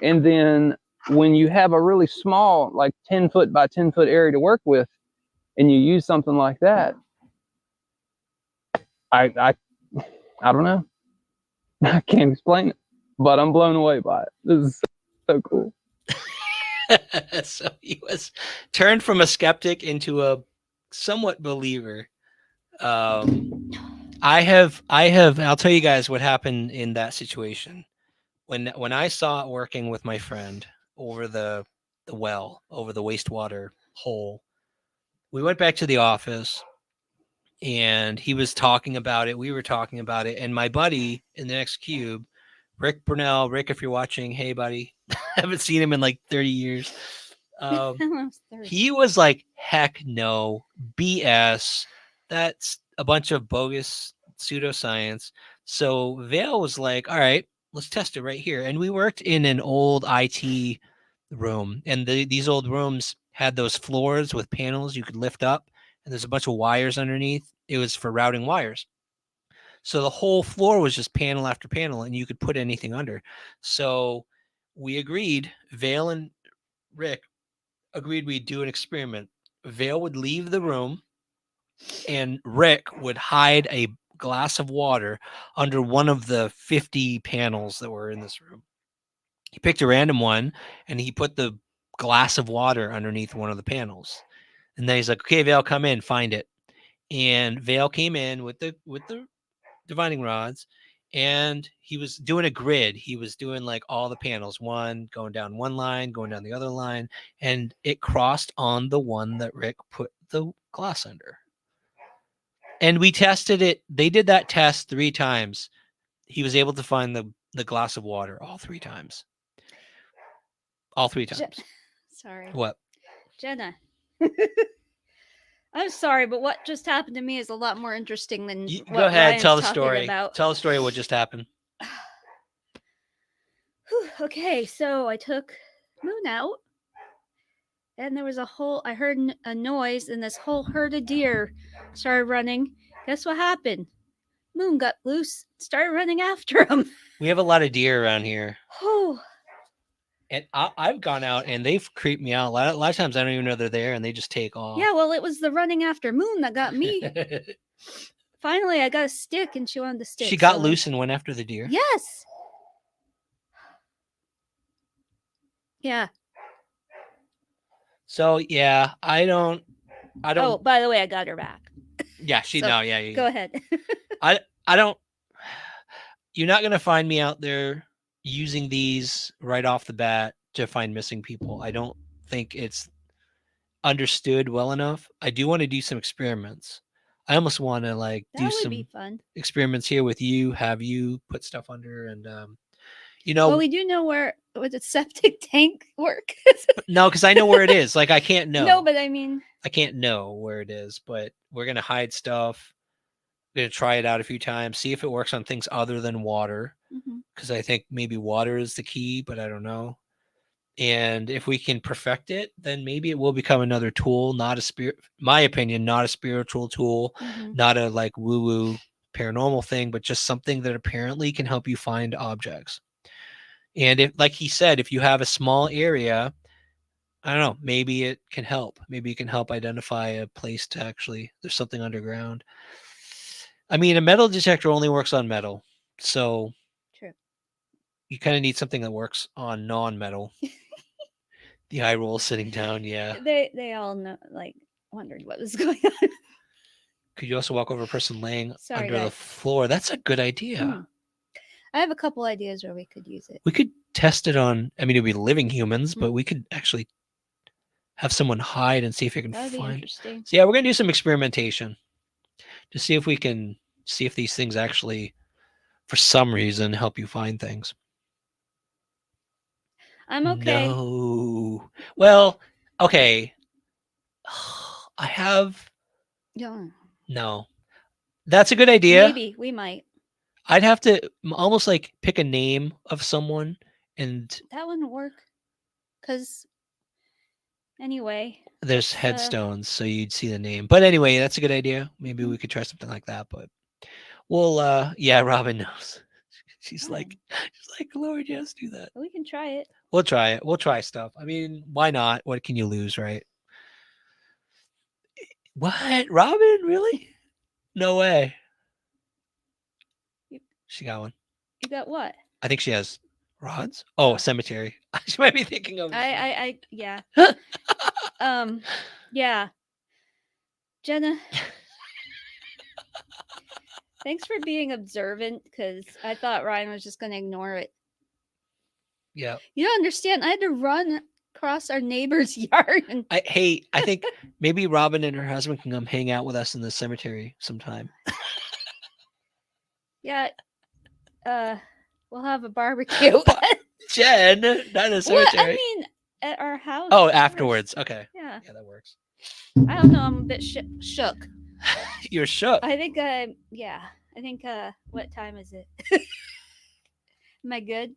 [SPEAKER 5] And then when you have a really small, like 10 foot by 10 foot area to work with, and you use something like that, I don't know. I can't explain it, but I'm blown away by it. This is so cool.
[SPEAKER 2] So he was turned from a skeptic into a somewhat believer. I'll tell you guys what happened in that situation. When I saw it working with my friend over the well, over the wastewater hole, we went back to the office and he was talking about it. We were talking about it. And my buddy in the next cube, Rick Brunell, Rick, if you're watching, hey buddy, haven't seen him in like 30 years. He was like, heck no, BS. That's a bunch of bogus pseudoscience. So Vale was like, all right, let's test it right here. And we worked in an old IT room, and these old rooms had those floors with panels you could lift up, and there's a bunch of wires underneath. It was for routing wires. So the whole floor was just panel after panel, and you could put anything under. So we agreed, Vale and Rick agreed we'd do an experiment. Vale would leave the room, and Rick would hide a glass of water under one of the 50 panels that were in this room. He picked a random one, and he put the glass of water underneath one of the panels. And then he's like, okay, Vale, come in, find it. And Vale came in with the divining rods, and he was doing a grid. He was doing like all the panels, one going down one line, going down the other line, and it crossed on the one that Rick put the glass under. And we tested it. They did that test 3 times. He was able to find the glass of water all 3 times. All 3 times.
[SPEAKER 3] Sorry.
[SPEAKER 2] What?
[SPEAKER 3] Jenna. I'm sorry, but what just happened to me is a lot more interesting than what
[SPEAKER 2] go ahead,
[SPEAKER 3] Ryan's
[SPEAKER 2] tell the
[SPEAKER 3] talking
[SPEAKER 2] story.
[SPEAKER 3] about.
[SPEAKER 2] Tell the story of what just happened.
[SPEAKER 3] Okay, so I took Moon out, and there was I heard a noise, and this whole herd of deer started running. Guess what happened? Moon got loose, started running after him.
[SPEAKER 2] We have a lot of deer around here.
[SPEAKER 3] Oh.
[SPEAKER 2] And I've gone out, and they've creeped me out. A lot of times I don't even know they're there, and they just take off.
[SPEAKER 3] Yeah, well, it was the running after Moon that got me. Finally, I got a stick, and she wanted the stick.
[SPEAKER 2] She got loose and went after the deer?
[SPEAKER 3] Yes. Yeah.
[SPEAKER 2] So, yeah, I don't.
[SPEAKER 3] Oh, by the way, I got her back.
[SPEAKER 2] Yeah, yeah.
[SPEAKER 3] Go ahead.
[SPEAKER 2] I don't. You're not going to find me out there using these right off the bat to find missing people. I don't think it's understood well enough. I do want to do some experiments. I almost want to do some experiments here with you, have you put stuff under, and
[SPEAKER 3] well, we do know where the septic tank work.
[SPEAKER 2] No, because I know where it is. I can't know.
[SPEAKER 3] No, but I mean,
[SPEAKER 2] I can't know where it is, but we're gonna hide stuff. We're gonna try it out a few times, see if it works on things other than water, because I think maybe water is the key, but I don't know. And if we can perfect it, then maybe it will become another tool, not a my opinion, not a spiritual tool, not a woo-woo paranormal thing, but just something that apparently can help you find objects. And if, like he said, if you have a small area, I don't know, maybe it can help. Maybe it can help identify a place to actually, there's something underground. I mean, a metal detector only works on metal, so
[SPEAKER 3] True.
[SPEAKER 2] you kind of need something that works on non-metal. The eye roll sitting down, yeah.
[SPEAKER 3] They all know, like, wondered what was going on.
[SPEAKER 2] Could you also walk over a person laying
[SPEAKER 3] Sorry,
[SPEAKER 2] under the
[SPEAKER 3] guys.
[SPEAKER 2] floor? That's a good idea.
[SPEAKER 3] Mm. I have a couple ideas where we could use it.
[SPEAKER 2] We could test it on, I mean, it'd be living humans, but
[SPEAKER 3] Mm.
[SPEAKER 2] we could actually have someone hide and see if we can
[SPEAKER 3] That would be
[SPEAKER 2] find.
[SPEAKER 3] interesting.
[SPEAKER 2] So yeah, we're gonna do some experimentation to see if we can see if these things actually, for some reason, help you find things.
[SPEAKER 3] I'm okay.
[SPEAKER 2] No. Well, okay. I have
[SPEAKER 3] Yeah.
[SPEAKER 2] no. That's a good idea.
[SPEAKER 3] Maybe we might.
[SPEAKER 2] I'd have to almost like pick a name of someone and
[SPEAKER 3] That wouldn't work. Because, anyway.
[SPEAKER 2] there's
[SPEAKER 3] it's,
[SPEAKER 2] headstones, so you'd see the name. But anyway, that's a good idea. Maybe we could try something like that. But well, yeah, Robin knows. She's like, Lord, yes, do that.
[SPEAKER 3] We can try it.
[SPEAKER 2] We'll try it. We'll try stuff. I mean, why not? What can you lose, right? What? Robin? Really? No way. She got one.
[SPEAKER 3] You got what?
[SPEAKER 2] I think she has rods. Oh,
[SPEAKER 3] Oh.
[SPEAKER 2] a cemetery. She might be thinking of.
[SPEAKER 3] Yeah. Yeah. Jenna, thanks for being observant, because I thought Ryan was just going to ignore it.
[SPEAKER 2] Yeah.
[SPEAKER 3] You don't understand. I had to run across our neighbor's yard. And
[SPEAKER 2] I think maybe Robin and her husband can come hang out with us in the cemetery sometime.
[SPEAKER 3] yeah, we'll have a barbecue.
[SPEAKER 2] Jen, not in a
[SPEAKER 3] What?
[SPEAKER 2] cemetery.
[SPEAKER 3] I mean, at our house.
[SPEAKER 2] Oh,
[SPEAKER 3] first.
[SPEAKER 2] afterwards. Okay.
[SPEAKER 3] Yeah.
[SPEAKER 2] Yeah, that works.
[SPEAKER 3] I don't know. I'm a bit shook.
[SPEAKER 2] You're shook.
[SPEAKER 3] I think, what time is it? Am I good?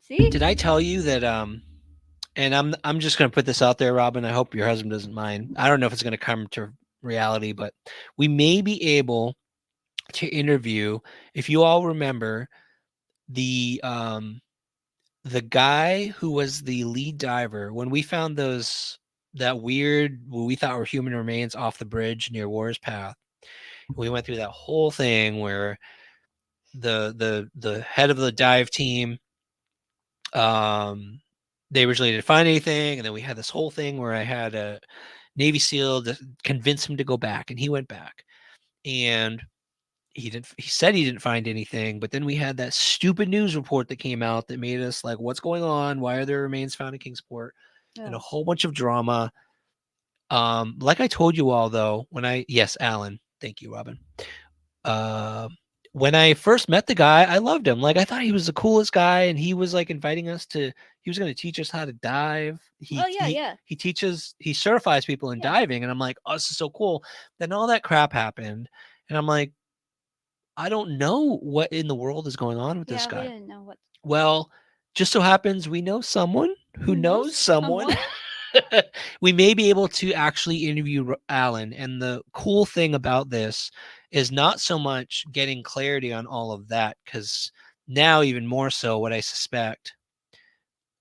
[SPEAKER 3] See?
[SPEAKER 2] Did I tell you that and I'm just going to put this out there, Robin. I hope your husband doesn't mind. I don't know if it's going to come to reality, but we may be able to interview, if you all remember, the guy who was the lead diver when we found that weird, what we thought were human remains off the bridge near War's Path. We went through that whole thing where the head of the dive team, they originally didn't find anything, and then we had this whole thing where I had a Navy SEAL to convince him to go back, and he went back, and he said he didn't find anything, but then we had that stupid news report that came out that made us like, what's going on? Why are there remains found in Kingsport? And a whole bunch of drama. Like I told you all though, yes, Alan, thank you, Robin. When I first met the guy, I loved him. Like I thought he was the coolest guy, and he was like inviting us he was going to teach us how to dive. He certifies people in diving, and I'm like, oh, this is so cool. Then all that crap happened, and I'm like, I don't know what in the world is going on with this guy.
[SPEAKER 3] We didn't know what.
[SPEAKER 2] Well, just so happens we know someone who knows someone. We may be able to actually interview Alan. And the cool thing about this is not so much getting clarity on all of that, because now even more so what I suspect,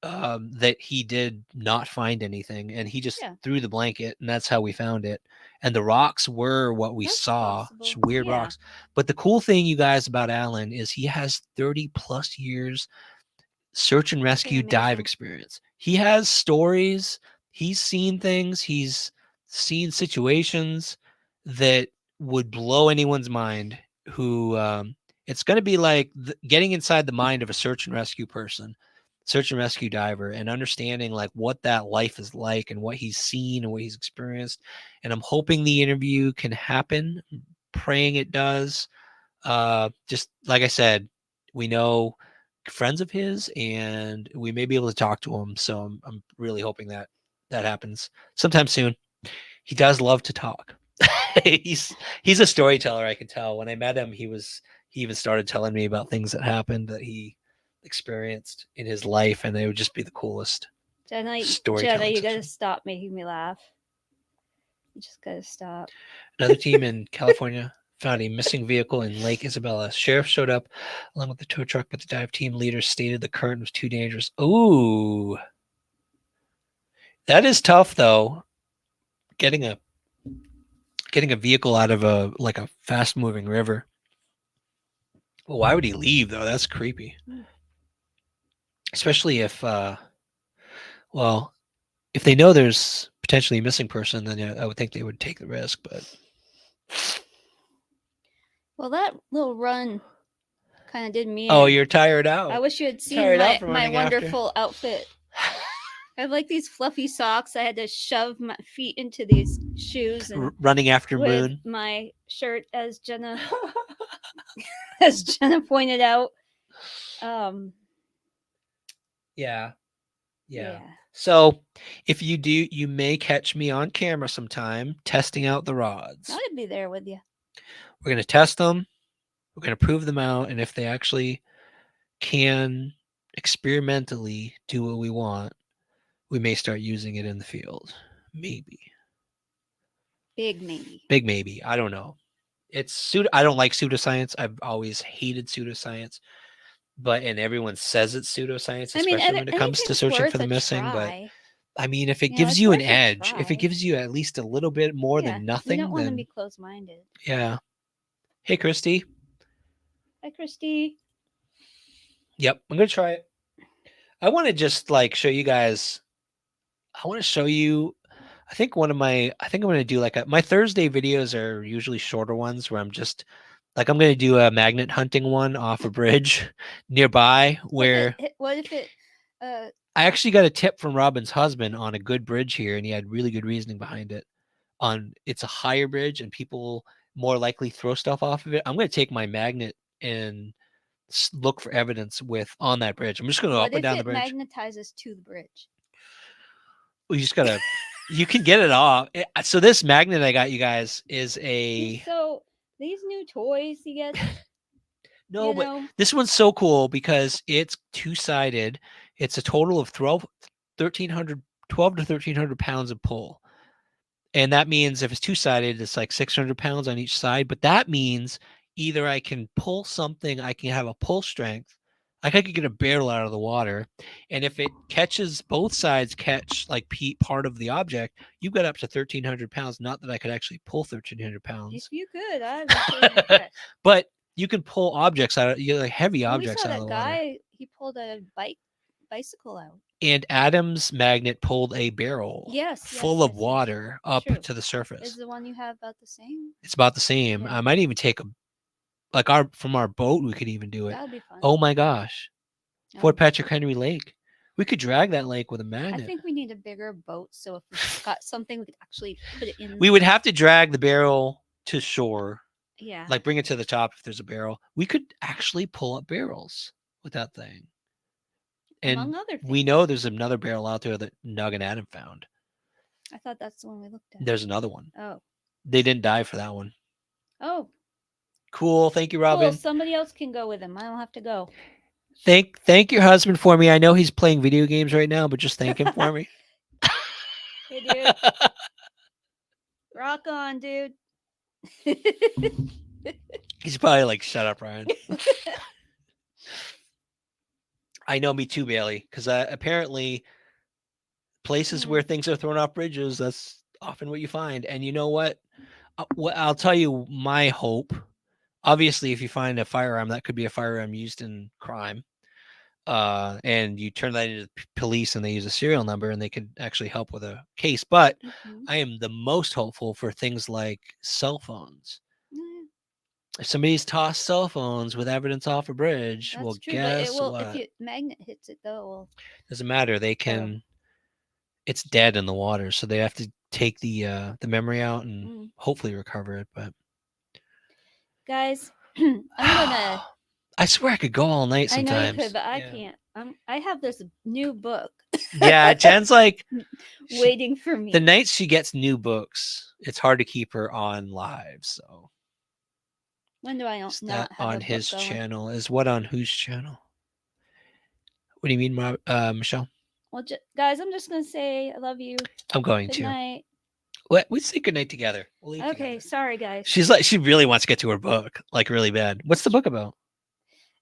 [SPEAKER 2] that he did not find anything, and he just threw the blanket, and that's how we found it. And the rocks were what we saw, just weird rocks. But the cool thing, you guys, about Alan is he has 30 plus years search and rescue dive experience. He has stories. He's seen things. He's seen situations that would blow anyone's mind. Who it's going to be like getting inside the mind of a search and rescue person, search and rescue diver, and understanding like what that life is like and what he's seen and what he's experienced. And I'm hoping the interview can happen. I'm praying it does. Just like I said, we know friends of his, and we may be able to talk to him. So I'm really hoping that happens sometime soon. He does love to talk. He's a storyteller. I can tell. When I met him, he even started telling me about things that happened that he experienced in his life, and they would just be the coolest.
[SPEAKER 3] Jenna, you gotta stop making me laugh. You just gotta stop.
[SPEAKER 2] Another team in California found a missing vehicle in Lake Isabella. Sheriff showed up along with the tow truck, but the dive team leader stated the current was too dangerous. Ooh, that is tough though. Getting a vehicle out of a fast moving river. Well, why would he leave though? That's creepy.
[SPEAKER 3] Hmm.
[SPEAKER 2] Especially if, well, if they know there's potentially a missing person, then yeah, I would think they would take the risk. But
[SPEAKER 3] Well, that little run kind of did me
[SPEAKER 2] oh,
[SPEAKER 3] in.
[SPEAKER 2] you're tired out.
[SPEAKER 3] I wish you had seen
[SPEAKER 2] Tired out
[SPEAKER 3] my,
[SPEAKER 2] from
[SPEAKER 3] my
[SPEAKER 2] running after.
[SPEAKER 3] wonderful outfit. I have like these fluffy socks. I had to shove my feet into these shoes and
[SPEAKER 2] Running after
[SPEAKER 3] with
[SPEAKER 2] Moon.
[SPEAKER 3] my shirt, as Jenna as Jenna pointed out. Um,
[SPEAKER 2] Yeah.
[SPEAKER 3] yeah.
[SPEAKER 2] So if you do, you may catch me on camera sometime testing out the rods.
[SPEAKER 3] I'd be there with you.
[SPEAKER 2] We're going to test them. We're going to prove them out. And if they actually can experimentally do what we want, we may start using it in the field. Maybe.
[SPEAKER 3] Big maybe.
[SPEAKER 2] Big maybe. I don't know. It's pseudo. I don't like pseudoscience. I've always hated pseudoscience. And everyone says it's pseudoscience, especially when it comes to searching for the missing.
[SPEAKER 3] Try.
[SPEAKER 2] But I mean, if it
[SPEAKER 3] You know,
[SPEAKER 2] gives
[SPEAKER 3] it's
[SPEAKER 2] you an
[SPEAKER 3] worth a
[SPEAKER 2] edge, if it
[SPEAKER 3] try.
[SPEAKER 2] gives you at least a little bit more
[SPEAKER 3] Yeah,
[SPEAKER 2] than
[SPEAKER 3] you
[SPEAKER 2] nothing,
[SPEAKER 3] don't want to
[SPEAKER 2] then
[SPEAKER 3] be closed-minded.
[SPEAKER 2] yeah. Hey, Christy.
[SPEAKER 3] Hi, Christy.
[SPEAKER 2] Yep, I'm gonna try it. I want to just like show you guys. I want to show you. I think I'm gonna do like my Thursday videos are usually shorter ones where I'm just like I'm gonna do a magnet hunting one off a bridge nearby where
[SPEAKER 3] What if it
[SPEAKER 2] I actually got a tip from Robin's husband on a good bridge here, and he had really good reasoning behind it. It's a higher bridge, and people more likely throw stuff off of it. I'm going to take my magnet and look for evidence on that bridge. I'm just going to go
[SPEAKER 3] what
[SPEAKER 2] up and
[SPEAKER 3] if
[SPEAKER 2] down the
[SPEAKER 3] it
[SPEAKER 2] bridge.
[SPEAKER 3] magnetizes to the bridge?
[SPEAKER 2] Well, you just gotta, you can get it off. So this magnet I got you guys is a
[SPEAKER 3] So these new toys you get.
[SPEAKER 2] no,
[SPEAKER 3] you
[SPEAKER 2] but
[SPEAKER 3] know,
[SPEAKER 2] this one's so cool because it's two-sided. It's a total of 12 to 1,300 pounds of pull. And that means if it's two-sided, it's like 600 pounds on each side. But that means either I can pull something, I can have a pull strength, like I could get a barrel out of the water. And if it catches, both sides catch like part of the object, you've got up to 1,300 pounds. Not that I could actually pull 1,300
[SPEAKER 3] if
[SPEAKER 2] pounds,
[SPEAKER 3] you could, I'd be pretty impressed.
[SPEAKER 2] but you can pull objects out of like heavy
[SPEAKER 3] Well,
[SPEAKER 2] objects
[SPEAKER 3] we saw
[SPEAKER 2] out of
[SPEAKER 3] that
[SPEAKER 2] the water.
[SPEAKER 3] guy. He pulled a bicycle out.
[SPEAKER 2] And Adam's magnet pulled a barrel full of water up
[SPEAKER 3] True.
[SPEAKER 2] to the surface.
[SPEAKER 3] Is the one you have about the same?
[SPEAKER 2] It's about the same.
[SPEAKER 3] Yeah.
[SPEAKER 2] I might even take from our boat, we could even do it.
[SPEAKER 3] That would be fun.
[SPEAKER 2] Oh my gosh.
[SPEAKER 3] Oh.
[SPEAKER 2] Fort Patrick Henry Lake. We could drag that lake with a
[SPEAKER 3] I
[SPEAKER 2] magnet.
[SPEAKER 3] think we need a bigger boat, so if we got something, we could actually put it in.
[SPEAKER 2] We would have to drag the barrel to shore,
[SPEAKER 3] Yeah.
[SPEAKER 2] like bring it to the top if there's a barrel. We could actually pull up barrels with that thing. And
[SPEAKER 3] among other things.
[SPEAKER 2] we know there's another barrel out there that Nug and Adam found.
[SPEAKER 3] I thought that's the one we looked at.
[SPEAKER 2] There's another one.
[SPEAKER 3] Oh.
[SPEAKER 2] They didn't die for that one.
[SPEAKER 3] Oh.
[SPEAKER 2] Cool. Thank you, Robin.
[SPEAKER 3] Cool. Somebody else can go with him. I don't have to go.
[SPEAKER 2] Thank your husband for me. I know he's playing video games right now, but just thank him for me.
[SPEAKER 3] Hey, dude. Rock on, dude.
[SPEAKER 2] He's probably like, shut up, Ryan. I know, me too, Bailey, because apparently places where things are thrown off bridges, that's often what you find. And you know what? I'll tell you my hope. Obviously, if you find a firearm, that could be a firearm used in crime. And you turn that into the police and they use a serial number and they could actually help with a case. But I am the most hopeful for things like cell phones. If somebody's tossed cell phones with evidence off a bridge,
[SPEAKER 3] That's
[SPEAKER 2] well,
[SPEAKER 3] true,
[SPEAKER 2] guess
[SPEAKER 3] but
[SPEAKER 2] what?
[SPEAKER 3] if magnet hits it, though,
[SPEAKER 2] Doesn't matter. They can. It's dead in the water, so they have to take the memory out and hopefully recover it. But
[SPEAKER 3] guys, I'm gonna.
[SPEAKER 2] I swear I could go all night sometimes.
[SPEAKER 3] I know you could, but I can't. I have this new book.
[SPEAKER 2] Yeah, Jen's like
[SPEAKER 3] waiting for me.
[SPEAKER 2] The nights she gets new books, it's hard to keep her on live. So
[SPEAKER 3] when do I not have
[SPEAKER 2] on his channel? Is what on whose channel? What do you mean, Michelle?
[SPEAKER 3] Well, guys, I'm just gonna say I love you.
[SPEAKER 2] I'm going
[SPEAKER 3] good
[SPEAKER 2] to.
[SPEAKER 3] Night.
[SPEAKER 2] We say good night together. We'll leave
[SPEAKER 3] okay,
[SPEAKER 2] together.
[SPEAKER 3] sorry guys.
[SPEAKER 2] She's like, she really wants to get to her book, like really bad. What's the book about?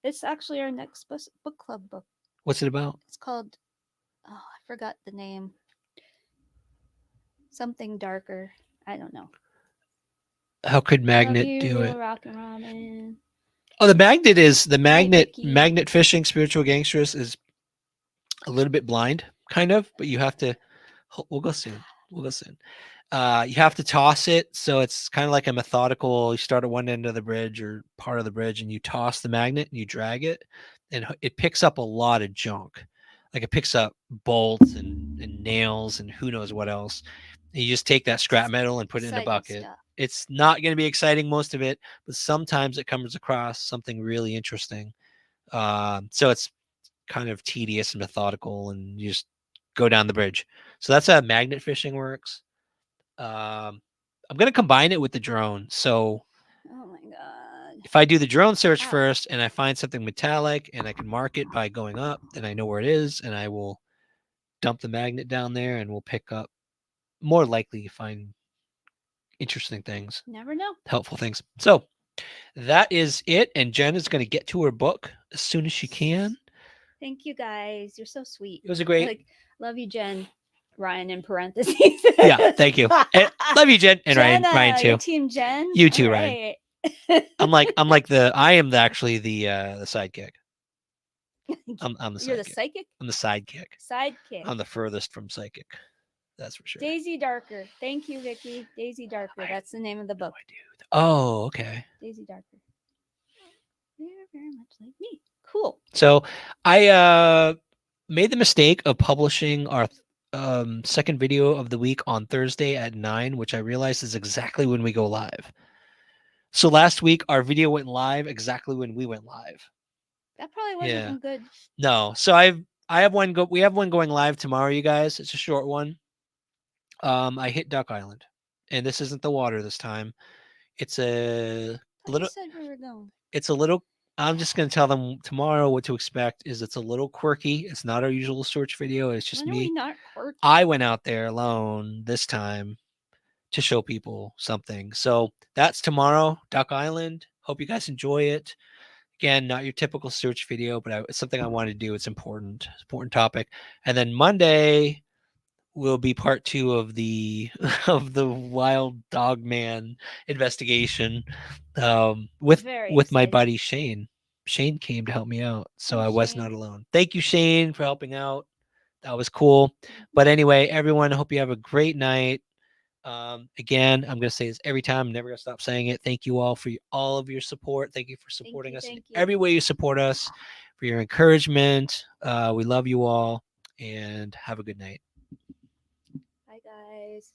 [SPEAKER 3] It's actually our next book club book.
[SPEAKER 2] What's it about?
[SPEAKER 3] It's called, I forgot the name. Something darker. I don't know.
[SPEAKER 2] How could Magnet do it?
[SPEAKER 3] Rock and Robin.
[SPEAKER 2] Oh, the magnet is the magnet.
[SPEAKER 3] Vicky.
[SPEAKER 2] Magnet fishing, spiritual gangsters is a little bit blind, kind of, but you have to. We'll go soon. We'll go soon. You have to toss it, so it's kind of like a methodical. You start at one end of the bridge or part of the bridge, and you toss the magnet and you drag it, and it picks up a lot of junk. Like it picks up bolts and nails and who knows what else. And you just take that scrap metal and put it in a
[SPEAKER 3] Exciting
[SPEAKER 2] bucket.
[SPEAKER 3] stuff.
[SPEAKER 2] It's not going to be exciting most of it, but sometimes it comes across something really interesting. So it's kind of tedious and methodical, and you just go down the bridge. So that's how magnet fishing works. I'm going to combine it with the drone. So
[SPEAKER 3] Oh my god.
[SPEAKER 2] if I do the drone search
[SPEAKER 3] Ow.
[SPEAKER 2] first and I find something metallic and I can mark it by going up, then I know where it is, and I will dump the magnet down there and we'll pick up, more likely find interesting things,
[SPEAKER 3] Never know.
[SPEAKER 2] helpful things. So that is it. And Jen is going to get to her book as soon as she can.
[SPEAKER 3] Thank you guys. You're so sweet.
[SPEAKER 2] It was a great.
[SPEAKER 3] Like, love you, Jen. Ryan in parentheses.
[SPEAKER 2] Yeah, thank you. And love you, Jen, and
[SPEAKER 3] Jenna,
[SPEAKER 2] Ryan
[SPEAKER 3] you're
[SPEAKER 2] too.
[SPEAKER 3] Team Jen.
[SPEAKER 2] You too,
[SPEAKER 3] All
[SPEAKER 2] Ryan.
[SPEAKER 3] right.
[SPEAKER 2] I am actually the sidekick. I'm the
[SPEAKER 3] You're the
[SPEAKER 2] sidekick.
[SPEAKER 3] psychic
[SPEAKER 2] I'm the sidekick.
[SPEAKER 3] sidekick.
[SPEAKER 2] I'm the furthest from psychic. That's for sure.
[SPEAKER 3] Daisy Darker. Thank you, Vicky. Daisy Darker. That's the name of the book.
[SPEAKER 2] Oh, okay.
[SPEAKER 3] Daisy Darker. They're very much like me. Cool.
[SPEAKER 2] So I made the mistake of publishing our second video of the week on Thursday at 9, which I realized is exactly when we go live. So last week our video went live exactly when we went live.
[SPEAKER 3] That probably wasn't good.
[SPEAKER 2] No. So I have one we have one going live tomorrow, you guys. It's a short one. I hit Duck Island, and this isn't the water this time. It's a little.
[SPEAKER 3] You said we were going.
[SPEAKER 2] It's a little. I'm just gonna tell them tomorrow what to expect. Is it's a little quirky. It's not our usual search video. It's just
[SPEAKER 3] When are we
[SPEAKER 2] me.
[SPEAKER 3] not quirky?
[SPEAKER 2] I went out there alone this time to show people something. So that's tomorrow, Duck Island. Hope you guys enjoy it. Again, not your typical search video, but it's something I wanted to do. It's important. It's an important topic. And then Monday will be part 2 of the of the wild Dogman investigation with
[SPEAKER 3] Very
[SPEAKER 2] my
[SPEAKER 3] exciting.
[SPEAKER 2] buddy Shane. Shane came to help me out, so
[SPEAKER 3] Oh,
[SPEAKER 2] I was
[SPEAKER 3] Shane.
[SPEAKER 2] not alone. Thank you, Shane, for helping out. That was cool. But anyway, everyone, I hope you have a great night. Again, I'm going to say this every time. I'm never going to stop saying it. Thank you all for all of your support. Thank you for supporting us in
[SPEAKER 3] thank you.
[SPEAKER 2] every way you support us, for your encouragement. We love you all, and have a good night.
[SPEAKER 3] Bye, guys.